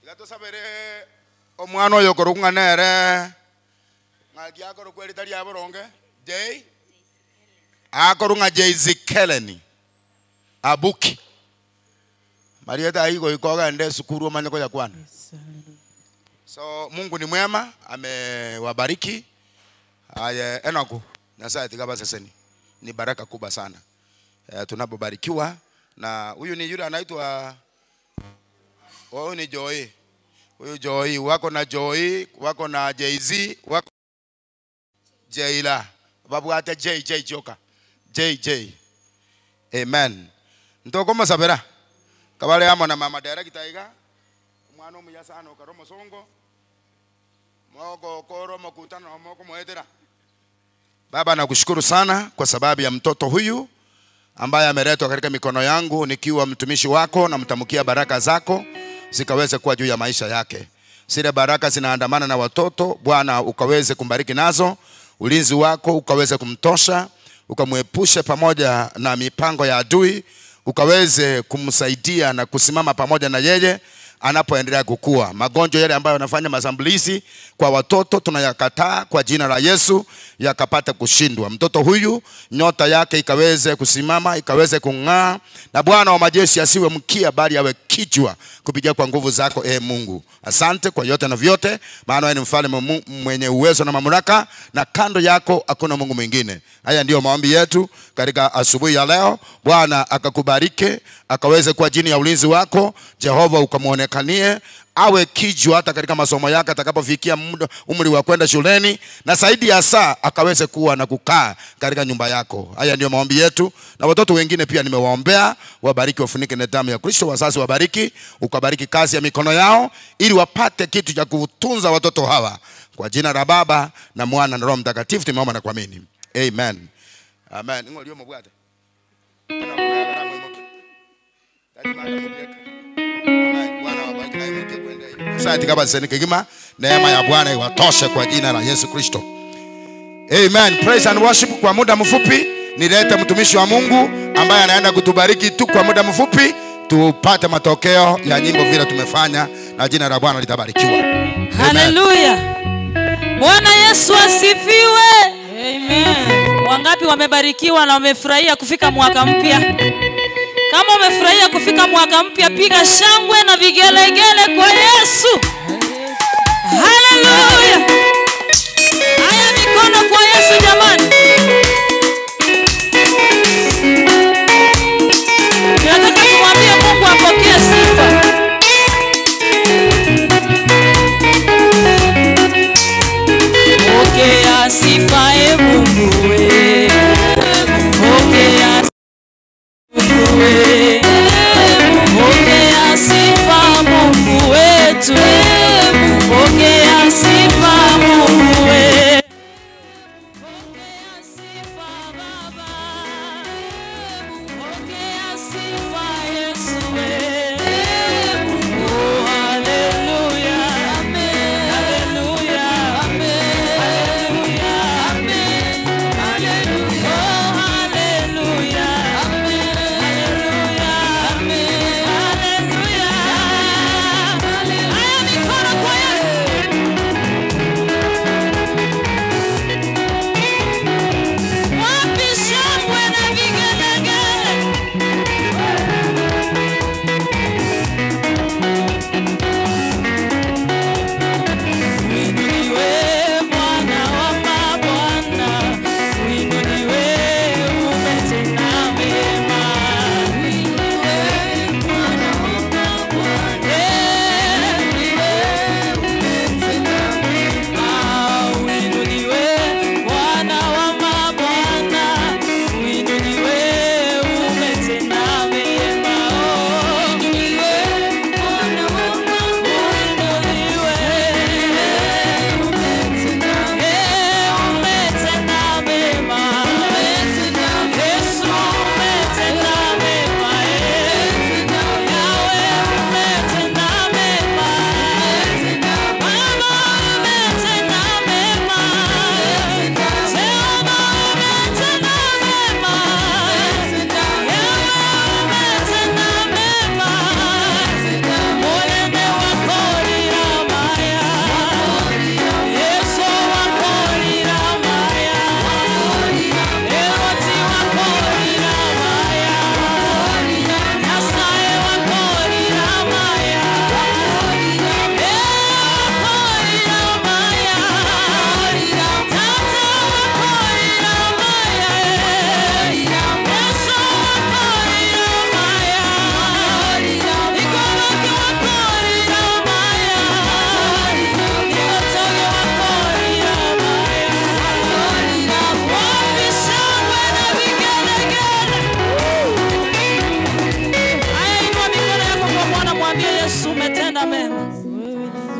Igato sabere omwana oyo korunga nere. Ngaki akoro kwelitali aboronge. Jay. Akorunga Jay-Z Karen Abuki. Marieta higo ikoga ende sukuru manyako ya kwana. So Mungu ni mwema, amewabariki. Enoko Nyasaye tigaba seseni. Ni baraka kubwa sana. Tunapobarikiwa na huyu ni yule anaitwa ni Joy. Huyu Joy, wako na Joy, wako na Jay-Z, wako Jayla. Babu hata J Joka. JJ. Amen. Ntokoma sabera. Kabale amo na mama director iga. Mwana umuyasano karomo songo. Mwoko koro mokutana na mwoko moedera. Baba nakushukuru sana kwa sababu ya mtoto huyu ambaye ameletwa katika mikono yangu nikiwa mtumishi wako, na mtamkia baraka zako zikaweze kuwa juu ya maisha yake. Zile baraka zinaandamana na watoto, Bwana ukaweze kumbariki nazo, ulinzi wako ukaweze kumtosha, ukamwepushe pamoja na mipango ya adui, ukaweze kumsaidia na kusimama pamoja na yeye anapoendelea kukua. Magonjwa yale ambayo yanafanya mashambulizi kwa watoto tunayakataa kwa jina la Yesu, yakapata kushindwa. Mtoto huyu nyota yake ikaweze kusimama, ikaweze kung'aa, na Bwana wa majeshi asiwe mkia bali awe kichwa kupitia kwa nguvu zako Mungu. Asante kwa yote na vyote, maana wewe ni mfalme mwenye uwezo na mamlaka, na kando yako hakuna Mungu mwingine. Haya ndio maombi yetu katika asubuhi ya leo. Bwana akakubariki, akaweze kwa jini ya ulinzi wako Jehova, ukamuonekanie awe kijwa hata katika masomo yake atakapofikia umri wa kwenda shuleni, na zaidi ya saa akaweze kuwa na kukaa katika nyumba yako. Haya ndio maombi yetu, na watoto wengine pia nimewaombea, wabariki, wafunike na damu ya Kristo. Wazazi wabariki, ukabariki kazi ya mikono yao ili wapate kitu cha kutunza watoto hawa. Kwa jina la Baba na Mwana na Roho Mtakatifu tumeomba na kuamini. Amen. Amen. Ngolio mbwate. Asante kama senike gima, neema ya Bwana iwatoshe kwa jina la Yesu Kristo. Amen. Praise and worship. Kwa muda mfupi nilete mtumishi wa Mungu ambaye anaenda kutubariki tu kwa muda mfupi, tupate matokeo ya nyimbo vile tumefanya, na jina la Bwana litabarikiwa. Haleluya. Bwana Yesu asifiwe. Amen. Wangapi wamebarikiwa na wamefurahia kufika mwaka mpya? Kama umefurahia kufika mwaka mpya, piga shangwe na vigelegele kwa Yesu. Haleluya. Haya mikono kwa Yesu jamani. Tunataka tumwambie Mungu apokee sifa. Pokea sifa Mungu wewe. Pokea pokea sifa Mungu wetu, pokea sifa Mungu wetu, pokea sifa Baba, pokea sifa Yesu wewe. Oh, haleluya, amen, haleluya, amen, haleluya, amen, haleluya, oh, haleluya, amen.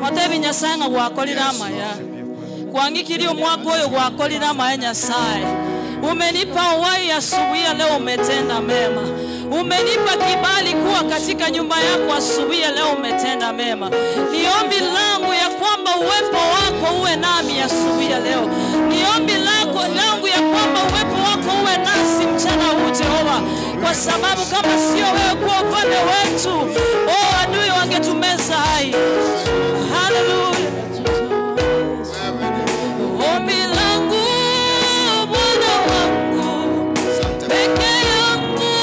Matevi nyasanga gwakolira amaya. Kuangikiri umwaka oyo gwakolira amaya Nyasaye. Umenipa uhai asubuhi leo, umetenda mema. Umenipa kibali kuwa katika nyumba yako asubuhi leo, umetenda mema. Ni ombi langu ya kwamba uwepo wako uwe nami asubuhi leo. Ni ombi langu ya kwamba uwepo wako uwe nasi mchana huu Jehova, kwa sababu kama sio wewe kwa upande wetu, adui wangetumeza hai. Hallelujah. Ombi langu Bwana wangu, peke yangu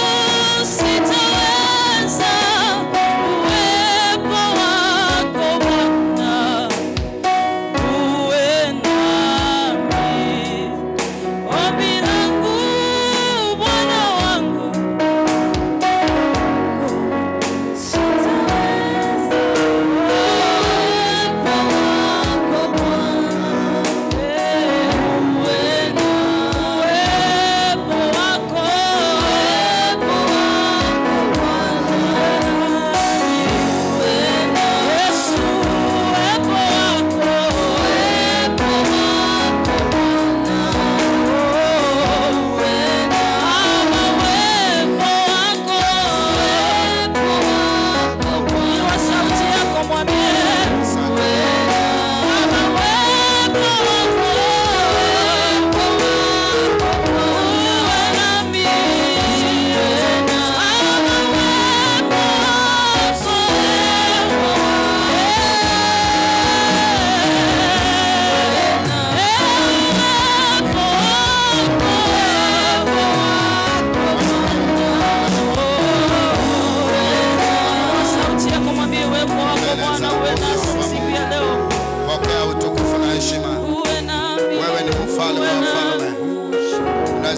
sitaweza.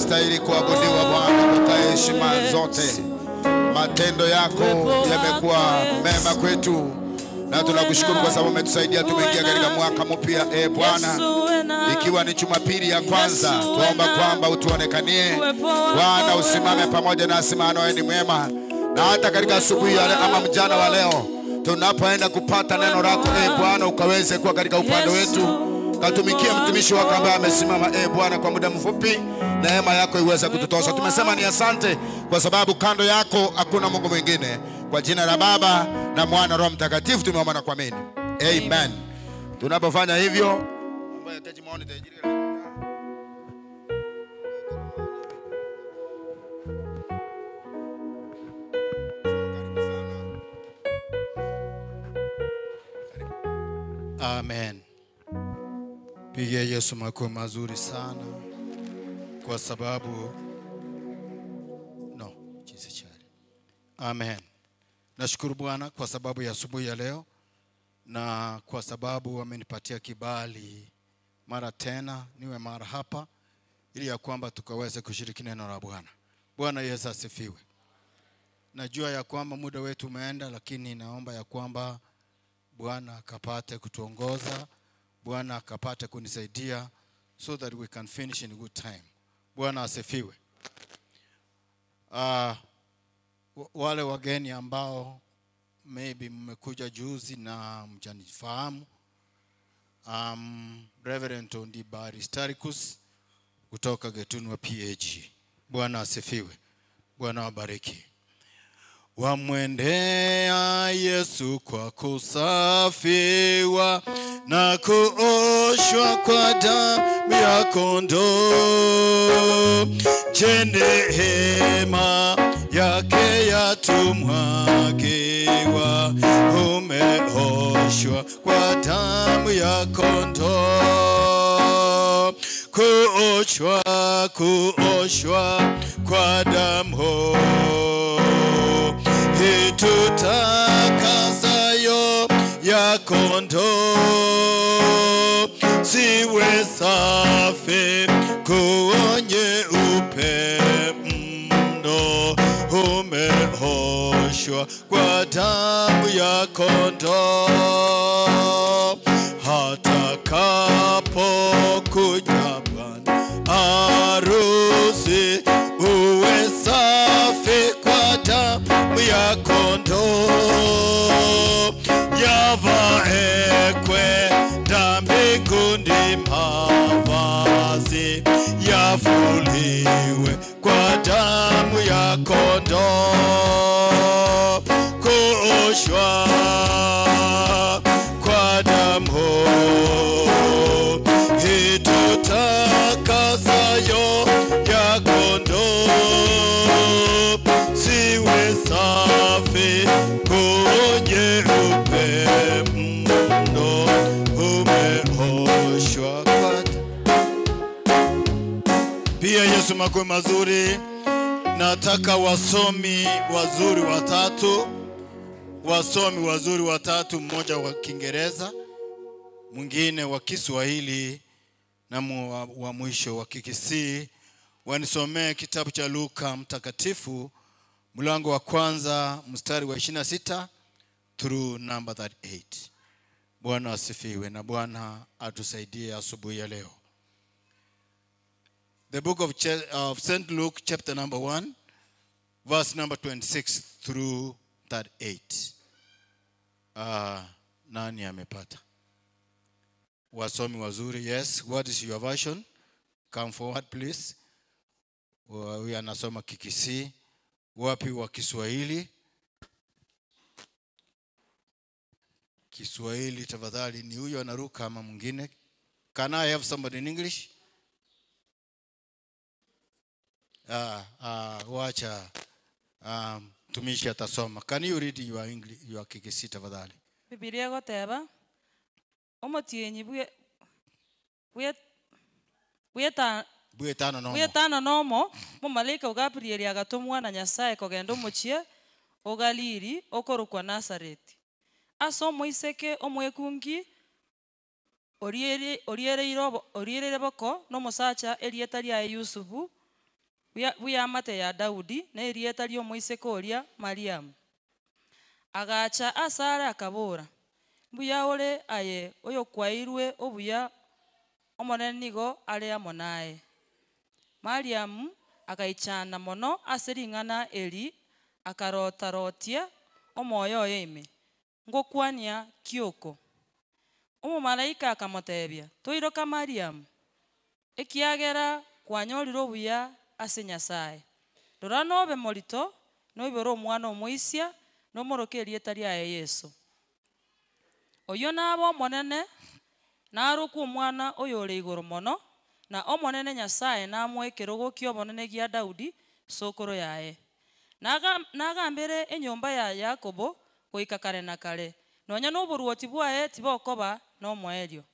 Unastahili kuabudiwa Bwana kwa heshima zote. Matendo yako yamekuwa mema kwetu, na tunakushukuru kwa sababu umetusaidia. Tumeingia katika mwaka mpya Bwana, ikiwa ni Jumapili ya kwanza. Tuomba kwamba utuonekanie Bwana, usimame pamoja nasi, maana wewe ni mwema. Na hata katika asubuhi ama mjana wa leo tunapoenda kupata neno lako Bwana, ukaweze kuwa katika upande wetu. Katumikie mtumishi wako ambaye amesimama Bwana kwa muda mfupi, neema yako iweze kututosha. Tumesema ni asante kwa sababu kando yako hakuna Mungu mwingine. Kwa jina la Baba na Mwana Roho Mtakatifu tumeomba na kuamini. Amen. Tunapofanya hivyo, amen. Pigia Yesu makofi mazuri sana kwa sababu amen. Nashukuru Bwana kwa sababu ya asubuhi ya leo, na kwa sababu amenipatia kibali mara tena niwe mara hapa ili ya kwamba tukaweze kushiriki neno la Bwana. Bwana Yesu asifiwe. Najua ya kwamba muda wetu umeenda, lakini naomba ya kwamba Bwana akapate kutuongoza, Bwana akapate kunisaidia so that we can finish in a good time. Bwana asifiwe. Wale wageni ambao maybe mmekuja juzi na mjanifahamu, Reverend Ondiba Aristarchus kutoka Getunwa PAG. Bwana asifiwe. Bwana wabariki. Wamwendea Yesu kwa kusafiwa na kuoshwa kwa damu ya kondoo. Je, neema yake yatumwagiwa, umeoshwa kwa damu ya kondoo. Kuoshwa kwa damu itutakasayo ya kondoo. Siwe safi kuonye upe mno, umeoshwa kwa damu ya kondoo. Hatakapokuja bwana harusi, uwe safi kwa damu ya kondoo. Yavae kwenda mbinguni mavazi, yafuliwe kwa damu ya kondoo. Kuoshwa kwa damu itutakasayo ya kondoo. Siwe safi kuonye upe mno, umeoshwa kwa. Pia Yesu makofi mazuri. Nataka wasomi wazuri watatu, mmoja wa Kiingereza, mwingine wa Kiswahili na wa mwisho wa Kikisii, wanisomee kitabu cha Luka mtakatifu mlango wa kwanza mstari wa 26 through number 38. Bwana asifiwe na Bwana atusaidie asubuhi ya leo. The book of St. Luke chapter number 1 verse number 26 through 38. Nani amepata? Wasomi wazuri. Yes, what is your version? Come forward please. Huyu anasoma Kikisii. Wapi wa Kiswahili? Kiswahili tafadhali. Ni huyo anaruka ama mwingine? Can I have somebody in English? Wacha tumishi atasoma. Can you read your Kikisii tafadhali? Biblia goteba omotienyi bwetano nomo mumalaika Gabriel agatumwa na Nyasaye kogenda omuchie ogaliri okorukwa Nazareti ase omoiseke omwekungi orierere boko n'omusacha erieta rya Yusufu buya amate ya Daudi na erieta lyo mwiseke oria Mariamu. Agacha asara akabora. Buya ore aye oyo kwairwe obuya omonene nigo are amo naye. Mariamu agaichana mono asering'ana eri akarotarotia omoyo oyo ime ngokwania kioko. Omomalaika akamotebia, toiroka Mariamu, ekiagera kwanyorire obuya ase Nyasaye. Rora nobe morito noibere omwana omoisia nomoroka erieta riaye Yesu. Oyo naba omonene narokwa omwana oyo ore igoro mono, na omonene Nyasaye namoa ekerogo obonene gia Daudi sokoro yaye. Nagambere enyomba ya Yakobo goika kare na kare, nonya noboruoti bwaye tibokoba nomoerio.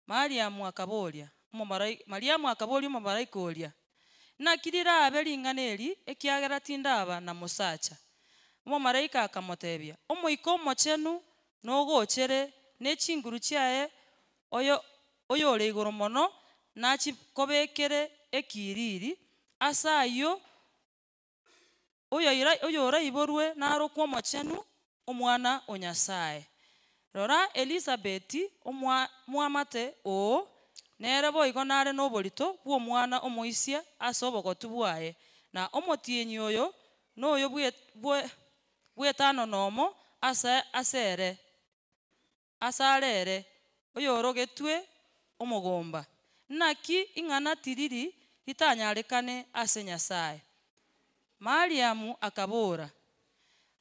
Mariamu akaboria omomalaika oria, nakirira abe ring'ana eri ekiagera tindaba na musacha. Omomalaika akamotebia, omoika omochenu nogochere nechinguru chiaye oyo ore igoro mono nachikobekere ekiriri asa ayo oyo oraiborwe narokwa omochenu omwana o Nyasaye. Rora Elizabeti mwamate o nere boigo nare noborito bwa omwana omoisia ase obogotu bwaye, na omotienyi oyo noyo bwetano nomo asere oyo orogetwe omogomba. Naki ing'ana tiriri ritanyarekane ase Nyasaye. Mariamu akabora,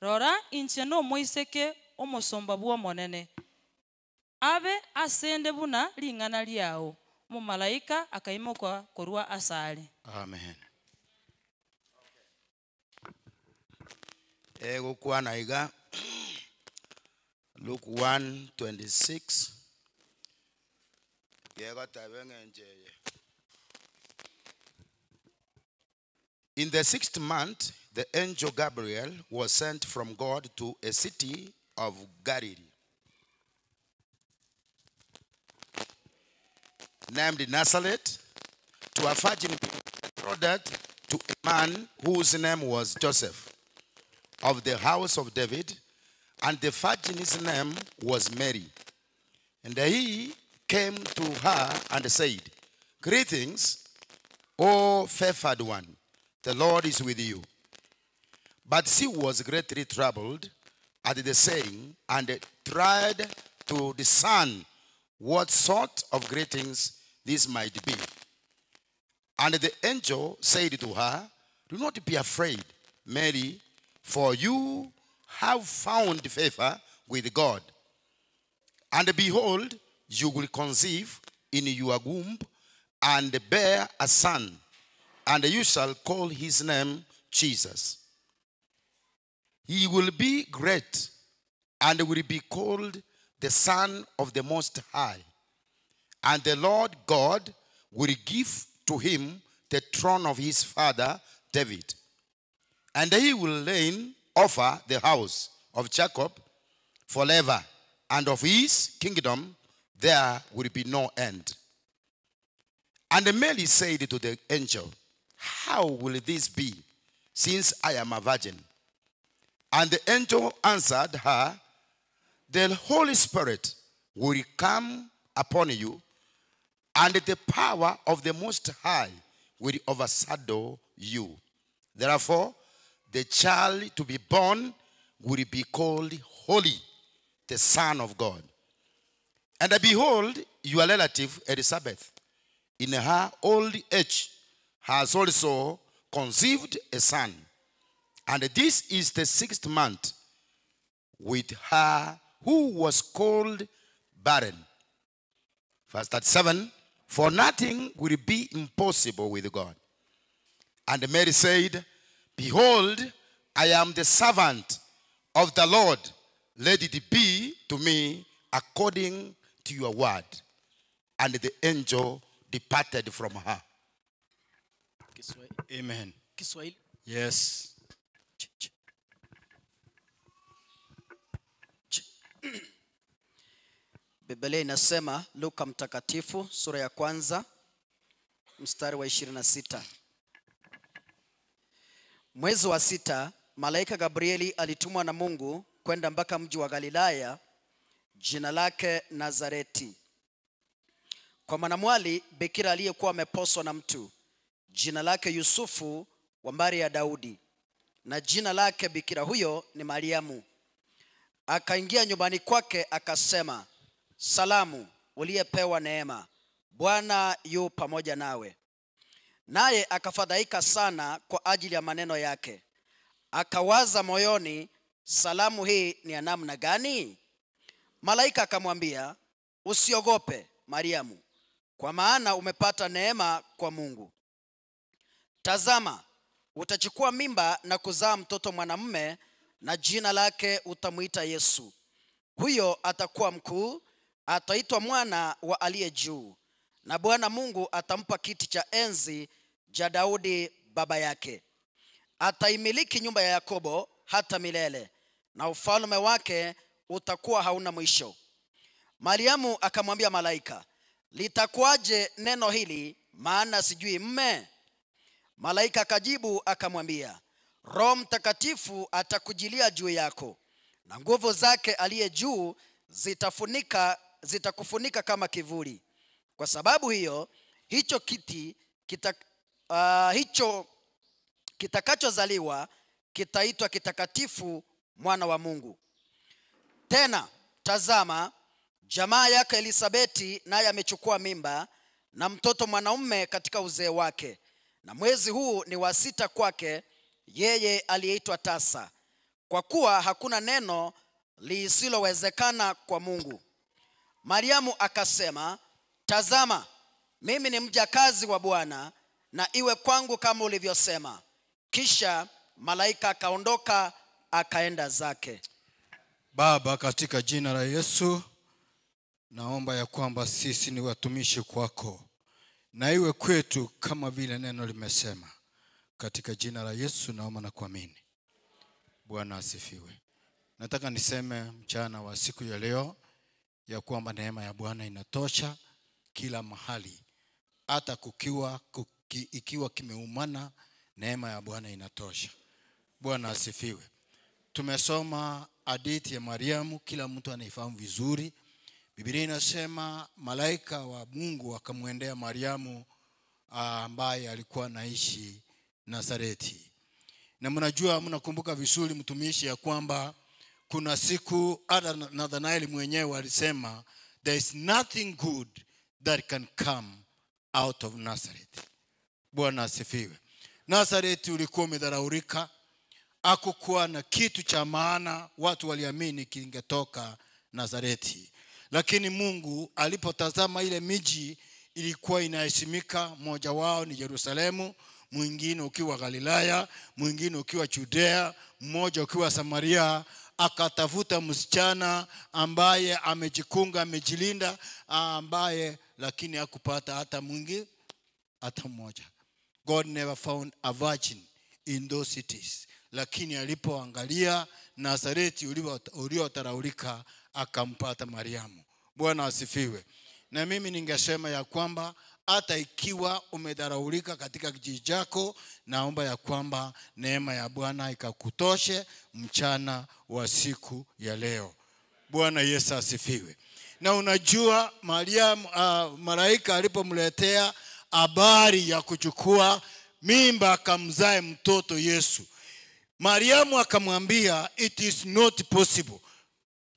rora inche no moiseke omosomba bwa omonene, abe asende buna ring'ana riao. Omomalaika akaimoka korwa asare. Amen. Gokwana iga Luke 1:26. In the 6th month, the angel Gabriel was sent from God to a city of Galilee named Nazareth, to a virgin betrothed to a man whose name was Joseph, of the house of David, and the virgin's name was Mary. And he came to her and said, "Greetings, O favored one, the Lord is with you." But she was greatly troubled at the saying, and tried to discern what sort of greetings this might be. And the angel said to her, "Do not be afraid, Mary, for you have found favor with God. And behold, you will conceive in your womb and bear a son, and you shall call his name Jesus. He will be great and will be called the Son of the Most High. And the Lord God will give to him the throne of his father David. And he will reign over the house of Jacob forever, and of his kingdom there will be no end." And Mary said to the angel, "How will this be, since I am a virgin?" And the angel answered her, "The Holy Spirit will come upon you, and the power of the Most High will overshadow you. Therefore, the child to be born will be called Holy, the Son of God. And behold, your relative Elizabeth, in her old age, has also conceived a son. And this is the 6th month with her who was called barren." Verse 37, "For nothing will be impossible with God." And Mary said, "Behold, I am the servant of the Lord. Let it be to me according to your word." And the angel departed from her. Amen. Yes. Biblia inasema Luka mtakatifu sura ya 1 mstari wa 26. Mwezi wa 6, malaika Gabrieli alitumwa na Mungu kwenda mpaka mji wa Galilaya, jina lake Nazareti, kwa mwanamwali bikira aliyekuwa ameposwa na mtu, jina lake Yusufu wa mbari ya Daudi, na jina lake bikira huyo ni Mariamu. Akaingia nyumbani kwake akasema, salamu, uliyepewa neema, Bwana yu pamoja nawe. Naye akafadhaika sana kwa ajili ya maneno yake. Akawaza moyoni, salamu hii ni ya namna gani? Malaika akamwambia, usiogope Mariamu, kwa maana umepata neema kwa Mungu. Tazama, utachukua mimba na kuzaa mtoto mwanamume, na jina lake utamuita Yesu. Huyo atakuwa mkuu, ataitwa mwana wa aliye juu, na Bwana Mungu atampa kiti cha enzi cha Daudi baba yake. Ataimiliki nyumba ya Yakobo hata milele, na ufalme wake utakuwa hauna mwisho. Mariamu akamwambia malaika, litakuwaje neno hili, maana sijui mme? Malaika akajibu akamwambia, Roho Mtakatifu atakujilia juu yako, na nguvu zake aliye juu zitakufunika kama kivuli. Kwa sababu hiyo, hicho kitakachozaliwa kitaitwa kitakatifu, mwana wa Mungu. Tena tazama, jamaa yake Elisabeti naye amechukua mimba na mtoto mwanaume katika uzee wake, na mwezi huu ni wa 6 kwake yeye aliyeitwa tasa, kwa kuwa hakuna neno lisilowezekana kwa Mungu. Mariamu akasema, tazama, mimi ni mjakazi wa Bwana, na iwe kwangu kama ulivyosema. Kisha malaika akaondoka akaenda zake. Baba, katika jina la Yesu, naomba ya kwamba sisi ni watumishi kwako, na iwe kwetu kama vile neno limesema. Katika jina la Yesu naomba na kuamini. Bwana asifiwe. Nataka niseme mchana wa siku ya leo ya kwamba neema ya Bwana inatosha kila mahali, hata ikiwa kimeumana, neema ya Bwana inatosha. Bwana asifiwe. Tumesoma hadithi ya Mariamu, kila mtu anaifahamu vizuri. Biblia inasema malaika wa Mungu akamwendea Mariamu ambaye alikuwa anaishi Nazareti. Na mnakumbuka vizuri mtumishi ya kwamba kuna siku hata Nathanaeli mwenyewe alisema, there is nothing good that can come out of Nazareth. Bwana asifiwe. Nazareti ulikuwa umedharaulika, hakukuwa na kitu cha maana, watu waliamini kingetoka Nazareti. Lakini Mungu alipotazama ile miji ilikuwa inaheshimika, mmoja wao ni Yerusalemu, mwingine ukiwa Galilaya, mwingine ukiwa Judea, mmoja ukiwa Samaria, akatafuta msichana ambaye amejikunga, amejilinda, ambaye lakini hakupata hata mwingi hata mmoja. God never found a virgin in those cities. Lakini alipoangalia Nazareti uliotaraulika, akampata Mariamu. Bwana asifiwe. Na mimi ningesema ya kwamba hata ikiwa umedharaulika katika kijiji chako, naomba ya kwamba neema ya Bwana ikakutoshe mchana wa siku ya leo. Bwana Yesu asifiwe. Na unajua Mariamu, malaika alipomletea habari ya kuchukua mimba akamzae mtoto Yesu, Mariamu akamwambia it is not possible.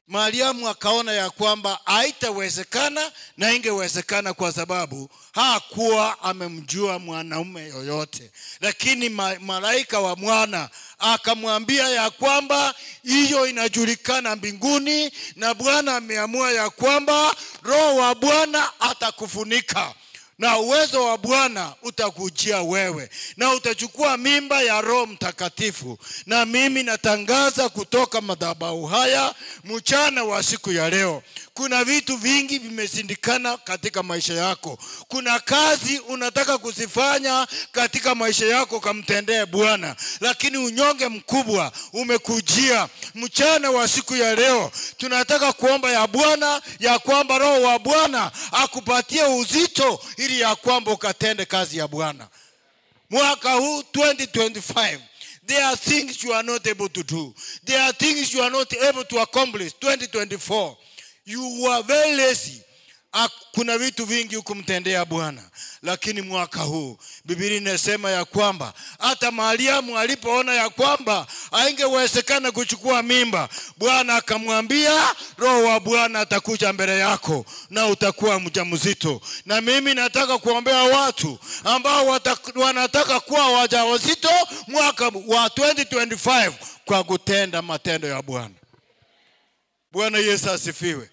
Mariamu akaona ya kwamba haitawezekana, na ingewezekana kwa sababu hakuwa amemjua mwanaume yoyote. Lakini malaika wa Bwana akamwambia ya kwamba hiyo inajulikana mbinguni, na Bwana ameamua ya kwamba Roho wa Bwana atakufunika, na uwezo wa Bwana utakujia wewe, na utachukua mimba ya Roho Mtakatifu. Na mimi natangaza kutoka madhabahu haya mchana wa siku ya leo, kuna vitu vingi vimesindikana katika maisha yako. Kuna kazi unataka kuzifanya katika maisha yako, kamtendee Bwana, lakini unyonge mkubwa umekujia. Mchana wa siku ya leo tunataka kuomba ya Bwana ya kwamba Roho wa Bwana akupatie uzito ili ya kwamba ukatende kazi ya Bwana. Mwaka huu 2025, There are things you are not able to do. There are things you are not able to accomplish. 2024. You were very lazy. Kuna vitu vingi hukumtendea Bwana. Lakini mwaka huu Biblia inasema ya kwamba hata Mariamu alipoona ya kwamba haingewezekana kuchukua mimba, Bwana akamwambia Roho wa Bwana atakuja mbele yako na utakuwa mjamzito. Na mimi nataka kuombea watu ambao wanataka kuwa wajawazito mwaka wa 2025 kwa kutenda matendo ya Bwana. Bwana Yesu asifiwe.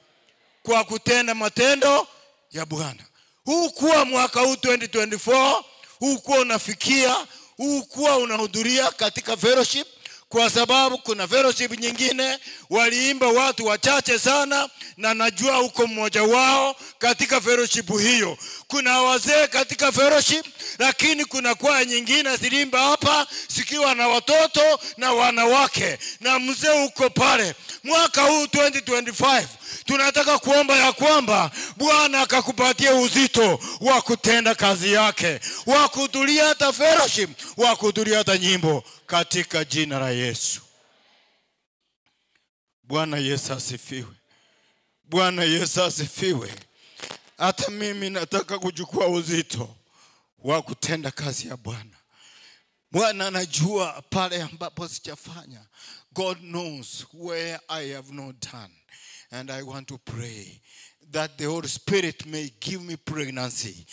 Kwa kutenda matendo ya Bwana. Huu kuwa mwaka huu 2024, huu kuwa unafikia, huu kuwa unahudhuria katika fellowship, kwa sababu kuna fellowship nyingine waliimba watu wachache sana, na najua uko mmoja wao katika fellowship hiyo. Kuna wazee katika fellowship, lakini kuna kwaya nyingine zilimba hapa sikiwa na watoto na wanawake, na mzee uko pale. Mwaka huu 2025 tunataka kuomba ya kwamba Bwana akakupatia uzito wa kutenda kazi yake, wa kuhudhuria hata fellowship, wa kuhudhuria hata nyimbo katika jina la Yesu. Bwana Yesu asifiwe. Bwana Yesu asifiwe. Hata mimi nataka kuchukua uzito wa kutenda kazi ya Bwana. Bwana anajua pale ambapo sijafanya. God knows where I have not done. And I want to pray that the Holy Spirit may give me pregnancy.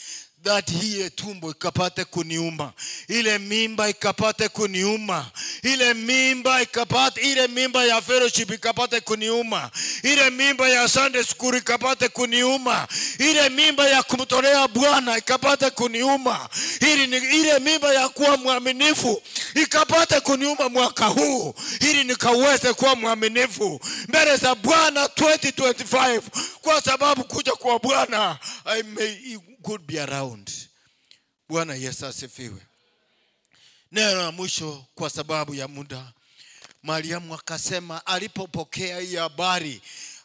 That hiye tumbo ikapate kuniuma, ile mimba ikapate kuniuma, ile mimba ya fellowship ikapate kuniuma, ile mimba ya Sunday school ikapate kuniuma, ile mimba ya kumtolea Bwana ikapate kuniuma, ile mimba ya kuwa mwaminifu ikapate kuniuma mwaka huu, ili nikaweze kuwa mwaminifu mbele za Bwana 2025, kwa sababu kuja kwa Bwana I could be around. Bwana Yesu asifiwe. Neno la mwisho kwa sababu ya muda. Mariamu akasema alipopokea hii habari,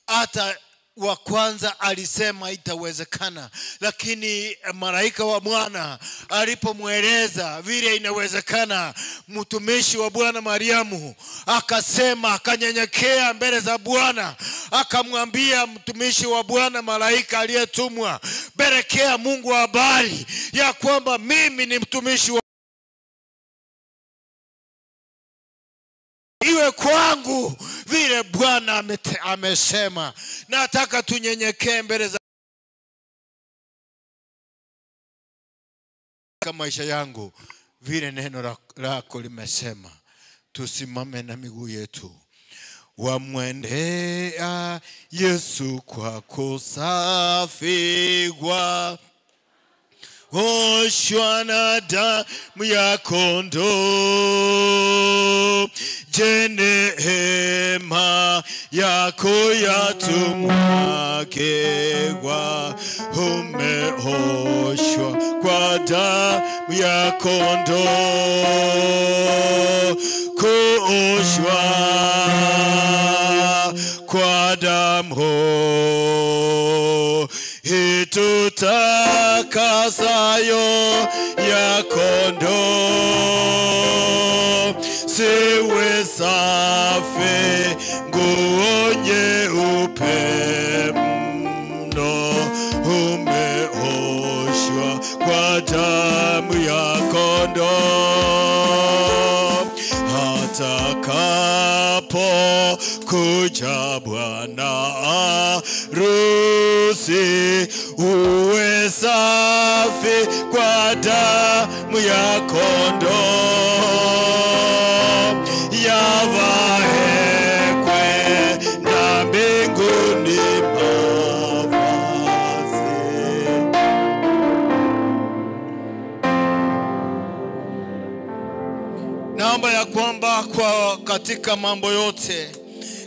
hata wa kwanza alisema itawezekana, lakini malaika wa Bwana alipomweleza vile inawezekana, mtumishi wa Bwana Mariamu akasema, akanyenyekea mbele za Bwana, akamwambia mtumishi wa Bwana, malaika aliyetumwa, pelekea Mungu habari ya kwamba mimi ni mtumishi wa iwe kwangu vile Bwana amesema. Nataka tunyenyekee mbele za maisha yangu vile neno lako limesema. Tusimame na miguu yetu. Wamwendea Yesu kwa kusafigwa, oshwa na damu ya kondoo, je, neema yako yatumwagwa, umeoshwa kwa damu ya kondoo, kuoshwa kwa damu itutakasayo ya kondoo, siwe safi nguo nyeupe mno, umeoshwa kwa damu ya kondoo. Atakapo kuja bwana harusi, uwe safi kwa damu ya kondoo, yavae kwenda mbinguni mavazi. Naomba ya kwamba katika mambo yote,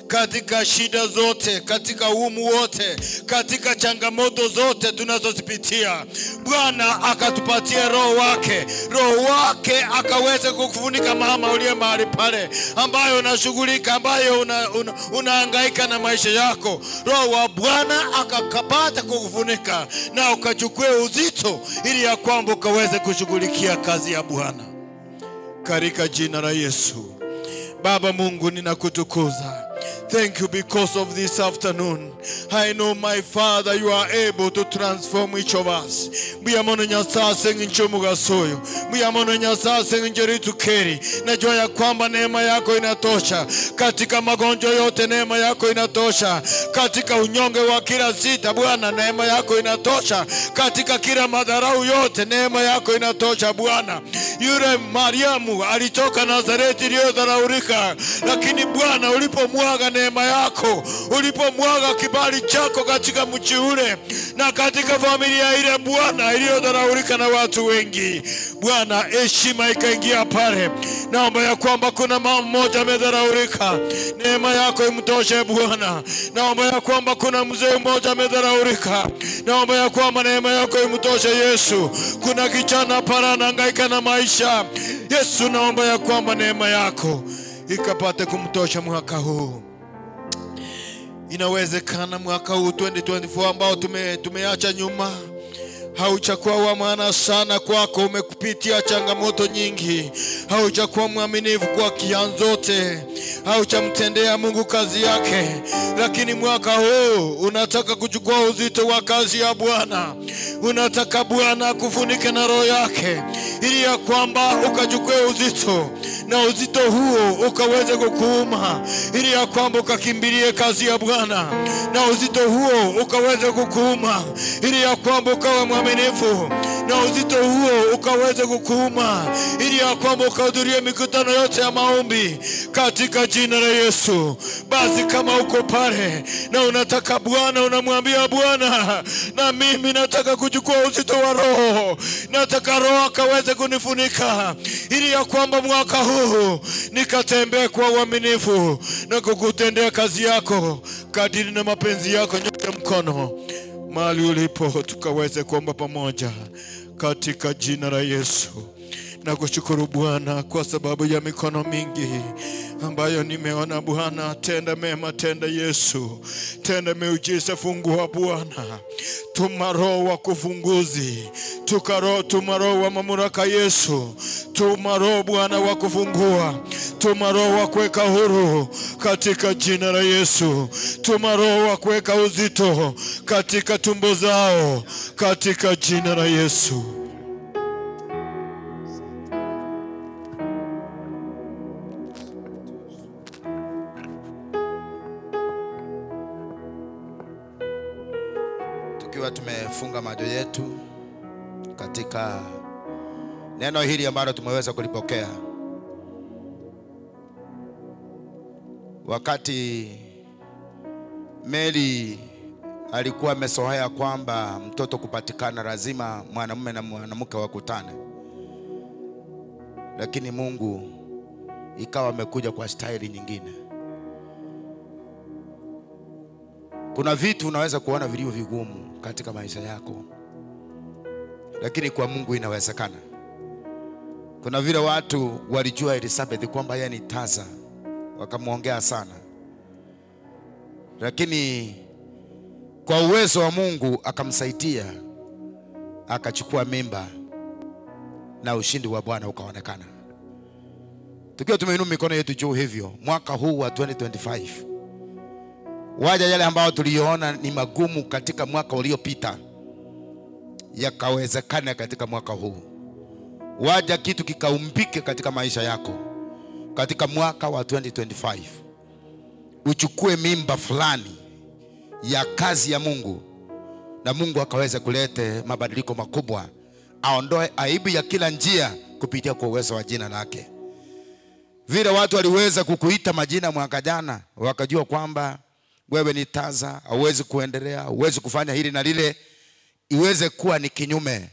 katika shida zote, katika ugumu wote, katika changamoto zote tunazozipitia, Bwana akatupatia roho wake akaweze kukufunika mama uliye mahali pale, ambayo unashughulika, ambayo unahangaika na maisha yako. Roho wa Bwana akakapata kukufunika na ukachukue uzito, ili ya kwamba ukaweze kushughulikia kazi ya Bwana katika jina la Yesu. Baba Mungu, ninakutukuza. Thank you because of this afternoon. I know, my Father, you are able to transform each of us. Muyamono nyasase nginchomuga soyo. Muyamono nyasase nginjeritu keri. Najua ya kwamba neema yako inatosha. Katika magonjwa yote neema yako inatosha. Katika unyonge wa kila zita Bwana neema yako inatosha. Katika kila madharau yote neema yako inatosha Bwana. Yule Mariamu alitoka Nazareti iliyodharaulika, lakini Bwana ulipomwaga neema yako, ulipomwaga kibali chako katika mji ule na katika familia ile Bwana iliyodharaulika na watu wengi, Bwana heshima ikaingia pale. Naomba ya kwamba kuna mama mmoja amedharaulika, neema yako imtoshe Bwana. Naomba ya kwamba kuna mzee mmoja amedharaulika, naomba ya kwamba neema yako imtoshe Yesu. Kuna kijana pale anahangaika na maisha, Yesu naomba ya kwamba neema yako ikapate kumtosha mwaka huu. Inawezekana mwaka huu 2024 ambao tumeacha nyuma hauchakuwa wa maana sana kwako, umekupitia changamoto nyingi, hauchakuwa mwaminifu kwa kianzote, hauchamtendea Mungu kazi yake, lakini mwaka huu unataka kuchukua uzito wa kazi ya Bwana. Unataka Bwana kufunike na roho yake ili ya kwamba ukachukue uzito, na uzito huo ukaweze kukuuma ili ya kwamba ukakimbilie kazi ya Bwana, na uzito huo ukaweze kukuuma ili ya kwamba ukawe mwaminifu, na uzito huo ukaweze kukuuma ili ya kwamba ukahudhurie mikutano yote ya maombi katika jina la Yesu. Basi kama uko pale na unataka Bwana, unamwambia Bwana, na mimi nataka kuchukua uzito wa roho, nataka roho akaweze kunifunika ili ya kwamba mwaka huu nikatembee kwa uaminifu na kukutendea kazi yako kadiri na mapenzi yako. Nyosha mkono mahali ulipo tukaweze kuomba pamoja katika jina la Yesu. Na kushukuru Bwana kwa sababu ya mikono mingi ambayo nimeona Bwana. Tenda mema, tenda Yesu, tenda miujiza, fungua Bwana. Tuma roho wa kufunguzi, tuma roho wa mamlaka Yesu, tuma roho Bwana wa kufungua, tuma roho wa kuweka huru katika jina la Yesu, tuma roho wa kuweka uzito katika tumbo zao katika jina la Yesu. Tukiwa tumefunga macho yetu katika neno hili ambalo tumeweza kulipokea, wakati Mary alikuwa amesohea kwamba mtoto kupatikana lazima mwanamume na mwanamke wakutane, lakini Mungu ikawa amekuja kwa staili nyingine. Kuna vitu unaweza kuona vilivyo vigumu katika maisha yako, lakini kwa Mungu inawezekana. Kuna vile watu walijua Elizabeth kwamba yeye ni tasa, wakamuongea sana, lakini kwa uwezo wa Mungu akamsaidia, akachukua mimba na ushindi wa Bwana ukaonekana. Tukiwa tumeinua mikono yetu juu hivyo, mwaka huu wa 2025, waja yale ambao tuliona ni magumu katika mwaka uliopita yakawezekana katika mwaka huu. Waja kitu kikaumbike katika maisha yako katika mwaka wa 2025. Uchukue mimba fulani ya kazi ya Mungu, na Mungu akaweza kulete mabadiliko makubwa, aondoe aibu ya kila njia kupitia kwa uwezo wa jina lake. Vile watu waliweza kukuita majina mwaka jana, wakajua kwamba wewe ni tasa, hauwezi kuendelea, hauwezi kufanya hili na lile, iweze kuwa ni kinyume.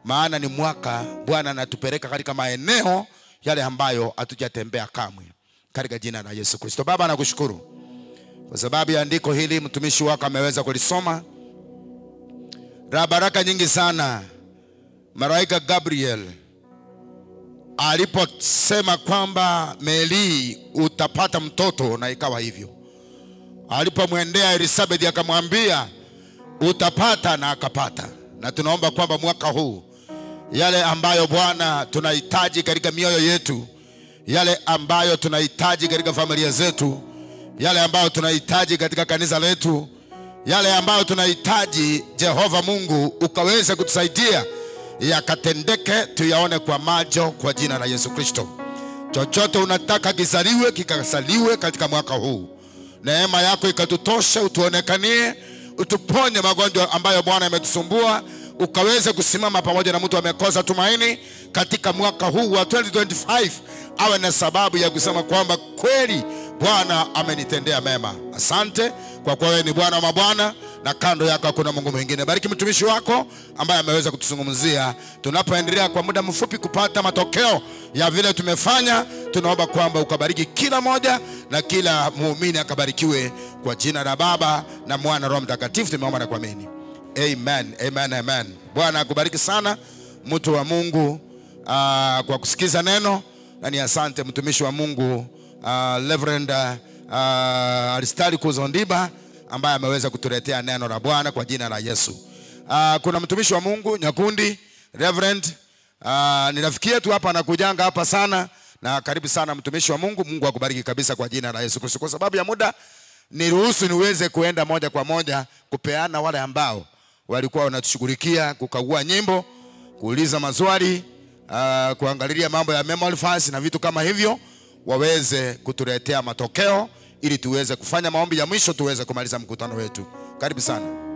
Maana ni mwaka Bwana anatupeleka katika maeneo yale ambayo hatujatembea kamwe, katika jina la Yesu Kristo. Baba, nakushukuru kwa sababu ya andiko hili mtumishi wako ameweza kulisoma. Baraka nyingi sana. Malaika Gabriel aliposema kwamba Mary utapata mtoto, na ikawa hivyo. Alipomwendea Elizabeth akamwambia utapata, na akapata. Na tunaomba kwamba mwaka huu yale ambayo Bwana tunahitaji katika mioyo yetu yale ambayo tunahitaji katika familia zetu, yale ambayo tunahitaji katika kanisa letu, yale ambayo tunahitaji Jehova Mungu ukaweze kutusaidia yakatendeke, tuyaone kwa macho kwa jina la Yesu Kristo. Chochote unataka kisaliwe kikasaliwe katika mwaka huu. Neema yako ikatutoshe, utuonekanie, utuponye magonjwa ambayo Bwana yametusumbua, ukaweze kusimama pamoja na mtu amekosa tumaini katika mwaka huu wa 2025, awe na sababu ya kusema kwamba kweli Bwana amenitendea mema. Asante kwa kuwa wewe ni Bwana wa mabwana na kando yako hakuna Mungu mwingine. Bariki mtumishi wako ambaye ameweza kutuzungumzia. Tunapoendelea kwa muda mfupi kupata matokeo ya vile tumefanya, tunaomba kwamba ukabariki kila moja na kila muumini akabarikiwe kwa jina la Baba na Mwana na Roho Mtakatifu. Tumeomba na kuamini. Amen. Amen. Amen. Bwana akubariki sana mtu wa Mungu kwa kusikiza neno, na ni asante mtumishi wa Mungu Reverend Aristarchus Ondiba ambaye ameweza kutuletea neno la Bwana kwa jina la Yesu. Kuna mtumishi wa Mungu Nyakundi Reverend, ni rafiki yetu hapa, anakujanga hapa sana, na karibu sana mtumishi wa Mungu. Mungu akubariki kabisa kwa jina la Yesu Kristo. Kwa sababu ya muda, niruhusu niweze kuenda moja kwa moja kupeana wale ambao walikuwa wanatushughulikia kukagua nyimbo, kuuliza maswali, kuangalia mambo ya memory verse na vitu kama hivyo, waweze kutuletea matokeo ili tuweze kufanya maombi ya mwisho, tuweze kumaliza mkutano wetu. Karibu sana.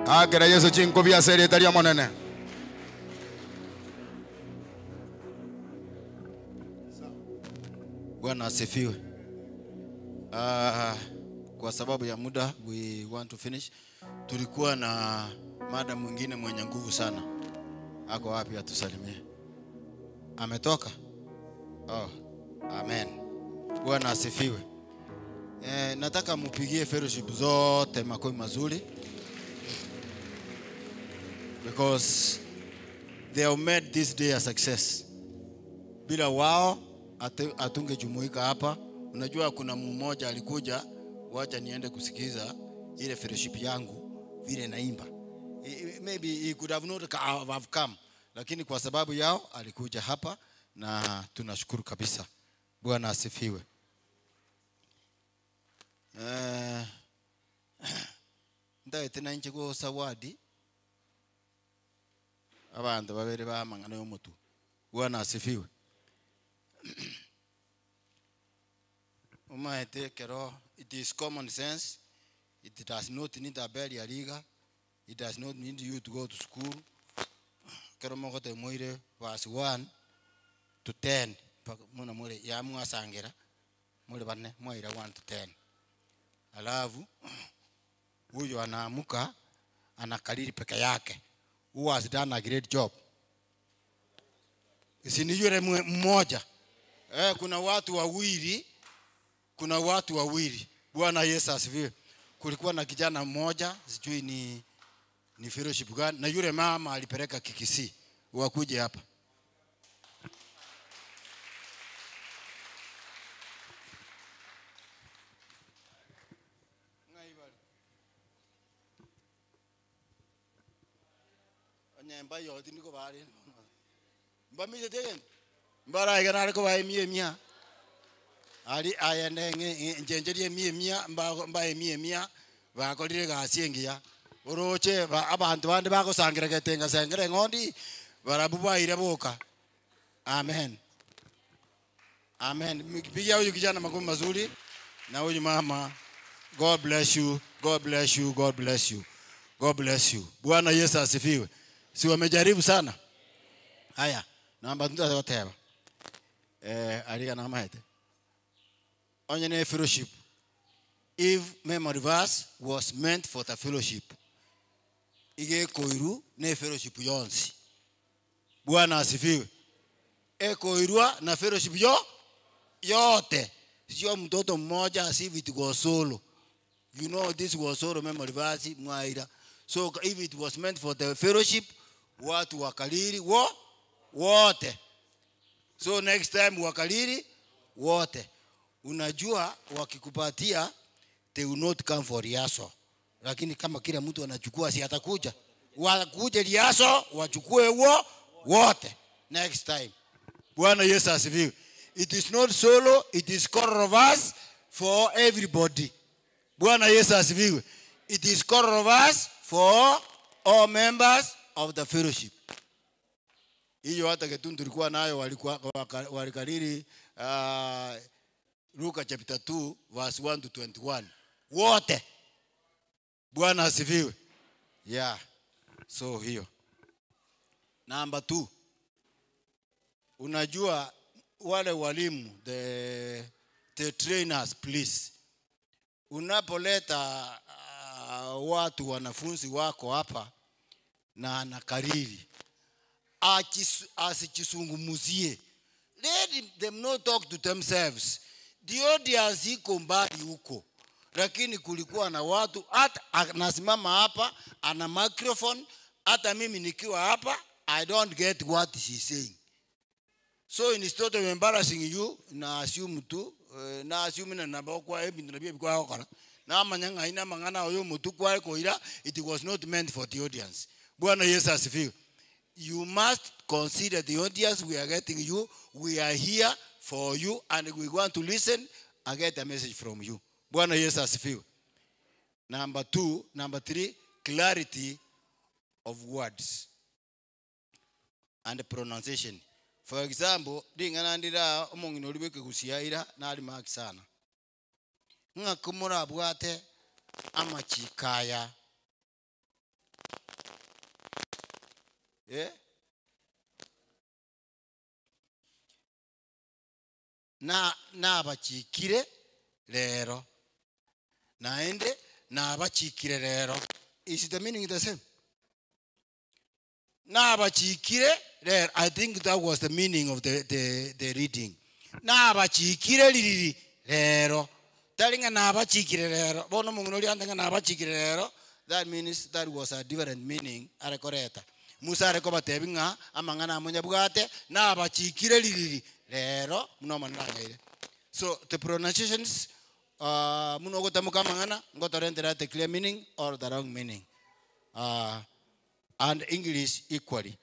Agera Yesu chinko vya seri taria monene. Bwana asifiwe. Kwa sababu ya muda, we want to finish. Tulikuwa na mada mwingine mwenye nguvu sana. Ako wapi atusalimie? Ametoka? Oh, amen. Bwana asifiwe. Nataka mupigie fellowship zote makofi mazuri, because they have made this day a success. Bila wao atungejumuika hapa. Unajua kuna mmoja alikuja, wacha niende kusikiza ile fellowship yangu vile naimba. Maybe he could have not have come, lakini kwa sababu yao alikuja hapa, na tunashukuru kabisa. Bwana asifiwe. Ndaye tena nje kwa sawadi abantu babere bamangana y'omutu. Bwana asifiwe. Kero, it is common sense. It does not need a burial liga. It does not need you to go to school. Kero mokote moire verse 1 to 10. Muna mure ya muasangera mure bane moira 1 to 10. Alafu huyo anaamuka anakalili peke yake. Who has done a great job. Isini yule mmoja. Kuna watu wawili. Kuna watu wawili. Bwana Yesu asifiwe. Kulikuwa na kijana mmoja, sijui ni fellowship gani, na yule mama alipeleka Kikisi wakuje hapa. Nyemba yote niko bali. Mbamije tegen. Mbara igana ko ba mia. Ali ayende njenjerie mia mba mia bakolire gasingia. Oroche abantu bandi bakosangira getenga sengere ngondi barabubaire boka. Amen. Amen. Mkipigia huyu kijana makofi mazuri, na huyu mama, God bless you. God bless you. God bless you. God bless you. Bwana Yesu asifiwe. Si wamejaribu sana? Haya, naomba tutawateba. Aliga na maete. Onye fellowship. If memory verse was meant for the fellowship, ige koiru ne fellowship yonsi. Bwana asifiwe. Koirua na fellowship yote. Sio mtoto mmoja asivi to go solo. You know this was solo memory verse mwaira. So if it was meant for the fellowship, watu wakaliri wote. So next time wakaliri wote. Unajua wakikupatia, they will not come for riaso. Lakini kama kila mtu anachukua, si atakuja. Wakuje riaso wachukue wote next time. Bwana Yesu asifiwe. It is not solo, it is called of us for everybody. Bwana Yesu asifiwe. It is called of us for all members of the fellowship. Hiyo hata Ketundu tulikuwa nayo walikariri Luka chapter 2 verse 1 to 21. Wote. Bwana asifiwe. Yeah. So hiyo. Number 2. Unajua wale walimu, the trainers, please. Unapoleta watu wanafunzi wako hapa na anakariri, asichisungumuzie. Let them not talk to themselves. The audience iko mbali huko. Lakini kulikuwa na watu, hata anasimama hapa, ana microphone, hata mimi nikiwa hapa, I don't get what she's saying. So instead of embarrassing you, na assume tu, na assume na nabokwa ebintu nabia bikwa okara. Na amanyanga ina mangana oyo mutu kwa koira, it was not meant for the audience. Bwana Yesu asifiwe. You must consider the audience we are getting you. We are here for you and we want to listen and get a message from you. Bwana Yesu asifiwe. Number 3, clarity of words and pronunciation. For example, dingana ndira omongino libeke kusiaira na ali maki sana. Ngakumura abwate amachikaya. Na abachikire rero. Naende na abachikire rero. Is the meaning the same? Na abachikire rero. I think that was the meaning of the reading. Na abachikire liriri rero. Talinga na abachikire rero. Bono mungunoli andanga na abachikire rero. That means that was a different meaning. Arekoreta. Musa arekoba tebinga amangana amonya bugate na abachikire liriri rero munoma nangire. So the pronunciations munogo tamuka mangana ngotorendera the clear meaning or the wrong meaning. And English equally.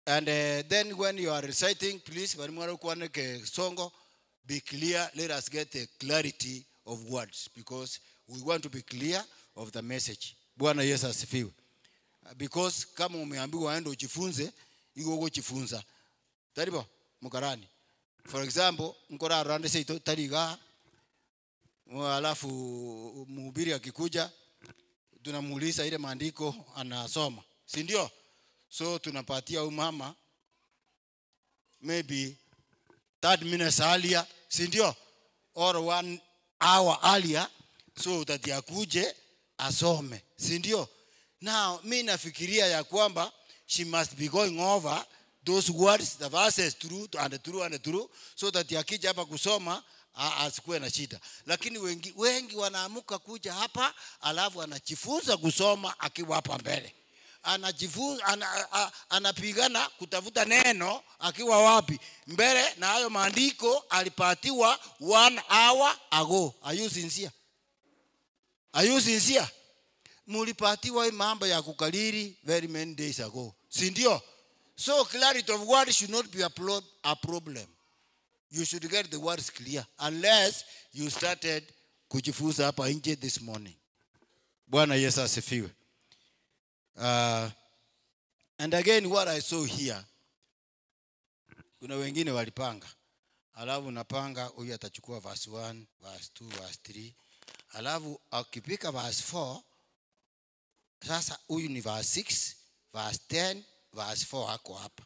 And then when you are reciting, please, songo, be clear. Let us get the clarity of words because we want to be clear of the message. Bwana Yesu asifiwe. Because kama umeambiwa waende ujifunze, iko kujifunza. Taribo mukarani. For example, nkora rande seito tariga. Alafu mhubiri akikuja tunamuuliza ile maandiko anasoma. Si ndio? So tunapatia umama maybe 30 minutes earlier, si ndio? Or 1 hour earlier so that yakuje asome. Si ndio? Now mimi nafikiria ya kwamba she must be going over those words, the verses through and through so that yakija hapa kusoma asikuwe na shida. Lakini wengi wanaamuka kuja hapa alafu anajifunza kusoma akiwa hapa mbele. Anajifunza anapigana kutafuta neno akiwa wapi? Mbele na hayo maandiko alipatiwa 1 hour ago. Are you sincere? Are you sincere? Mulipatiwa mambo ya kukariri very many days ago. Si ndio? So clarity of word should not be a problem. You should get the words clear unless you started kujifunza hapa nje this morning. Bwana Yesu asifiwe. And again what I saw here, kuna wengine walipanga. Alafu napanga huyu atachukua verse 1, verse 2, verse 3. Alafu akipika verse 4, sasa huyu ni verse 6, verse 10, verse 4 hako hapa.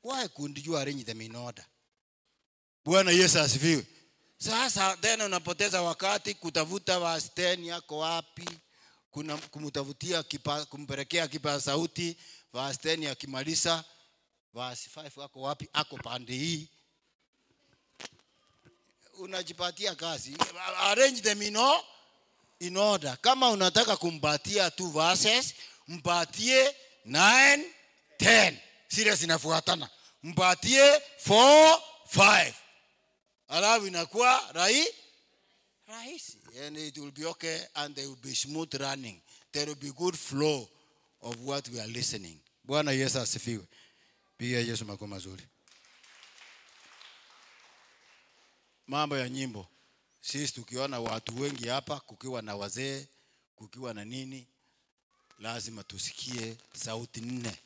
Why couldn't you arrange them in order? Bwana Yesu asifiwe. Sasa tena unapoteza wakati kutafuta verse 10 yako wapi? Kuna kumtafutia kumpelekea kipaza sauti verse 10 yakimaliza verse 5 yako wapi? Ako pande hii. Unajipatia kazi. Arrange them in order. Kama unataka kumpatia 2 verses, mpatie 9, 10. Siri zinafuatana. Mpatie 4, 5. Alafu inakuwa rahisi. And it will be okay and there will be smooth running. There will be good flow of what we are listening. Bwana Yesu asifiwe. Pigia Yesu makofi mazuri. Mambo ya nyimbo. Sisi tukiona watu wengi hapa, kukiwa na wazee, kukiwa na nini, lazima tusikie sauti nne.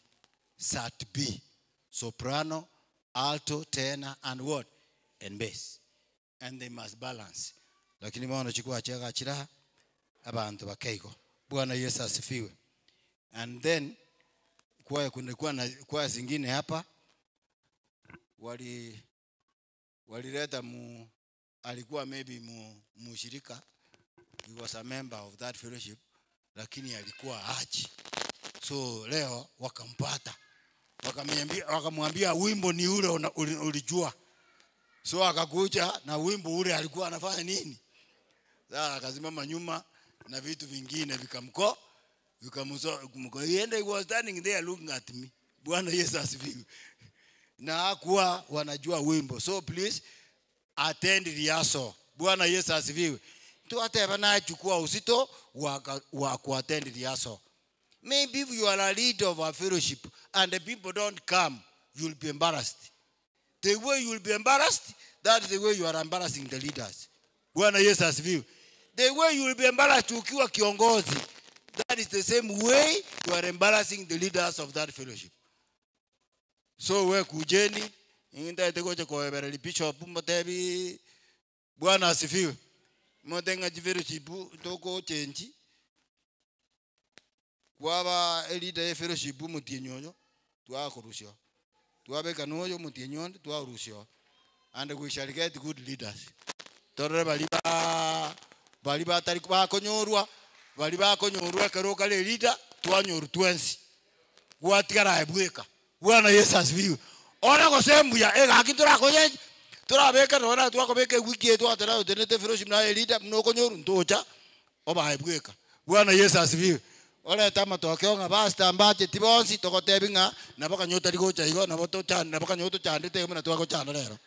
Sat B, soprano, alto, tenor and what? And bass. And they must balance. Lakini maana chukua cheka chira abantu bakeiko. Bwana Yesu asifiwe. And then kulikuwa na kwaya zingine hapa walileta alikuwa maybe mushirika, he was a member of that fellowship, lakini alikuwa achi. So leo wakampata, wakamwambia wimbo ni ule ulijua. So akakuja na wimbo ule alikuwa anafanya nini? Sasa akasimama nyuma na vitu vingine vikamko. And he was standing there looking at me. Bwana Yesu asifiwe. Na hakuwa wanajua wimbo. So please attend rehearsal. Bwana Yesu asifiwe. Tu ateba na chukua usito wa attend rehearsal. Maybe if you are a leader of a fellowship and the people don't come, you'll be embarrassed. The way you'll be embarrassed, that is the way you are embarrassing the leaders. Bwana Yesu asifiwe. The way you will be embarrassed ukiwa kiongozi, that is the same way you are embarrassing the leaders of that fellowship. So we kujeni, inda itekoche kwa Reverend Bishop Motebi. Bwana asifiwe. Motenga fellowship toko chenji. Kwa leader fellowship mutienyoyo, tuakurusho. Tuabeka noyo mutienyoyo, tuarusho. And we shall get good leaders. Tore baliba tarikuba konyorwa. Baliba konyorwa karoka le leader twanyoru twensi gwatigara ebweka. Bwana Yesu asifiwe. Ona kosembuya akitura koye turabeka nona twakobeka wiki yetu atara utenete fellowship na leader mnokonyoru ntocha oba ebweka. Bwana Yesu asifiwe. Ole tama tokeo nga pastor ambache tibonsi tokotebinga nabaka nyota ligocha igo naboto chan nabaka nyoto chandete mna twako chana lero.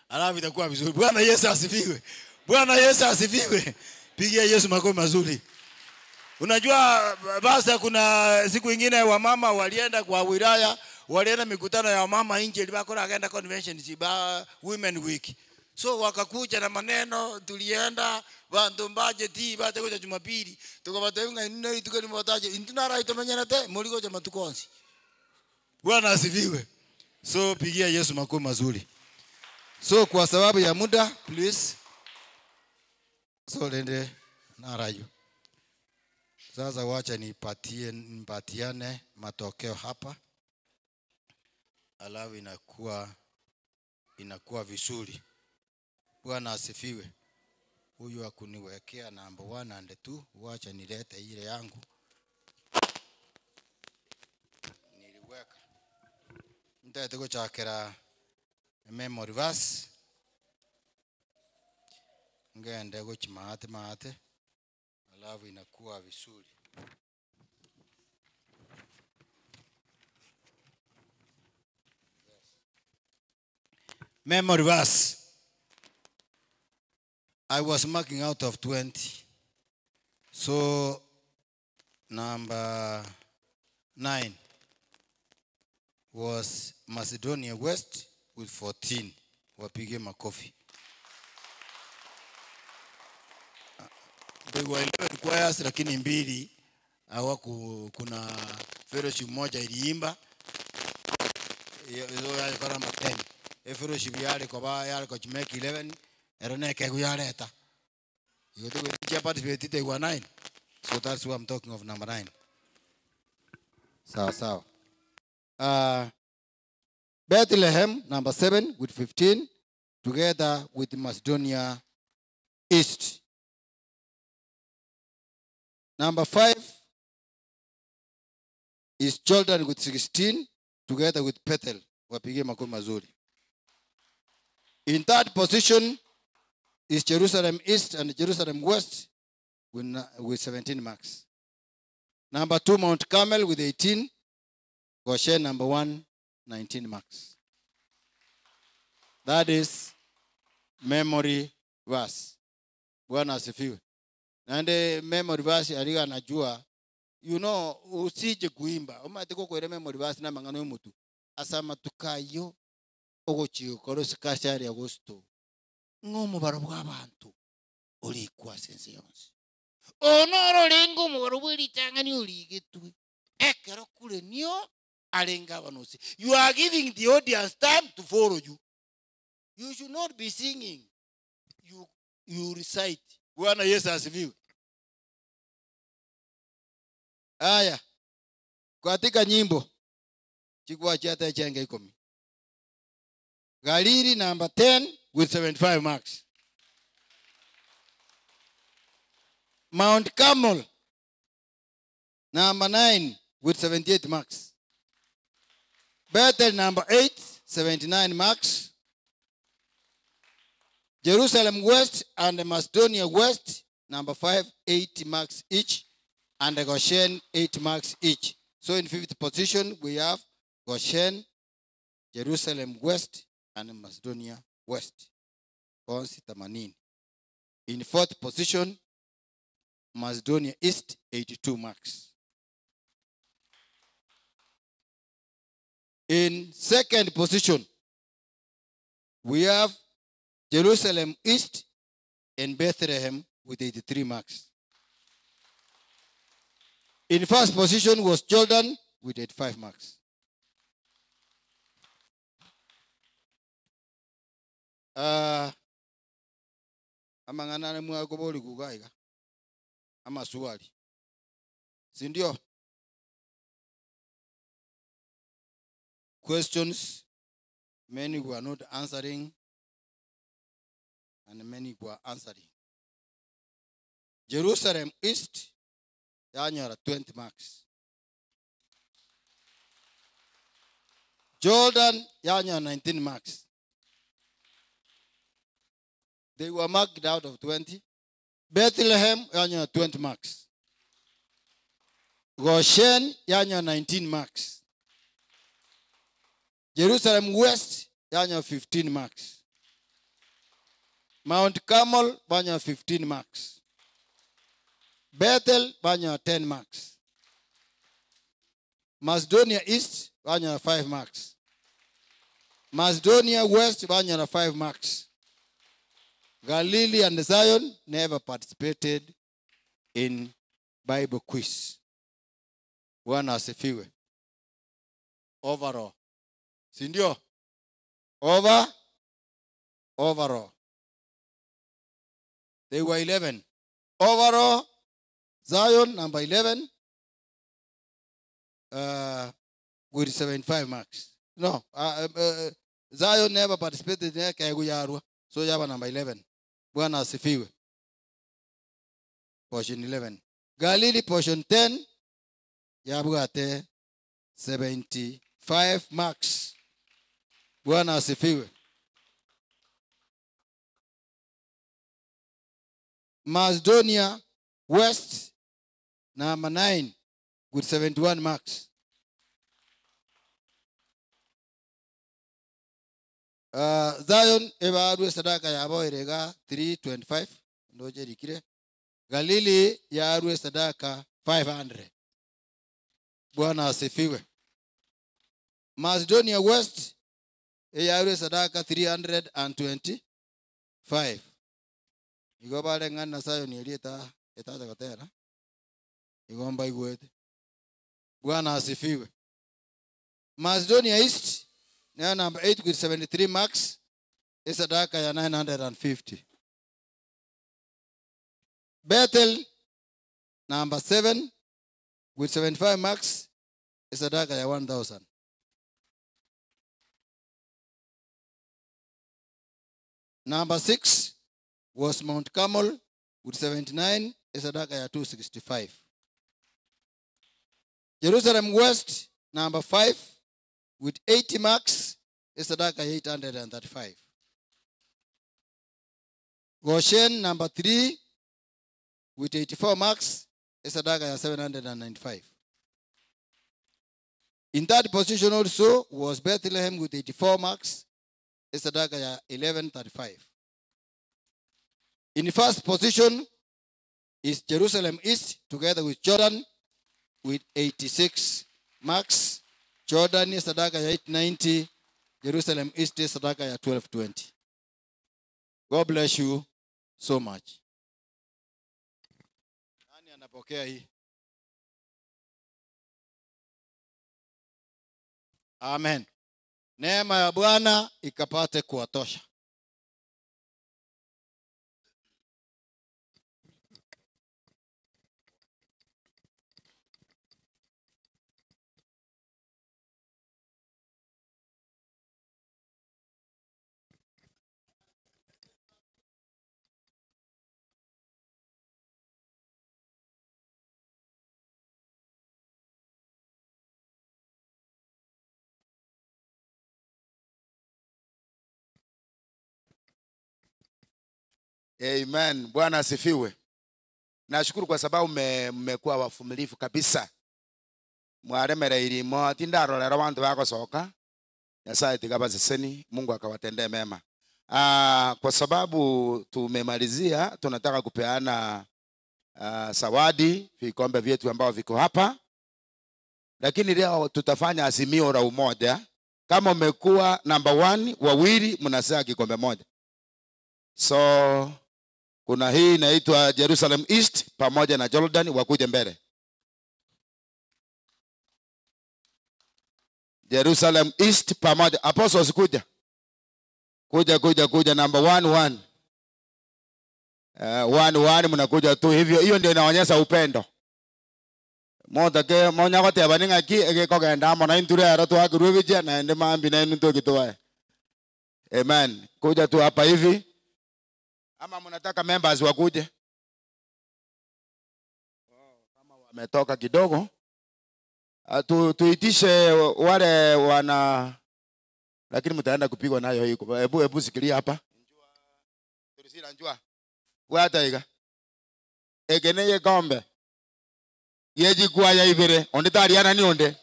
Alafu itakuwa vizuri. Bwana Yesu asifiwe. Bwana Yesu asifiwe. Pigia Yesu makofi mazuri. Unajua basi kuna siku nyingine wamama walienda kwa wilaya, walienda mikutano ya wamama nje, ilibakora akaenda convention ziba women week. So wakakuja na maneno, tulienda bantu budget bate kuja Jumapili, tukabatenga nini tukeni mbotaje, intunara itomenyana te muliko cha matukonsi. Bwana asifiwe. So pigia Yesu makofi mazuri. So kwa sababu ya muda, please. So lende narayo. Sasa wacha nipatiane matokeo hapa. Alafu inakuwa vizuri. Bwana asifiwe. Huyu akuniwekea number 1 and 2, wacha nilete ile yangu. Niliweka. Ndio kuchakera memory verse. Ngende kuchimate alafu inakuwa vizuri. Memory verse. I was marking out of 20. So number 9 was Macedonia West with 14. Wapige makofi. They were 11 choirs lakini mbili kuna fellowship moja iliimba. Hiyo ya karamba 10. Fellowship yale kwa Chimeki 11 eroneke kuyaleta. You do it participate they were 9. So that's what I'm talking of, number 9. Sawa. Bethlehem number 7 with 15 together with Macedonia East. Number 5 is Jordan with 16 together with Bethel. Wapige makofi mazuri. In third position is Jerusalem East and Jerusalem West with 17 marks. Number 2, Mount Carmel with 18. Goshen number 1, 19 marks. That is memory verse. Bwana asifiwe. Na memory verse aliga anajua You know, usije kuimba. Umatiko kwere memory verse na mangano y'umutu. Asama tukayo ogochiyo koro sikashari agosto. Ng'omubaro bw'abantu olikwa sense yonse. Onoro lengo umubaro bw'eritanga ni oligetwe. Ekero kule niyo alenga abanose. You are giving the audience time to follow you. You should not be singing. You recite. Bwana Yesu asifiwe. Aya. Katika nyimbo chikuwa chata chenge ikomi. Galili number 10 with 75 marks. Mount Carmel number 9 with 78 marks. Bethel number 8, 79 marks. Jerusalem West and Macedonia West number 5, 80 marks each. And Goshen 8 marks each. So in 5th position we have Goshen, Jerusalem West, and Macedonia West. Konsi 80. In 4th position, Macedonia East 82 marks. In 2nd position, we have Jerusalem East and Bethlehem with 83 marks. In 1st position was Jordan with 85 marks. Amangana mwako boli kugaiga. Ama swali. Si ndio? Questions, many were not answering and many were answering. Jerusalem East yanyara 20 marks. Jordan yanyara 19 marks. They were marked out of 20. Bethlehem yanyara 20 marks. Goshen yanyara 19 marks. Jerusalem West yanyara 15 marks. Mount Carmel yanyara 15 marks. Bethel, Banya 10 marks. Macedonia East, Banya 5 marks. Macedonia West, Banya 5 marks. Galilee and Zion never participated in Bible quiz. Bwana asifiwe. Overall. Sindio? Overall. They were 11. Overall, Zion, number 11, with 75 marks. No, Zion never participated in Kayaguyarwa, so you have number 11. Bwana asifiwe. Portion 11. Galilee, portion 10, Yabugate, 75 marks. Bwana asifiwe. Macedonia West, number 9, with 71 marks. Zion, Evaru Sadaka Yabo Erega, 325. Noje Rikire. Galilee, Yaru Sadaka, 500. Bwana asifiwe. Macedonia West, Yaru Sadaka, 325. Igobale ngana Zion Yelita. Etata katera. Igomba igwete. Bwana asifiwe. Macedonia East, number 8 with 73 marks. Sadaka ya 950. Bethel, number 7 with 75 marks. Sadaka ya 1,000. Number 6 was Mount Carmel with 79. Sadaka ya 265. Jerusalem West, number 5, with 80 marks, Sadaka 835. Goshen, number 3, with 84 marks, Sadaka ya 795. In that position also was Bethlehem with 84 marks, Sadaka ya 1135. In first position is Jerusalem East together with Jordan with 86 marks. Jordan sadaka ya 890. Jerusalem East sadaka ya 1220. God bless you so much. Nani anapokea hii? Amen. Neema ya Bwana ikapate kuwatosha. Amen. Bwana asifiwe. Nashukuru kwa sababu mmekuwa wavumilivu kabisa. Mwaremere ilimo tindarorera abantu bakosoka. Nyasaye tikabaziseni, Mungu akawatendee mema. Kwa sababu tumemalizia, tunataka kupeana zawadi, vikombe vyetu ambao viko hapa. Lakini leo tutafanya azimio la umoja. Kama umekuwa number 1, wawili mnasema kikombe moja. So kuna hii inaitwa Jerusalem East pamoja na Jordan, wakuje mbele. Jerusalem East pamoja. Apostles kuja. Kuja number 1. 1 mnakuja tu hivyo. Hiyo ndio inaonyesha upendo. Moda ke monya ko te baninga ki ege ko genda mo na inture ara to akruwe na ende mambi na inu to kitoa. Amen. Kuja tu hapa hivi. Ama mnataka members wakuje? Kama wametoka kidogo, tuitishe wale wana, lakini mtaenda kupigwa nayo hiko. Hebu sikilia hapa. Tulisira njua. Wata iga. Egeneye kombe. Yeji kuwa ya ibere. Onditariana ni onde.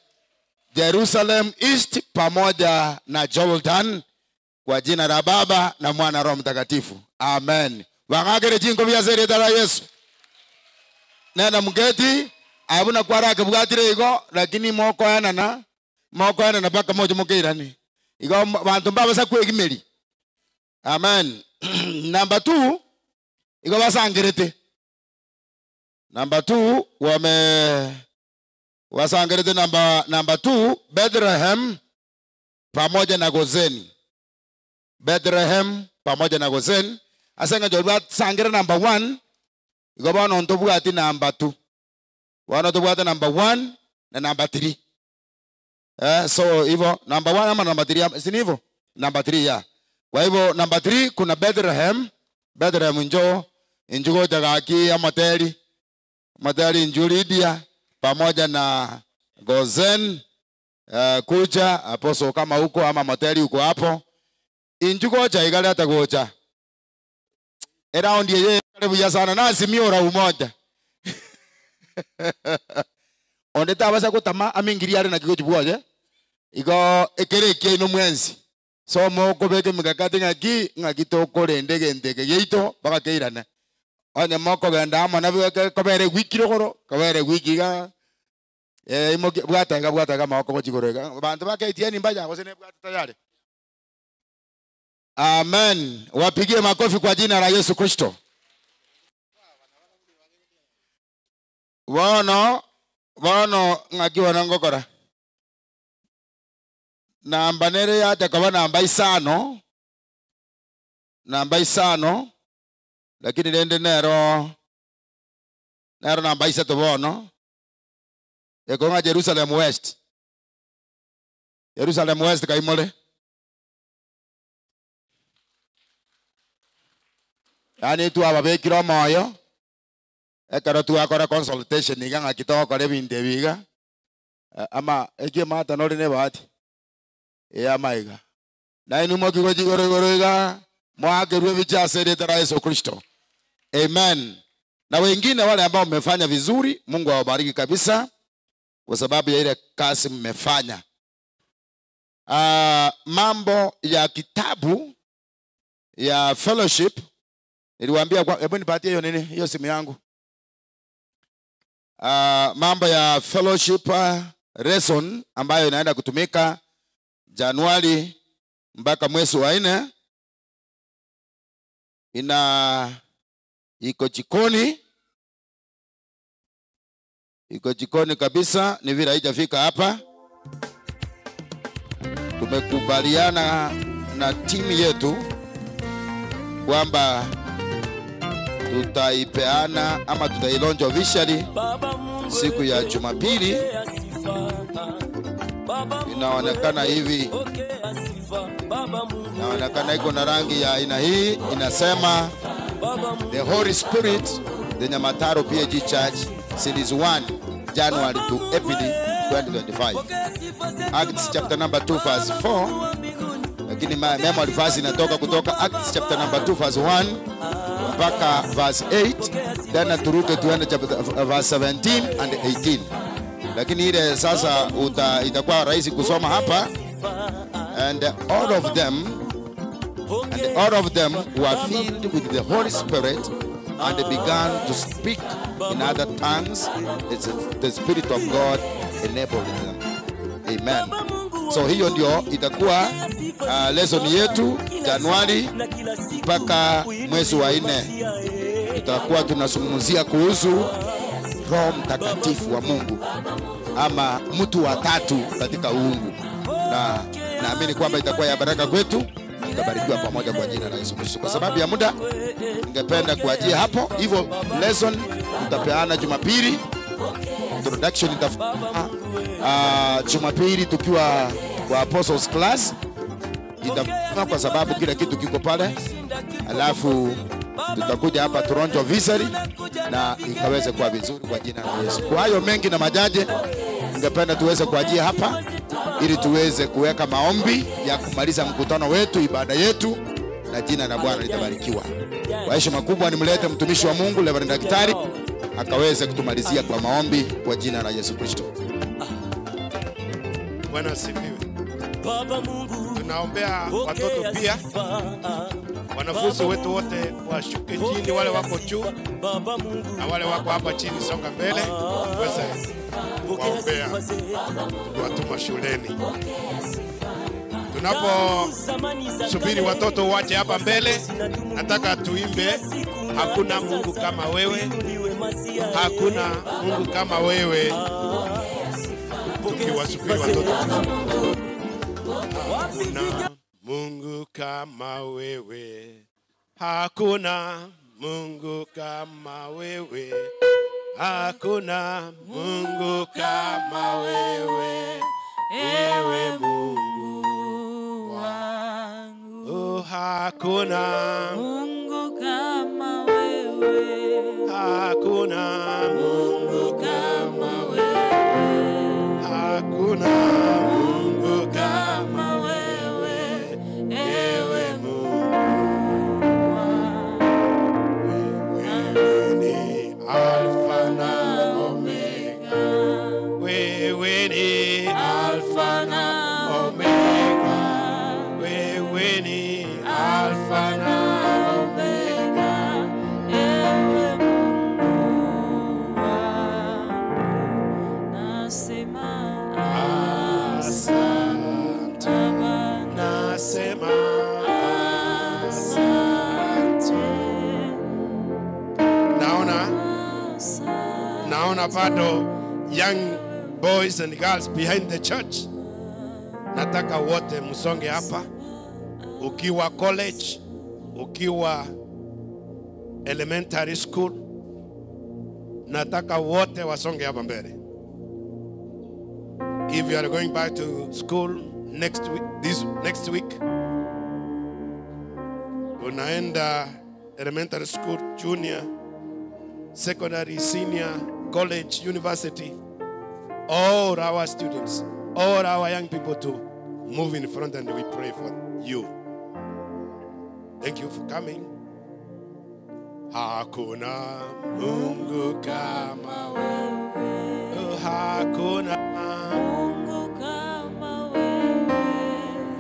Jerusalem East pamoja na Jordan. Kwa jina la Baba na Mwana Roho Mtakatifu. Amen. Wangagere jingo vya zeri dala Yesu. Nena mgeti. Abuna kwa rake bugatire igo. Lakini moko yana na baka moja mokirani. Igo wantu mbaba sa kwe gimeli. Amen. Number 2. Igo wasangerete. Number 2. Wasangerete number 2. Bethlehem pamoja na Gozeni. Bethlehem pamoja na Gozeni. Asenga jolwa sangere number 1. Igo bana ontobu ati number 2. Wana tobu ati number 1 na number 3. So hivyo number 1 ama number 3, si hivyo? Number 3 ya. Kwa hivyo number 3 kuna Bethlehem. Bethlehem njugo tagaki ya Materi Njuridia pamoja na Gozen. Kuja aposo kama huko ama Materi huko hapo. Injugo cha igale hata gocha. Around ye karibu ya sana na azimio la umoja. Ondeta basa kutama amingiriare na kikojibuaje. Igo ekereke ino mwenzi. So moko beke mikakati ngaki tokore ndege yeito baka keirana. Onye moko genda ama na kobere wiki rogoro, kobere wiki ga imo bwata moko gochigorega. Bantu baketieni mbaja gosene bwata tayari. Amen. Wapigie makofi kwa jina la Yesu Kristo. Wono ngakiwa nangokora. Namba nere yate kwa namba isano. Lakini nende nero namba isato bono. Ekonga Jerusalem West. Jerusalem West kaimole. Yani tu ababekiro moyo. Ekaro tu akora consultation iganga kitoko kare binde biga. Ama eke mata nori ne bahati. Maiga. Na inu mo kigoji goro mwake ruwe bicha sede tara Yesu Kristo. Amen. Na wengine wale ambao mmefanya vizuri, Mungu awabariki kabisa kwa sababu ya ile kazi mmefanya. Mambo ya kitabu ya fellowship niliwaambia, hebu nipatie hiyo nini, hiyo simu yangu. mambo ya fellowship lesson ambayo inaenda kutumika Januari mpaka mwezi wa 4 iko jikoni kabisa, ni vile haijafika hapa. Tumekubaliana na timu yetu kwamba tutaipeana ama tutailonja officially siku ya Jumapili. Inaonekana hivi, inaonekana iko na rangi ya aina hii, inasema The Holy Spirit, the Nyamataro PAG Church, Series 1, January to April 2025. Acts chapter number 2 verse 4. Lakini memory verse inatoka kutoka Acts chapter number 2 verse 1 mpaka verse 8. Then turuke tuende chapter verse 17 and 18. Lakini ile sasa itakuwa rahisi kusoma hapa. And all of them were filled with the Holy Spirit and they began to speak in other tongues as the Spirit of God enabled them. Amen. So hiyo ndio itakuwa lesson yetu Januari mpaka mwezi wa 4. Tutakuwa tunazungumzia kuhusu Roho Mtakatifu wa Mungu ama mtu wa tatu katika uungu, na naamini kwamba itakuwa ya baraka kwetu. Tutabarikiwa pamoja kwa jina la Yesu Kristo. Kwa sababu ya muda ningependa kuachia hapo. Hivyo lesson tutapeana Jumapili, introduction itafanya Jumapili tukiwa kwa apostles class, itafanya kwa sababu kila kitu kiko pale. Alafu tutakuja hapa Toronto visari na ikaweze kuwa vizuri kwa jina la Yesu. Kwa hayo mengi na majaje, ningependa tuweze kuajia hapa ili tuweze kuweka maombi ya kumaliza mkutano wetu, ibada yetu, na jina la Bwana litabarikiwa. Kwa heshima kubwa nimlete mtumishi wa Mungu Reverend Daktari akaweze kutumalizia kwa maombi kwa jina la Yesu Kristo. Bwana asifiwe. Tunaombea watoto pia, wanafunzi wetu wote washuke chini, wale wako juu na wale wako hapa chini, songa mbele tuweze kuwaombea, tuwatuma shuleni. Tunapo subiri watoto waje hapa mbele, nataka tuimbe hakuna Mungu kama wewe, hakuna Mungu kama wewe. Tukiwasubiri watoto, hakuna Mungu kama wewe, hakuna Mungu kama wewe, hakuna Mungu kama wewe, ewe Mungu wangu. Oh, hakuna Mungu kama wewe, hakuna Mungu kama wewe, hakuna Mungu kama wewe, ewe Mungu wangu. Wewe ni Alfa na Omega, wewe ni Alfa na Omega, wewe ni Alfa na Omega, ewe Mungu wangu. Nasema asante, nasema asante. Naona bado young boys and girls behind the church. Nataka wote msonge hapa, ukiwa college, ukiwa elementary school, nataka wote wasonge hapa mbele. If you are going back to school next week, unaenda elementary school, junior, secondary, senior, college, university, all our students, all our young people to move in front and we pray for you. Thank you for coming. Hakuna Mungu kama wewe, hakuna Mungu kama wewe,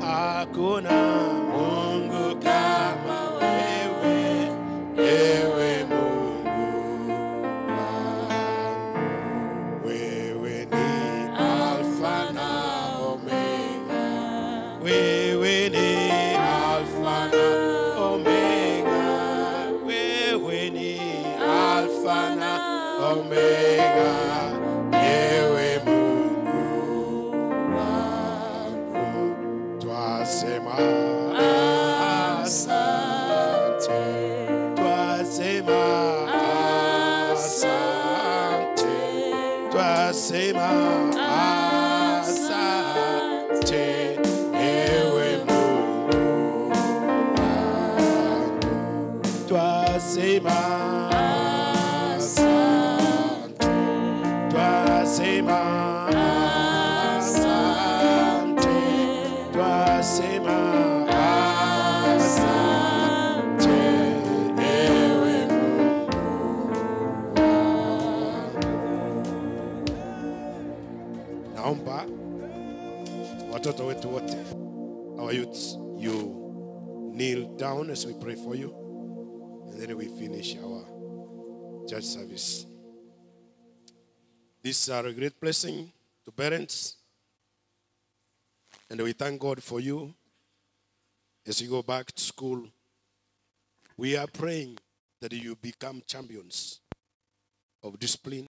hakuna Mungu kama wewe, ewe Mungu wangu. Omega, ewe Mungu wangu, twasema asante, twasema asante, twasema asante, ewe Mungu wangu, twasema asante, twasema asante, twasema asante, ewe Mungu wangu. Naomba watoto wetu wote, our youths, you kneel down as we pray for you, and then we finish our church service. These are a great blessing to parents, and we thank God for you as you go back to school. We are praying that you become champions of discipline.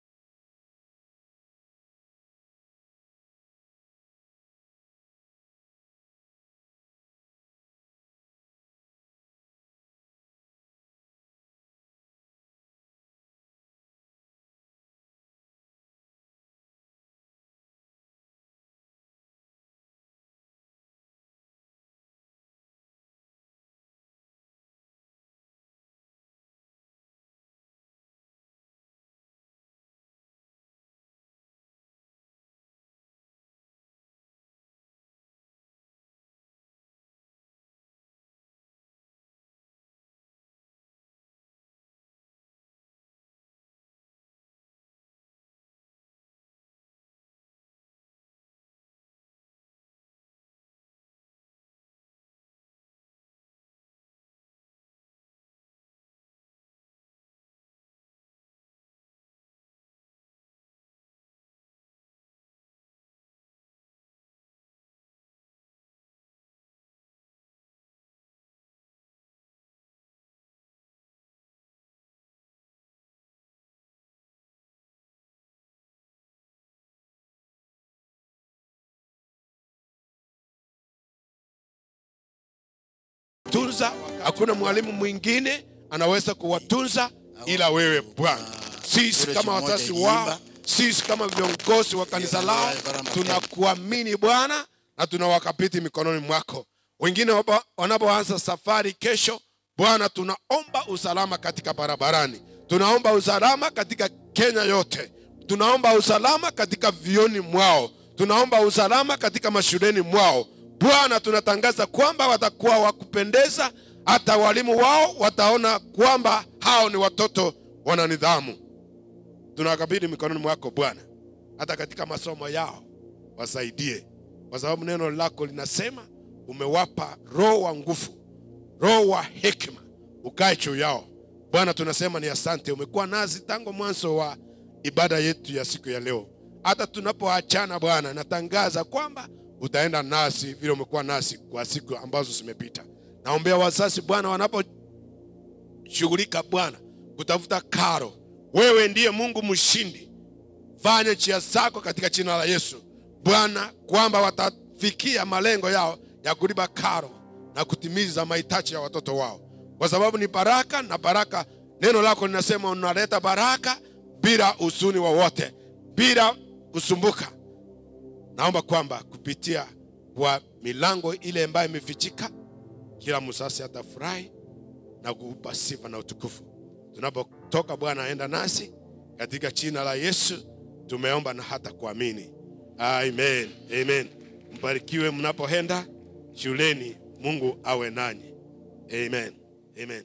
Tunza, hakuna mwalimu mwingine anaweza kuwatunza ila wewe Bwana. Sisi kama wazazi wao, sisi kama viongozi wa kanisa lao, tunakuamini Bwana na tunawakabidhi mikononi mwako. Wengine wanapoanza safari kesho, Bwana, tunaomba usalama katika barabarani. Tunaomba usalama katika Kenya yote. Tunaomba usalama katika vioni mwao. Tunaomba usalama katika mashuleni mwao. Bwana, tunatangaza kwamba watakuwa wakupendeza, hata walimu wao wataona kwamba hao ni watoto wana nidhamu. Tunawakabidhi mikononi mwako Bwana, hata katika masomo yao wasaidie, kwa sababu neno lako linasema umewapa roho wa nguvu, roho wa hekima ukae juu yao. Bwana, tunasema ni asante, umekuwa nasi tangu mwanzo wa ibada yetu ya siku ya leo. Hata tunapoachana Bwana, natangaza kwamba utaenda nasi vile umekuwa nasi kwa siku ambazo zimepita. Naombea wazazi Bwana, wanaposhughulika Bwana kutafuta karo, wewe ndiye Mungu mshindi. Fanya njia zako katika jina la Yesu Bwana, kwamba watafikia malengo yao ya kulipa karo na kutimiza mahitaji ya watoto wao, kwa sababu ni baraka, na baraka neno lako linasema unaleta baraka bila huzuni wowote, bila kusumbuka. Naomba kwamba kupitia kwa milango ile ambayo imefichika, kila mzazi atafurahi na kukupa sifa na utukufu. Tunapotoka Bwana, enda nasi katika jina la Yesu tumeomba na hata kuamini. Amen. Amen. Mbarikiwe mnapoenda shuleni. Mungu awe nanyi. Amen. Amen.